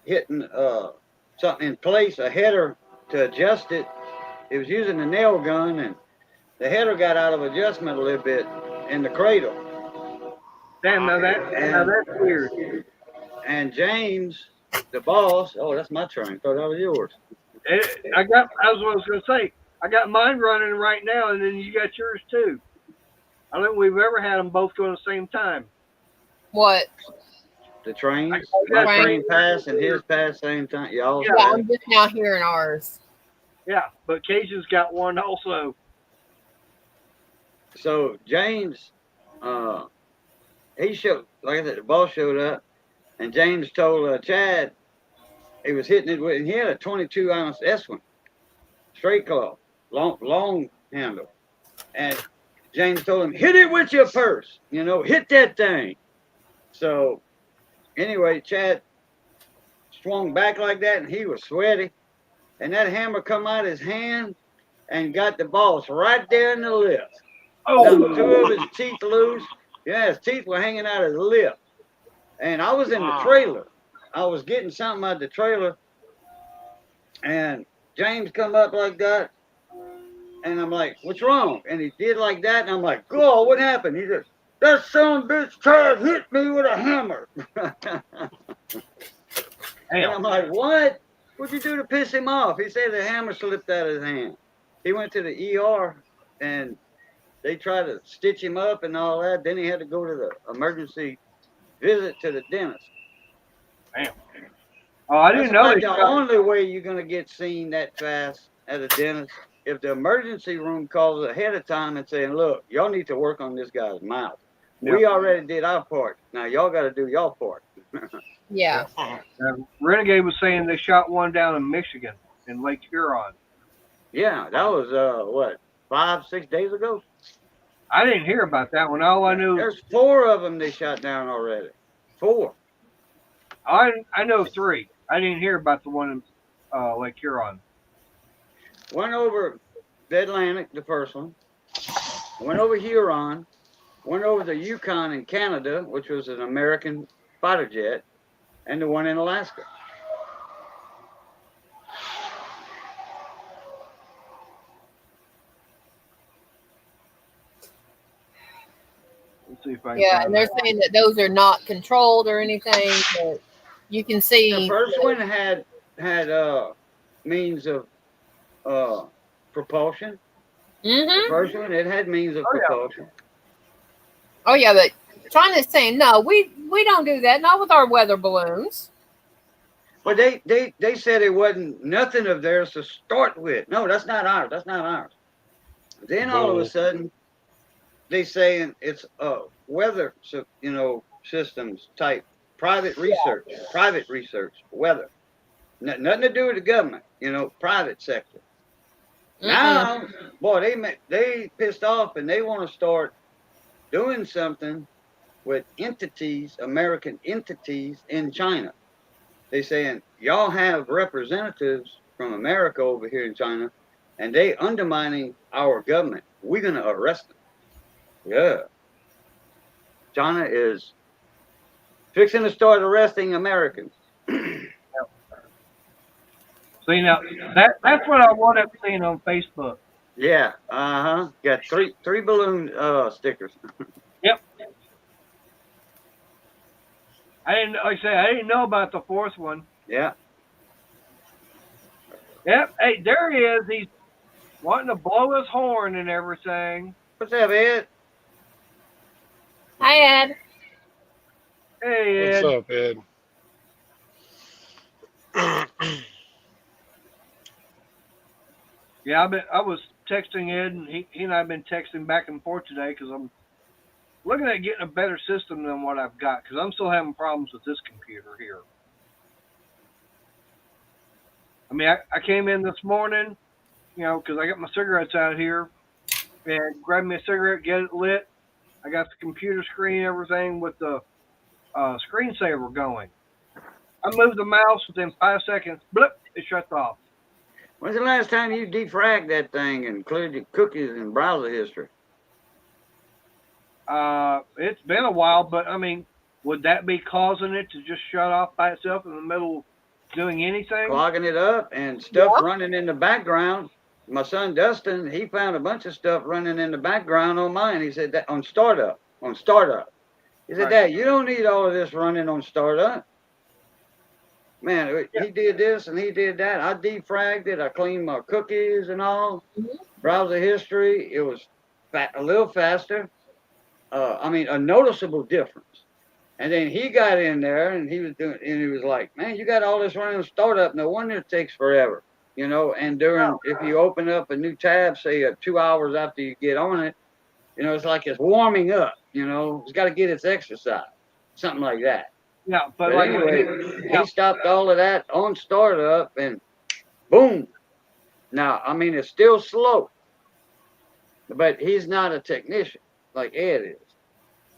[SPEAKER 2] hitting something in place, a header to adjust it. He was using a nail gun, and the header got out of adjustment a little bit in the cradle.
[SPEAKER 1] Damn, now that's weird.
[SPEAKER 2] And James, the boss, oh, that's my train. Thought that was yours.
[SPEAKER 1] I was going to say, I got mine running right now, and then you got yours too. I don't think we've ever had them both going at the same time.
[SPEAKER 3] What?
[SPEAKER 2] The trains?
[SPEAKER 3] My
[SPEAKER 2] My train passed and his passed same time. Y'all.
[SPEAKER 3] Yeah, I'm just now hearing ours.
[SPEAKER 1] Yeah, but Cajun's got one also.
[SPEAKER 2] So James, he showed, like I said, the boss showed up, and James told Chad he was hitting it with, and he had a 22-ounce S1, straight claw, long handle, and James told him, hit it with your purse, hit that thing. So anyway, Chad swung back like that, and he was sweaty, and that hammer come out of his hand and got the boss right there in the lip.
[SPEAKER 1] Oh,
[SPEAKER 2] Two of his teeth loose. Yeah, his teeth were hanging out of the lip. And I was in the trailer. I was getting something out of the trailer, and James come up like that, and I'm like, what's wrong? And he did like that, and I'm like, God, what happened? He said, that son of a bitch Chad hit me with a hammer. And I'm like, what? What'd you do to piss him off? He said the hammer slipped out of his hand. He went to the ER, and they tried to stitch him up and all that. Then he had to go to the emergency visit to the dentist.
[SPEAKER 1] Damn. Oh, I didn't know
[SPEAKER 2] That's like the only way you're going to get seen that fast at a dentist. if the emergency room calls ahead of time and saying, look, y'all need to work on this guy's mouth. We already did our part. Now y'all got to do y'all part.
[SPEAKER 3] Yeah.
[SPEAKER 1] Renegade was saying they shot one down in Michigan, in Lake Huron.
[SPEAKER 2] Yeah, that was what, 5-6 days ago.
[SPEAKER 1] I didn't hear about that one. All I knew,
[SPEAKER 2] There's 4 of them they shot down already. 4.
[SPEAKER 1] I know 3. I didn't hear about the one in Lake Huron.
[SPEAKER 2] Went over the Atlantic, the first one. Went over Huron. Went over the Yukon in Canada, which was an American fighter jet, and the one in Alaska.
[SPEAKER 1] Let's see if I can
[SPEAKER 3] Yeah,
[SPEAKER 1] find
[SPEAKER 3] and they're
[SPEAKER 1] that.
[SPEAKER 3] saying that those are not controlled or anything, but you can
[SPEAKER 2] The
[SPEAKER 3] see.
[SPEAKER 2] first one had means of propulsion. The
[SPEAKER 3] Hmm.
[SPEAKER 2] first one, it had means of
[SPEAKER 1] Oh, yeah.
[SPEAKER 2] propulsion.
[SPEAKER 3] Oh yeah, but China's saying no. We don't do that. Not with our weather balloons.
[SPEAKER 2] But they said it wasn't nothing of theirs to start with. No, that's not ours. That's not ours. Then all of a
[SPEAKER 4] Bull.
[SPEAKER 2] sudden, they saying it's weather, systems type private research, weather. Nothing to do with the government, private sector.
[SPEAKER 3] Mm-mm.
[SPEAKER 2] Now, boy, they pissed off and they want to start doing something with entities, American entities in China. They saying y'all have representatives from America over here in China, and they undermining our government. We're gonna arrest them. Yeah, China is fixing to start arresting Americans.
[SPEAKER 1] See, now that's what I wound up seeing on Facebook.
[SPEAKER 2] Yeah, got three balloon stickers.
[SPEAKER 1] Yep. Like I say, I didn't know about the 4th one.
[SPEAKER 2] Yeah.
[SPEAKER 1] Yep. Hey, there he is. He's wanting to blow his horn and everything.
[SPEAKER 2] What's up, Ed?
[SPEAKER 3] Hi, Ed.
[SPEAKER 1] Hey,
[SPEAKER 4] What's
[SPEAKER 1] Ed.
[SPEAKER 4] up, Ed?
[SPEAKER 1] Yeah, I was texting Ed, and he and I have been texting back and forth today because I'm looking at getting a better system than what I've got because I'm still having problems with this computer here. I mean, I came in this morning, because I got my cigarettes out here and grabbed me a cigarette, get it lit. I got the computer screen, everything with the screensaver going. I moved the mouse within 5 seconds. Blip, it shuts off.
[SPEAKER 2] When's the last time you defragged that thing and cleared your cookies and browser history?
[SPEAKER 1] It's been a while, but I mean, would that be causing it to just shut off by itself in the middle of doing anything?
[SPEAKER 2] Clogging it up and stuff running in the background. My son Dustin, he found a bunch of stuff running in the background on mine. He said that on startup. He said,
[SPEAKER 1] Right.
[SPEAKER 2] Dad, you don't need all of this running on startup. Man, he did this and he did that. I defragged it. I cleaned my cookies and all. Browser history. It was a little faster. A noticeable difference. And then he got in there and he was like, man, you got all this running on startup. No wonder it takes forever. And if you open up a new tab, say 2 hours after you get on it, it's like it's warming up, it's got to get its exercise, something like that.
[SPEAKER 1] Yeah, but
[SPEAKER 2] But
[SPEAKER 1] like
[SPEAKER 2] anyway, he stopped all of that on startup and boom. Now, I mean, it's still slow, but he's not a technician like Ed is.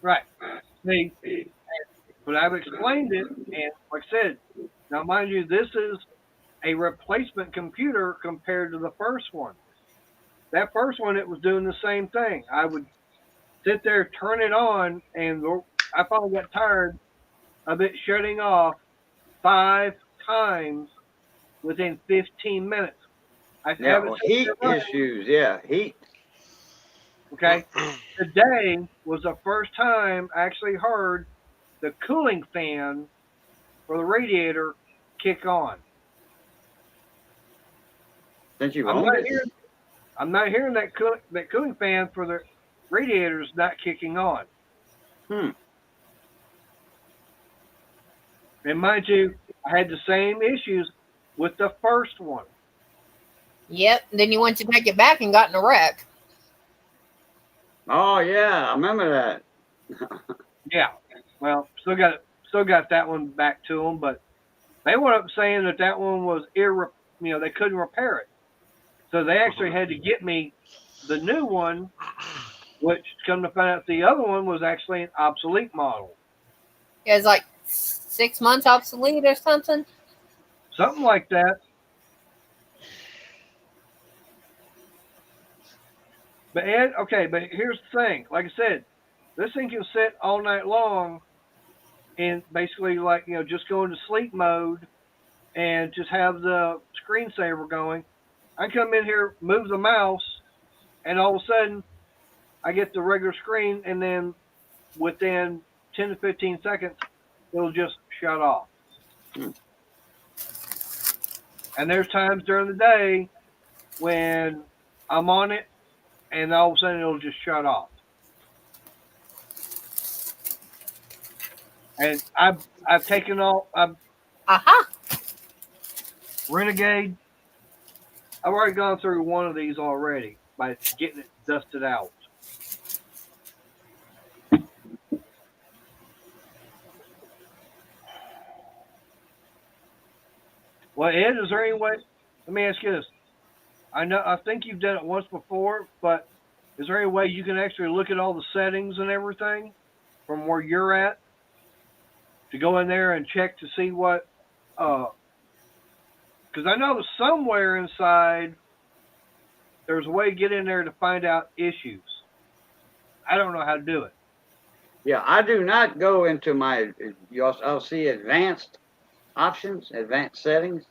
[SPEAKER 1] right. See, but I've explained it, and like I said, now mind you, this is a replacement computer compared to the first one. That first one, it was doing the same thing. I would sit there, turn it on, and I finally got tired of it shutting off 5 times within 15 minutes. I
[SPEAKER 2] Yeah,
[SPEAKER 1] haven't
[SPEAKER 2] heat issues. Yeah, heat.
[SPEAKER 1] Okay. Today was the first time I actually heard the cooling fan for the radiator kick on.
[SPEAKER 2] Since you've
[SPEAKER 1] I'm
[SPEAKER 2] owned
[SPEAKER 1] not
[SPEAKER 2] it?
[SPEAKER 1] hearing, I'm not hearing that cooling fan for the radiators not kicking on. And mind you, I had the same issues with the first one.
[SPEAKER 3] Yep. Then you went to take it back and got in a wreck.
[SPEAKER 2] Oh yeah, I remember that.
[SPEAKER 1] Yeah. Well, still got that one back to them, but they went up saying that one was they couldn't repair it. So they actually had to get me the new one, which come to find out the other one was actually an obsolete model.
[SPEAKER 3] It was like 6 months obsolete or something.
[SPEAKER 1] Something like that. But Ed, okay, but here's the thing. Like I said, this thing can sit all night long and basically just go into sleep mode and just have the screensaver going. I come in here, move the mouse, and all of a sudden I get the regular screen, and then within 10 to 15 seconds, it'll just shut off. And there's times during the day when I'm on it, and all of a sudden it'll just shut off. And I've taken all Renegade. I've already gone through one of these already by getting it dusted out. Well, Ed, is there any way? Let me ask you this. I think you've done it once before, but is there any way you can actually look at all the settings and everything from where you're at to go in there and check to see what? Because I know somewhere inside there's a way to get in there to find out issues. I don't know how to do it.
[SPEAKER 2] Yeah, I do not go into my. I'll see advanced options, advanced settings.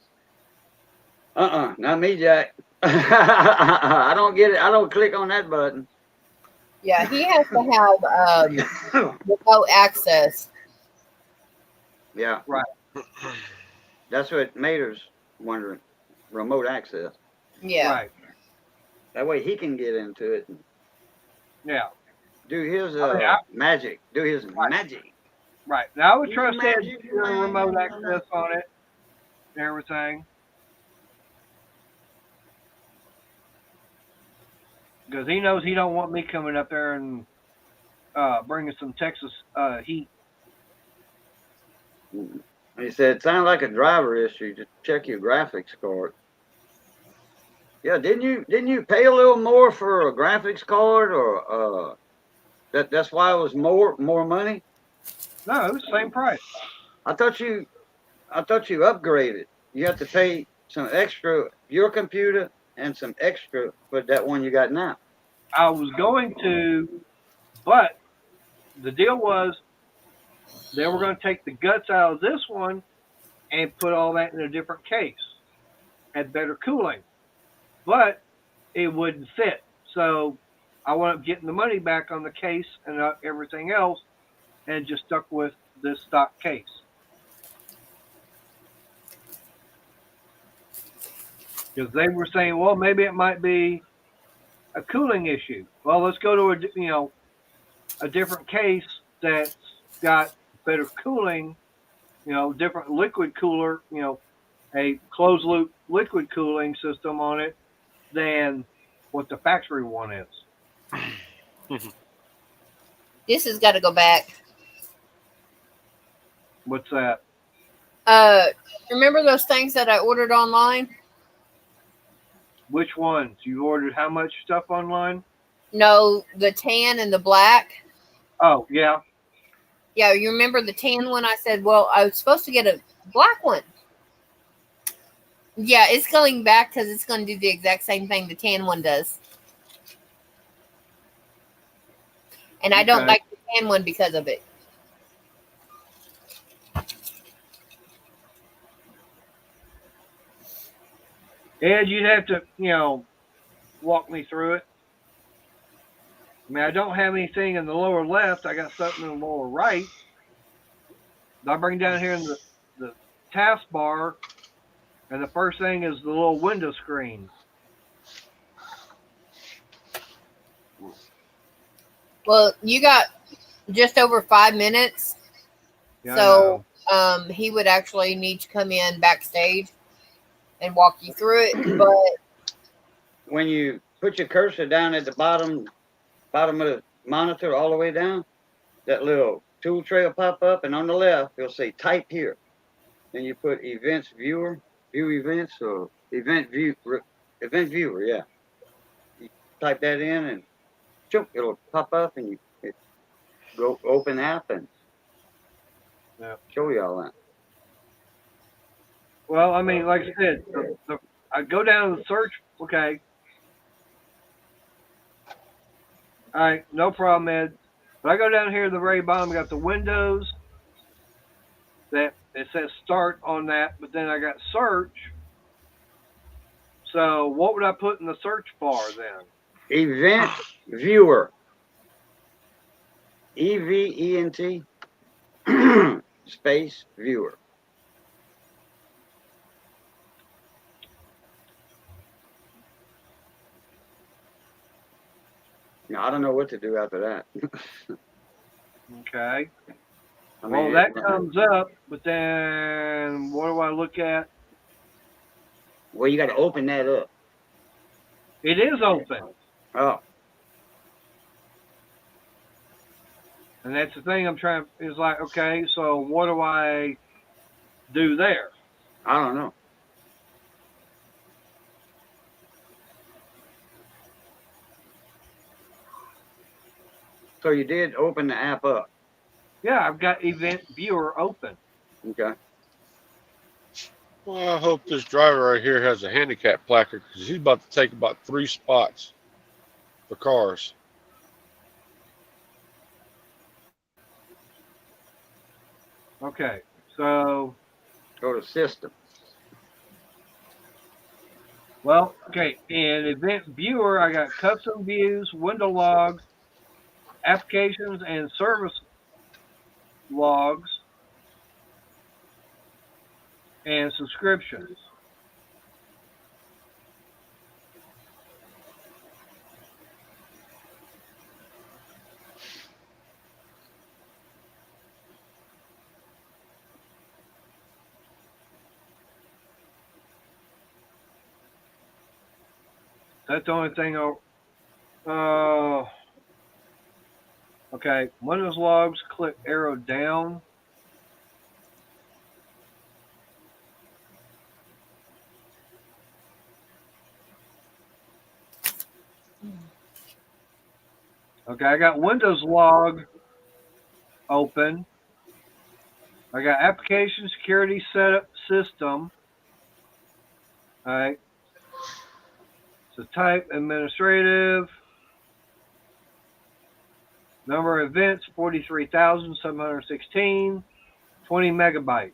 [SPEAKER 2] Not me, Jack. I don't get it. I don't click on that button.
[SPEAKER 3] Yeah, he has to have remote access.
[SPEAKER 2] Yeah,
[SPEAKER 1] Right.
[SPEAKER 2] That's what Mater's wondering. Remote access.
[SPEAKER 3] Yeah.
[SPEAKER 1] Right.
[SPEAKER 2] That way he can get into it. And
[SPEAKER 1] Yeah.
[SPEAKER 2] do his magic. Do his magic.
[SPEAKER 1] Right. Now I would trust Ed to do remote access on it and everything. Because he knows he don't want me coming up there and bringing some Texas heat.
[SPEAKER 2] He said, it sounded like a driver issue. Just check your graphics card. Yeah, didn't you pay a little more for a graphics card, or that's why it was more money?
[SPEAKER 1] No, it was the same price.
[SPEAKER 2] I thought you upgraded. You have to pay some extra your computer and some extra for that one you got now.
[SPEAKER 1] I was going to, but the deal was they were going to take the guts out of this one and put all that in a different case. Had better cooling. But it wouldn't fit. So I wound up getting the money back on the case and everything else and just stuck with this stock case. Because they were saying, well, maybe it might be a cooling issue. Well, let's go to a different case that's got better cooling, different liquid cooler, a closed loop liquid cooling system on it than what the factory one is.
[SPEAKER 3] This has got to go back.
[SPEAKER 1] What's that?
[SPEAKER 3] Remember those things that I ordered online?
[SPEAKER 1] Which ones? You ordered how much stuff online?
[SPEAKER 3] No, the tan and the black.
[SPEAKER 1] Oh, yeah.
[SPEAKER 3] Yeah, you remember the tan one? I said, well, I was supposed to get a black one. Yeah, it's going back because it's going to do the exact same thing the tan one does. And I don't like the tan one because of it.
[SPEAKER 1] Ed, you'd have to, walk me through it. I mean, I don't have anything in the lower left. I got something in the lower right. I bring down here in the taskbar, and the first thing is the little window screen.
[SPEAKER 3] Well, you got just over 5 minutes.
[SPEAKER 1] Yeah,
[SPEAKER 3] So he would actually need to come in backstage and walk you through it. But
[SPEAKER 2] when you put your cursor down at the bottom of the monitor all the way down, that little tool tray will pop up, and on the left it'll say type here. Then you put events viewer, view events, or event viewer, yeah. You type that in and choop, it'll pop up, and it go open app and show you all that.
[SPEAKER 1] Well, I mean, like I said, I go down to the search. Okay. All right, no problem, Ed. But I go down here at the very bottom. I got the Windows. That it says start on that, but then I got search. So what would I put in the search bar then?
[SPEAKER 2] Event viewer. EVENT space viewer. Now, I don't know what to do after that.
[SPEAKER 1] Okay.
[SPEAKER 2] I mean,
[SPEAKER 1] Well, that comes up, but then what do I look at?
[SPEAKER 2] Well, you got to open that up.
[SPEAKER 1] It is open.
[SPEAKER 2] Oh,
[SPEAKER 1] And that's the thing I'm trying, is like, okay, so what do I do there?
[SPEAKER 2] I don't know. So you did open the app up.
[SPEAKER 1] Yeah, I've got Event Viewer open.
[SPEAKER 2] Okay.
[SPEAKER 4] Well, I hope this driver right here has a handicap placard because he's about to take about 3 spots for cars.
[SPEAKER 1] Okay, so,
[SPEAKER 2] Go to system.
[SPEAKER 1] well, okay, in Event Viewer, I got custom views, window logs, applications, and service logs, and subscriptions. That's the only thing okay, Windows logs, click arrow down. Okay, I got Windows log open. I got application security setup system. All right. So type administrative. Number of events 43,716. 20 megabytes.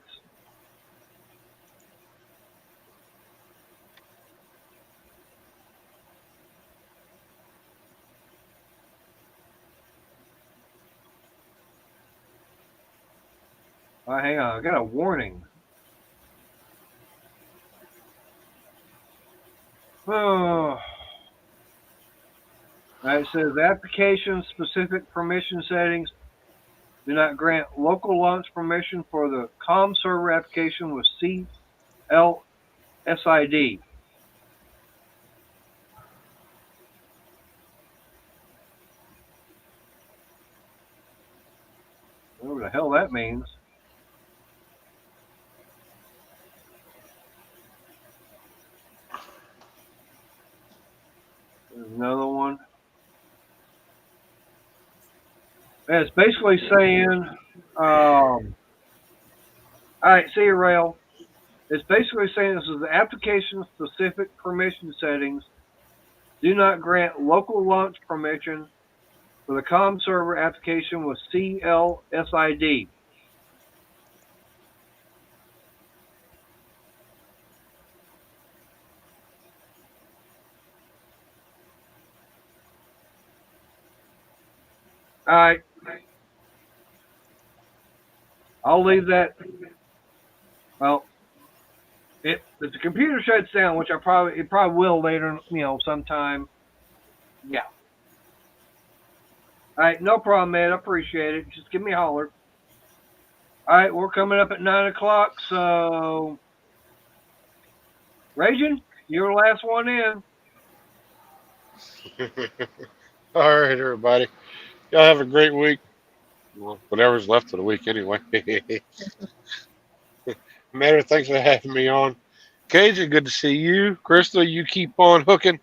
[SPEAKER 1] Oh, hang on, I got a warning. Oh. It says application specific permission settings do not grant local launch permission for the COM server application with CLSID. Whatever the hell that means. There's another one. And it's basically saying, all right, see you, Rail. It's basically saying this is the application-specific permission settings. Do not grant local launch permission for the COM server application with CLSID. All right. I'll leave that. Well, if the computer shuts down, which it probably will later, sometime. Yeah. All right, no problem, man. I appreciate it. Just give me a holler. All right, we're coming up at 9 o'clock, so Raging, you're the last one in.
[SPEAKER 4] All right, everybody. Y'all have a great week. Well, whatever's left of the week, anyway. Matter, thanks for having me on. Cajun, good to see you. Crystal, you keep on hooking.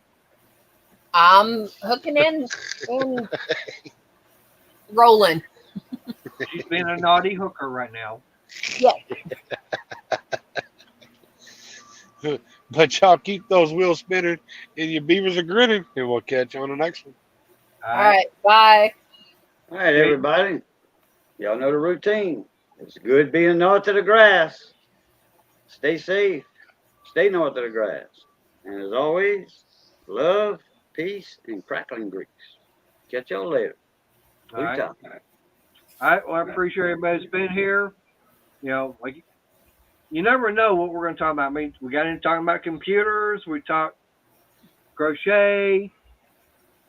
[SPEAKER 3] I'm hooking in and rolling.
[SPEAKER 1] She's being a naughty hooker right now.
[SPEAKER 3] Yes.
[SPEAKER 4] But y'all keep those wheels spinning and your beavers are grinning, and we'll catch you on the next one.
[SPEAKER 1] All
[SPEAKER 3] All
[SPEAKER 1] right.
[SPEAKER 3] right. Bye.
[SPEAKER 2] All right, everybody. Y'all know the routine. It's good being north of the grass. Stay safe. Stay north of the grass. And as always, love, peace, and crackling grease. Catch y'all later.
[SPEAKER 1] All right.
[SPEAKER 2] Utah.
[SPEAKER 1] All right. Well, I appreciate everybody's been here. Like you never know what we're going to talk about. I mean, we got into talking about computers. We talked crochet.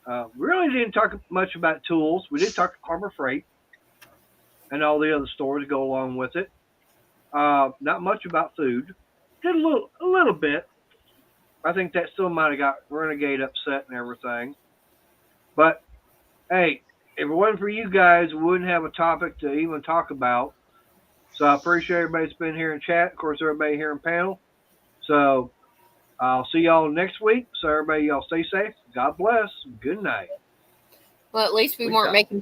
[SPEAKER 1] We really didn't talk much about tools. We did talk Harbor Freight and all the other stores that go along with it. Not much about food. Did a little bit. I think that still might have got Renegade upset and everything. But hey, if it wasn't for you guys, we wouldn't have a topic to even talk about. So I appreciate everybody's been here in chat. Of course, everybody here in panel. So I'll see y'all next week. So everybody, y'all stay safe. God bless. Good night.
[SPEAKER 3] Well, at least we
[SPEAKER 2] We
[SPEAKER 3] weren't
[SPEAKER 2] talk.
[SPEAKER 3] making people